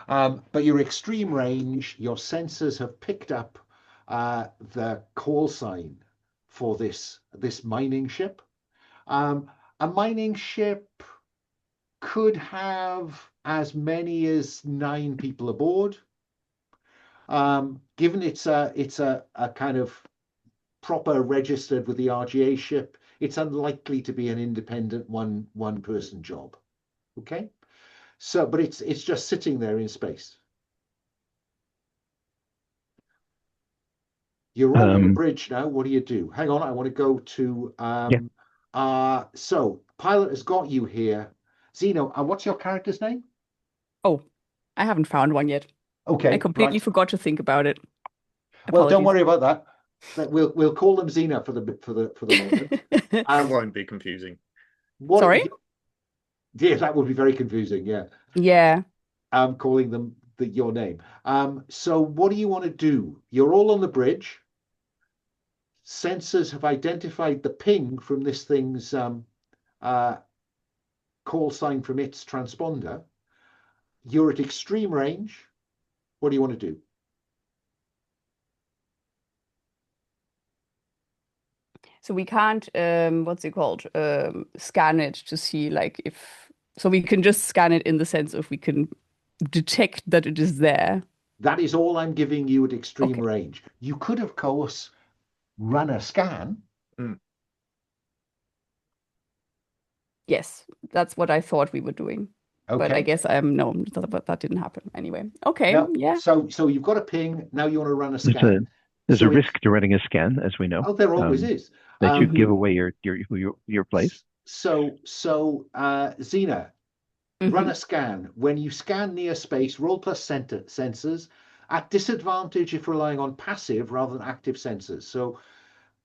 But your extreme range, your sensors have picked up the call sign for this mining ship. A mining ship could have as many as 9 people aboard. Given it's a kind of proper registered with the RGA ship, it's unlikely to be an independent one person job. Okay, so but it's just sitting there in space. You're on the bridge now. What do you do? Hang on, I want to go to so pilot has got you here. Zeno, what's your character's name? Oh, I haven't found one yet. Okay, I completely forgot to think about it. Well, don't worry about that. We'll call them Xena for the moment. That won't be confusing. Sorry? Yeah, that would be very confusing. Yeah. Yeah. I'm calling them your name. So what do you want to do? You're all on the bridge. Sensors have identified the ping from this thing's call sign from its transponder. You're at extreme range. What do you want to do? So we can't, what's it called? Scan it to see so we can just scan it in the sense of we can detect that it is there. That is all I'm giving you at extreme range. You could, of course, run a scan Yes, that's what I thought we were doing. But I Okay. guess no, that didn't happen anyway. Okay, Now, yeah. so you've got a ping. Now you want to run a There's a scan. there's So a risk to running a scan, as we know. Oh, there always is. That you give Mhm. away your place. So Xena, run a scan. When you scan near space, roll plus sensors at disadvantage if relying on passive rather than active sensors. So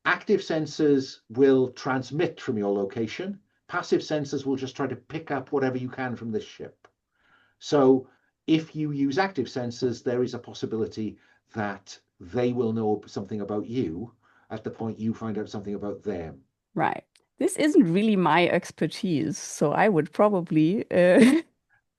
active sensors will transmit from your location. Passive sensors will just try to pick up whatever you can from this ship. So if you use active sensors, there is a possibility that they will know something about you at the point you find out something about them. Right. This isn't really my expertise, so I would probably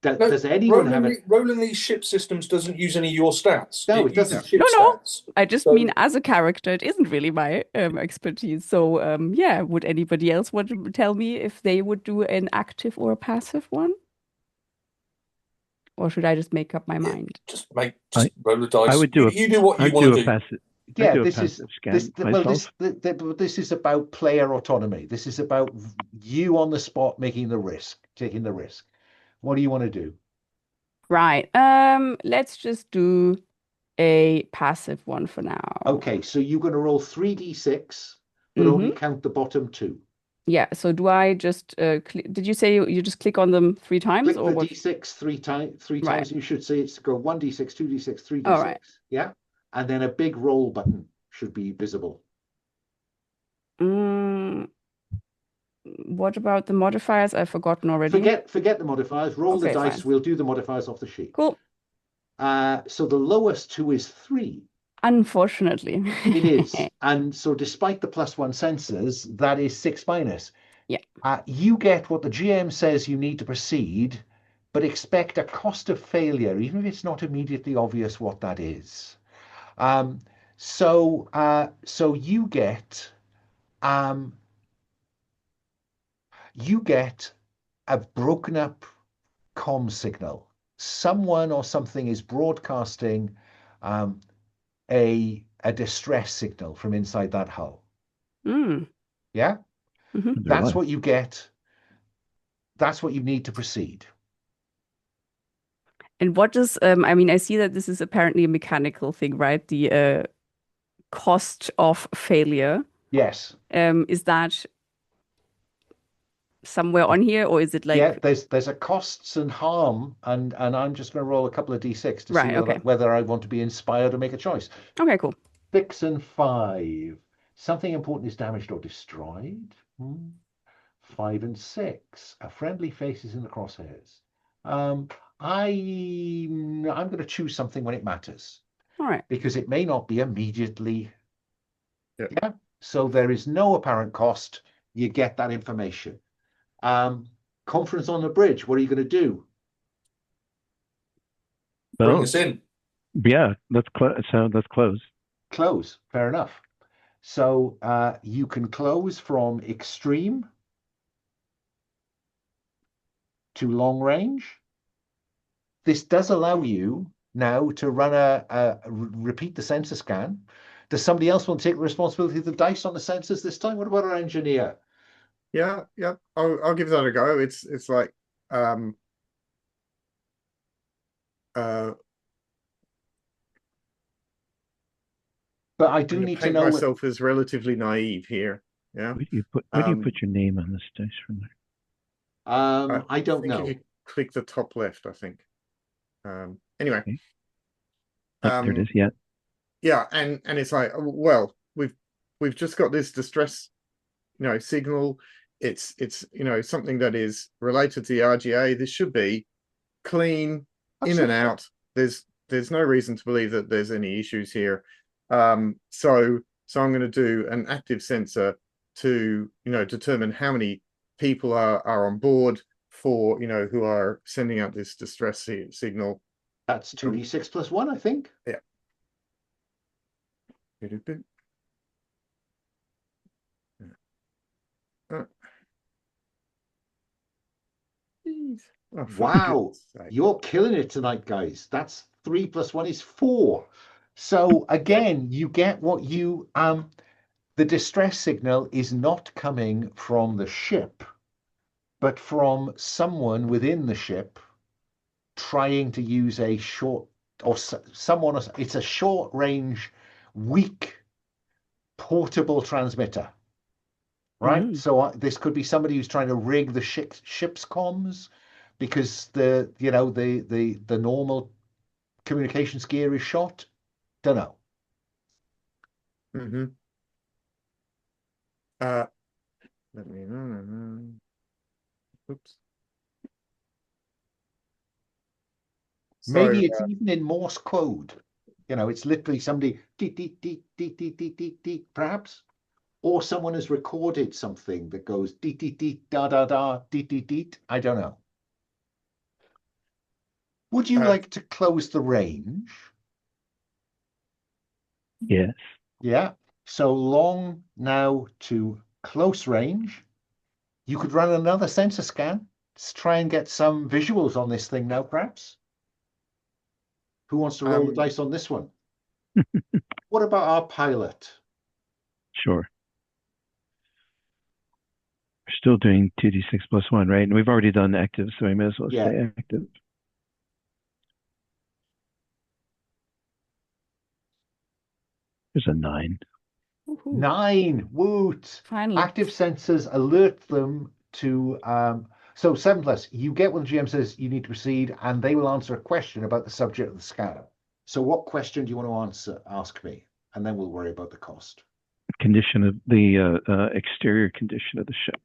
Does anyone have it? Rolling these ship systems doesn't use any of your stats. No, it uses doesn't. ship No. stats. I just So- mean as a character, it isn't really my expertise. So yeah, would anybody else want to tell me if they would do an active or a passive one? Or should I just make up my mind? Just roll the dice. I would do you do what you I'd want do to a do. passive. Yeah, I'd do a this is passive scan this is about player autonomy. This is about you on the spot taking the risk. What do you want to do? Right. Let's just do a passive one for now. Okay, so you're going to roll 3d6, but only count the bottom two. Yeah, so do I just did you say you just click on them 3 times Click or the what? d6 three times. Right. You should see it's go 1d6, 2d6, 3d6. All right. Yeah, and then a big roll button should be visible. What about the modifiers? I've forgotten already. Forget the modifiers. Roll the dice. Fine. We'll do the modifiers off the sheet. Cool. So the lowest two is 3. Unfortunately. It is. And so despite the +1 sensors, that is 6-. Yeah. You get what the GM says you need to proceed, but expect a cost of failure, even if it's not immediately obvious what that is. So you get a broken up comm signal. Someone or something is broadcasting a distress signal from inside that hull. Yeah? That's what you get. That's what you need to proceed. And what does I mean, I see that this is apparently a mechanical thing, right? The cost of failure. Yes. Is that somewhere on here, or is it like? Yeah, there's a costs and harm, and I'm just going to roll a couple of d6 to see whether I want to be inspired or make a choice. Okay, cool. 6 and 5. Something important is damaged or destroyed. 5 and 6. A friendly face is in the crosshairs. I'm going to choose something when it matters. All right. Because it may not be immediately. Yeah. So there is no apparent cost. You get that information. Conference on the bridge. What are you going to do? Bring us in. Yeah, let's close. Close. Fair enough. So you can close from extreme to long range. This does allow you now to run repeat the sensor scan. Does somebody else want to take responsibility of the dice on the sensors this time? What about our engineer? Yeah. I'll give that a go. It's like but I do need to know myself as relatively naive here. Yeah. Where do you put your name on this dice from there? I don't know. If you click the top left, I think. Anyway. Okay. There it is. Yeah. Yeah, and it's like, well, we've just got this distress, signal. It's something that is related to the RGA. This should be clean. Absolutely. In and out. There's no reason to believe that there's any issues here. So I'm going to do an active sensor to determine how many people are on board for who are sending out this distress signal. That's 2d6 plus 1, I think. Yeah. Wow, you're killing it tonight, guys. That's 3 plus 1 is 4. So again, you get what you The distress signal is not coming from the ship, but from someone within the ship trying to use a short, or someone, it's a short range, weak, portable transmitter, right? So this could be somebody who's trying to rig the ship's comms because the normal communications gear is shot. Don't know. Mm-hmm. Let me know. Oops. Maybe it's even in Morse code. It's literally somebody deet, deet, deet, deet, deet, deet, deet, deet, perhaps. Or someone has recorded something that goes deet, deet, deet, da, da, da, deet, deet, deet. I don't know. Would you like to close the range? Yes. Yeah. So long now to close range. You could run another sensor scan. Let's try and get some visuals on this thing now, perhaps. Who wants to roll the dice on this one? What about our pilot? Sure. We're still doing 2d6 plus 1, right? And we've already done active, so we may as well stay active. There's a 9. 9. Woot. Finally. Active sensors alert them to so 7+. You get when the GM says you need to proceed, and they will answer a question about the subject of the scan. So what question do you want to ask me? And then we'll worry about the cost. Condition of the exterior condition of the ship.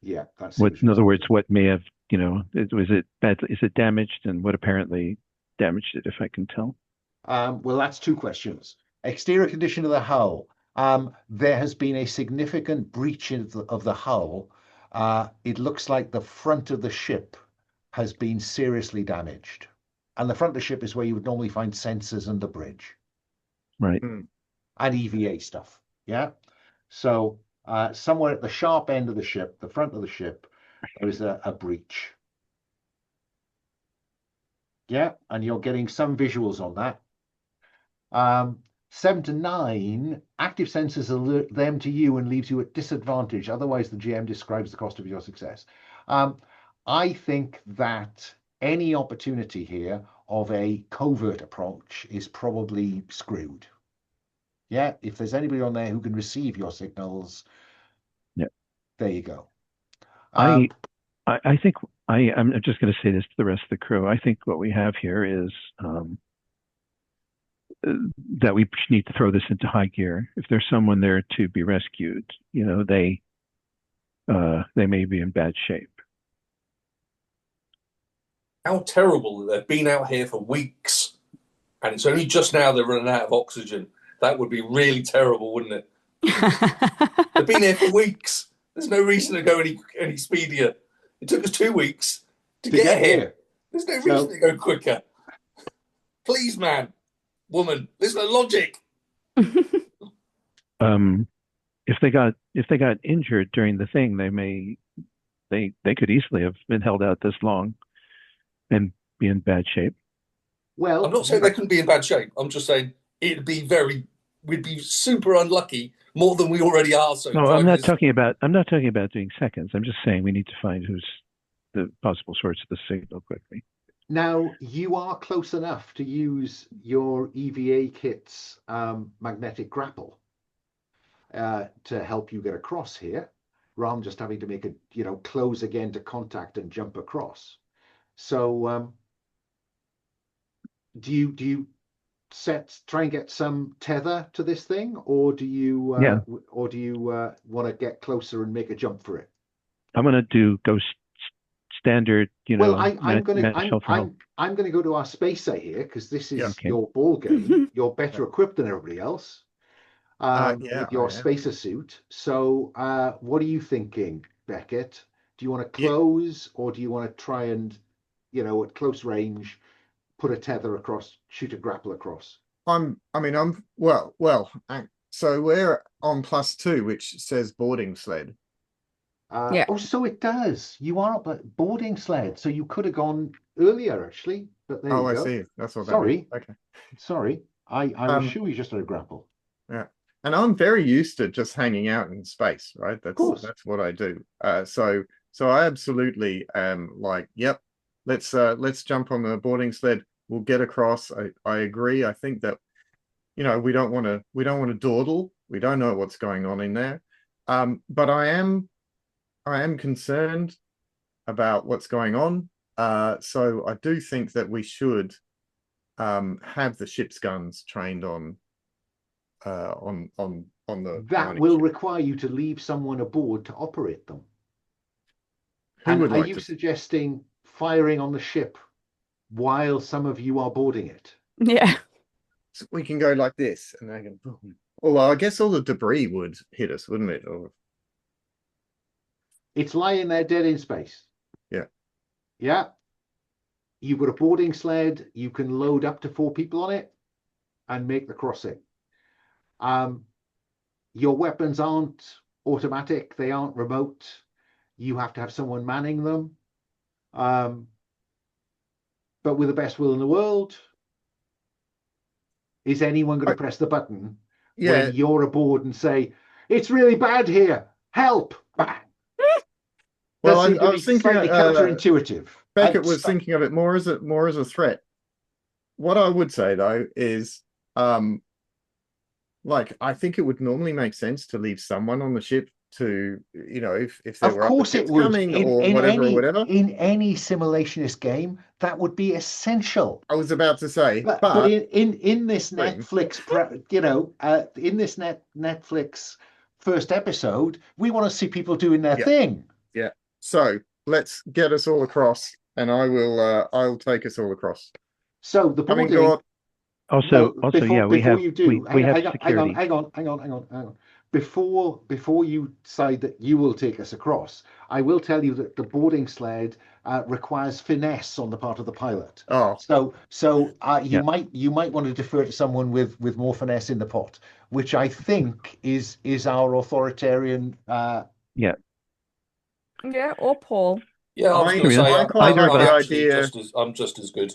Yeah, that's in other words, what may have, was it bad? Is it damaged, and what apparently damaged it, if I can tell? Well, that's 2 questions. Exterior condition of the hull. There has been a significant breach of the hull. It looks like the front of the ship has been seriously damaged. And the front of the ship is where you would normally find sensors and the bridge. Right. And EVA stuff. Yeah. So somewhere at the sharp end of the ship, the front of the ship, there is a breach. Yeah. And you're getting some visuals on that. 7 to 9, active sensors alert them to you and leaves you at disadvantage. Otherwise, the GM describes the cost of your success. I think that any opportunity here of a covert approach is probably screwed. Yeah, if there's anybody on there who can receive your signals, there you go. I think I'm just going to say this to the rest of the crew. I think what we have here is that we need to throw this into high gear. If there's someone there to be rescued, they may be in bad shape. How terrible that they've been out here for weeks, and it's only just now they're running out of oxygen. That would be really terrible, wouldn't it? They've been here for weeks. There's no reason to go any speedier. It took us 2 weeks to get here. There's no reason to go quicker. Please, man, woman, there's no logic. If they got injured during the thing, they could easily have been held out this long and be in bad shape. Well, I'm not saying they couldn't be in bad shape. I'm just saying we'd be super unlucky, more than we already are. So no, I'm not talking about doing seconds. I'm just saying we need to find who's the possible source of the signal quickly. Now, you are close enough to use your EVA kit's magnetic grapple to help you get across here, rather than just having to make close again to contact and jump across. So, do you try and get some tether to this thing, or do you want to get closer and make a jump for it? I'm going to go standard, Well, I'm going to go to our spacer here because this is your ball game. You're better equipped than everybody else with your spacer suit. So, what are you thinking, Beckett? Do you want to close, or do you want to try and, at close range, put a tether across, shoot a grapple across? So we're on +2, which says boarding sled. Oh, so it does. You are up at boarding sled, so you could have gone earlier, actually. But there you go. I see. That's what. Sorry. Okay. Sorry. I was sure you just had a grapple. Yeah. and I'm very used to just hanging out in space, right? course. That's what I do. So I absolutely am like, yep, let's jump on the boarding sled. We'll get across. I agree. I think that, you know, we don't want to dawdle. We don't know what's going on in there. But I am concerned about what's going on. So I do think that we should have the ship's guns trained on the That will require you to leave someone aboard to operate them. Who And would are like you to? suggesting firing on the ship while some of you are boarding it? Yeah. So we can go like this, and they can boom. Although I guess all the debris would hit us, wouldn't it? Or It's lying there dead in space. Yeah. Yeah. You've got a boarding sled. You can load up to 4 people on it and make the crossing. Your weapons aren't automatic. They aren't remote. You have to have someone manning them. But with the best will in the world, is anyone going to press the button when you're aboard and say, it's really bad here, help? Bang. Well, I was thinking slightly counterintuitive. Beckett was thinking of it more as a threat. What I would say though is, like, I think it would normally make sense to leave someone on the ship to, you know, if there of were course other it would coming or whatever. In any simulationist game, that would be essential. I was about to say, but in this Netflix, in this Netflix first episode, we want to see people doing their thing. Yeah. So let's get us all across, and I'll take us all across. So the boarding. We have security. Hang on. Before you decide that you will take us across, I will tell you that the boarding sled requires finesse on the part of the pilot. Oh, so you might want to defer to someone with more finesse in the pot, which I think is our authoritarian. Yeah, or Paul. Yeah, I was going to say, I quite like the idea. I'm just as good.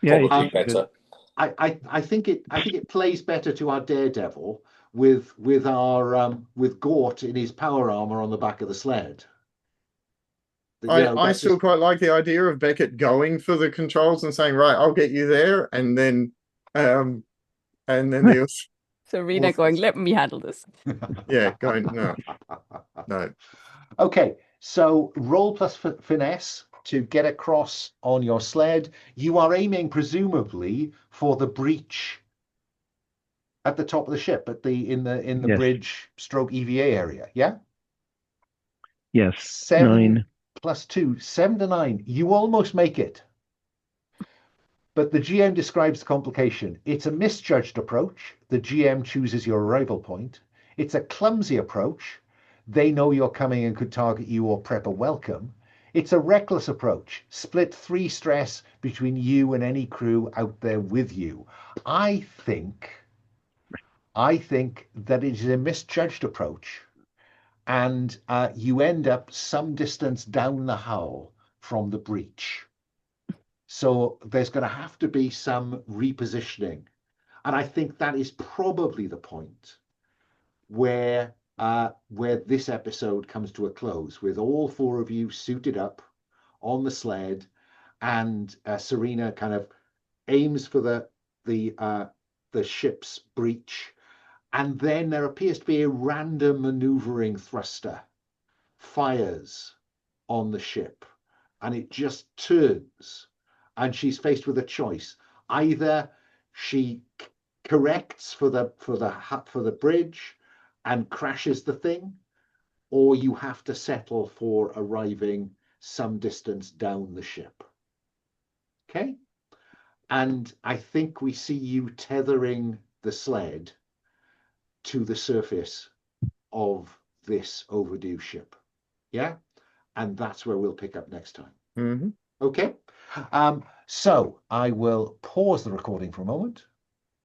Yeah, probably better. I think it plays better to our daredevil with Gort in his power armor on the back of the sled. I still quite like the idea of Beckett going for the controls and saying, "Right, I'll get you there," and then the Serena going, "Let me handle this." Yeah, going no. Okay, so roll plus finesse to get across on your sled. You are aiming presumably for the breach at the top of the ship, in the bridge stroke EVA area. Yeah. Yes. 7 plus 2, 7 to 9. You almost make it. But the GM describes the complication. It's a misjudged approach. The GM chooses your arrival point. It's a clumsy approach. They know you're coming and could target you or prep a welcome. It's a reckless approach. Split 3 stress between you and any crew out there with you. I think that it is a misjudged approach, and you end up some distance down the hull from the breach. So there's going to have to be some repositioning. And I think that is probably the point where this episode comes to a close, with all 4 of you suited up on the sled, and Serena kind of aims for the ship's breach, and then there appears to be a random maneuvering thruster fires on the ship, and it just turns, and she's faced with a choice. Either she corrects for the bridge and crashes the thing, or you have to settle for arriving some distance down the ship. Okay? And I think we see you tethering the sled to the surface of this overdue ship. Yeah? And that's where we'll pick up next time. Mm-hmm. Okay? So I will pause the recording for a moment.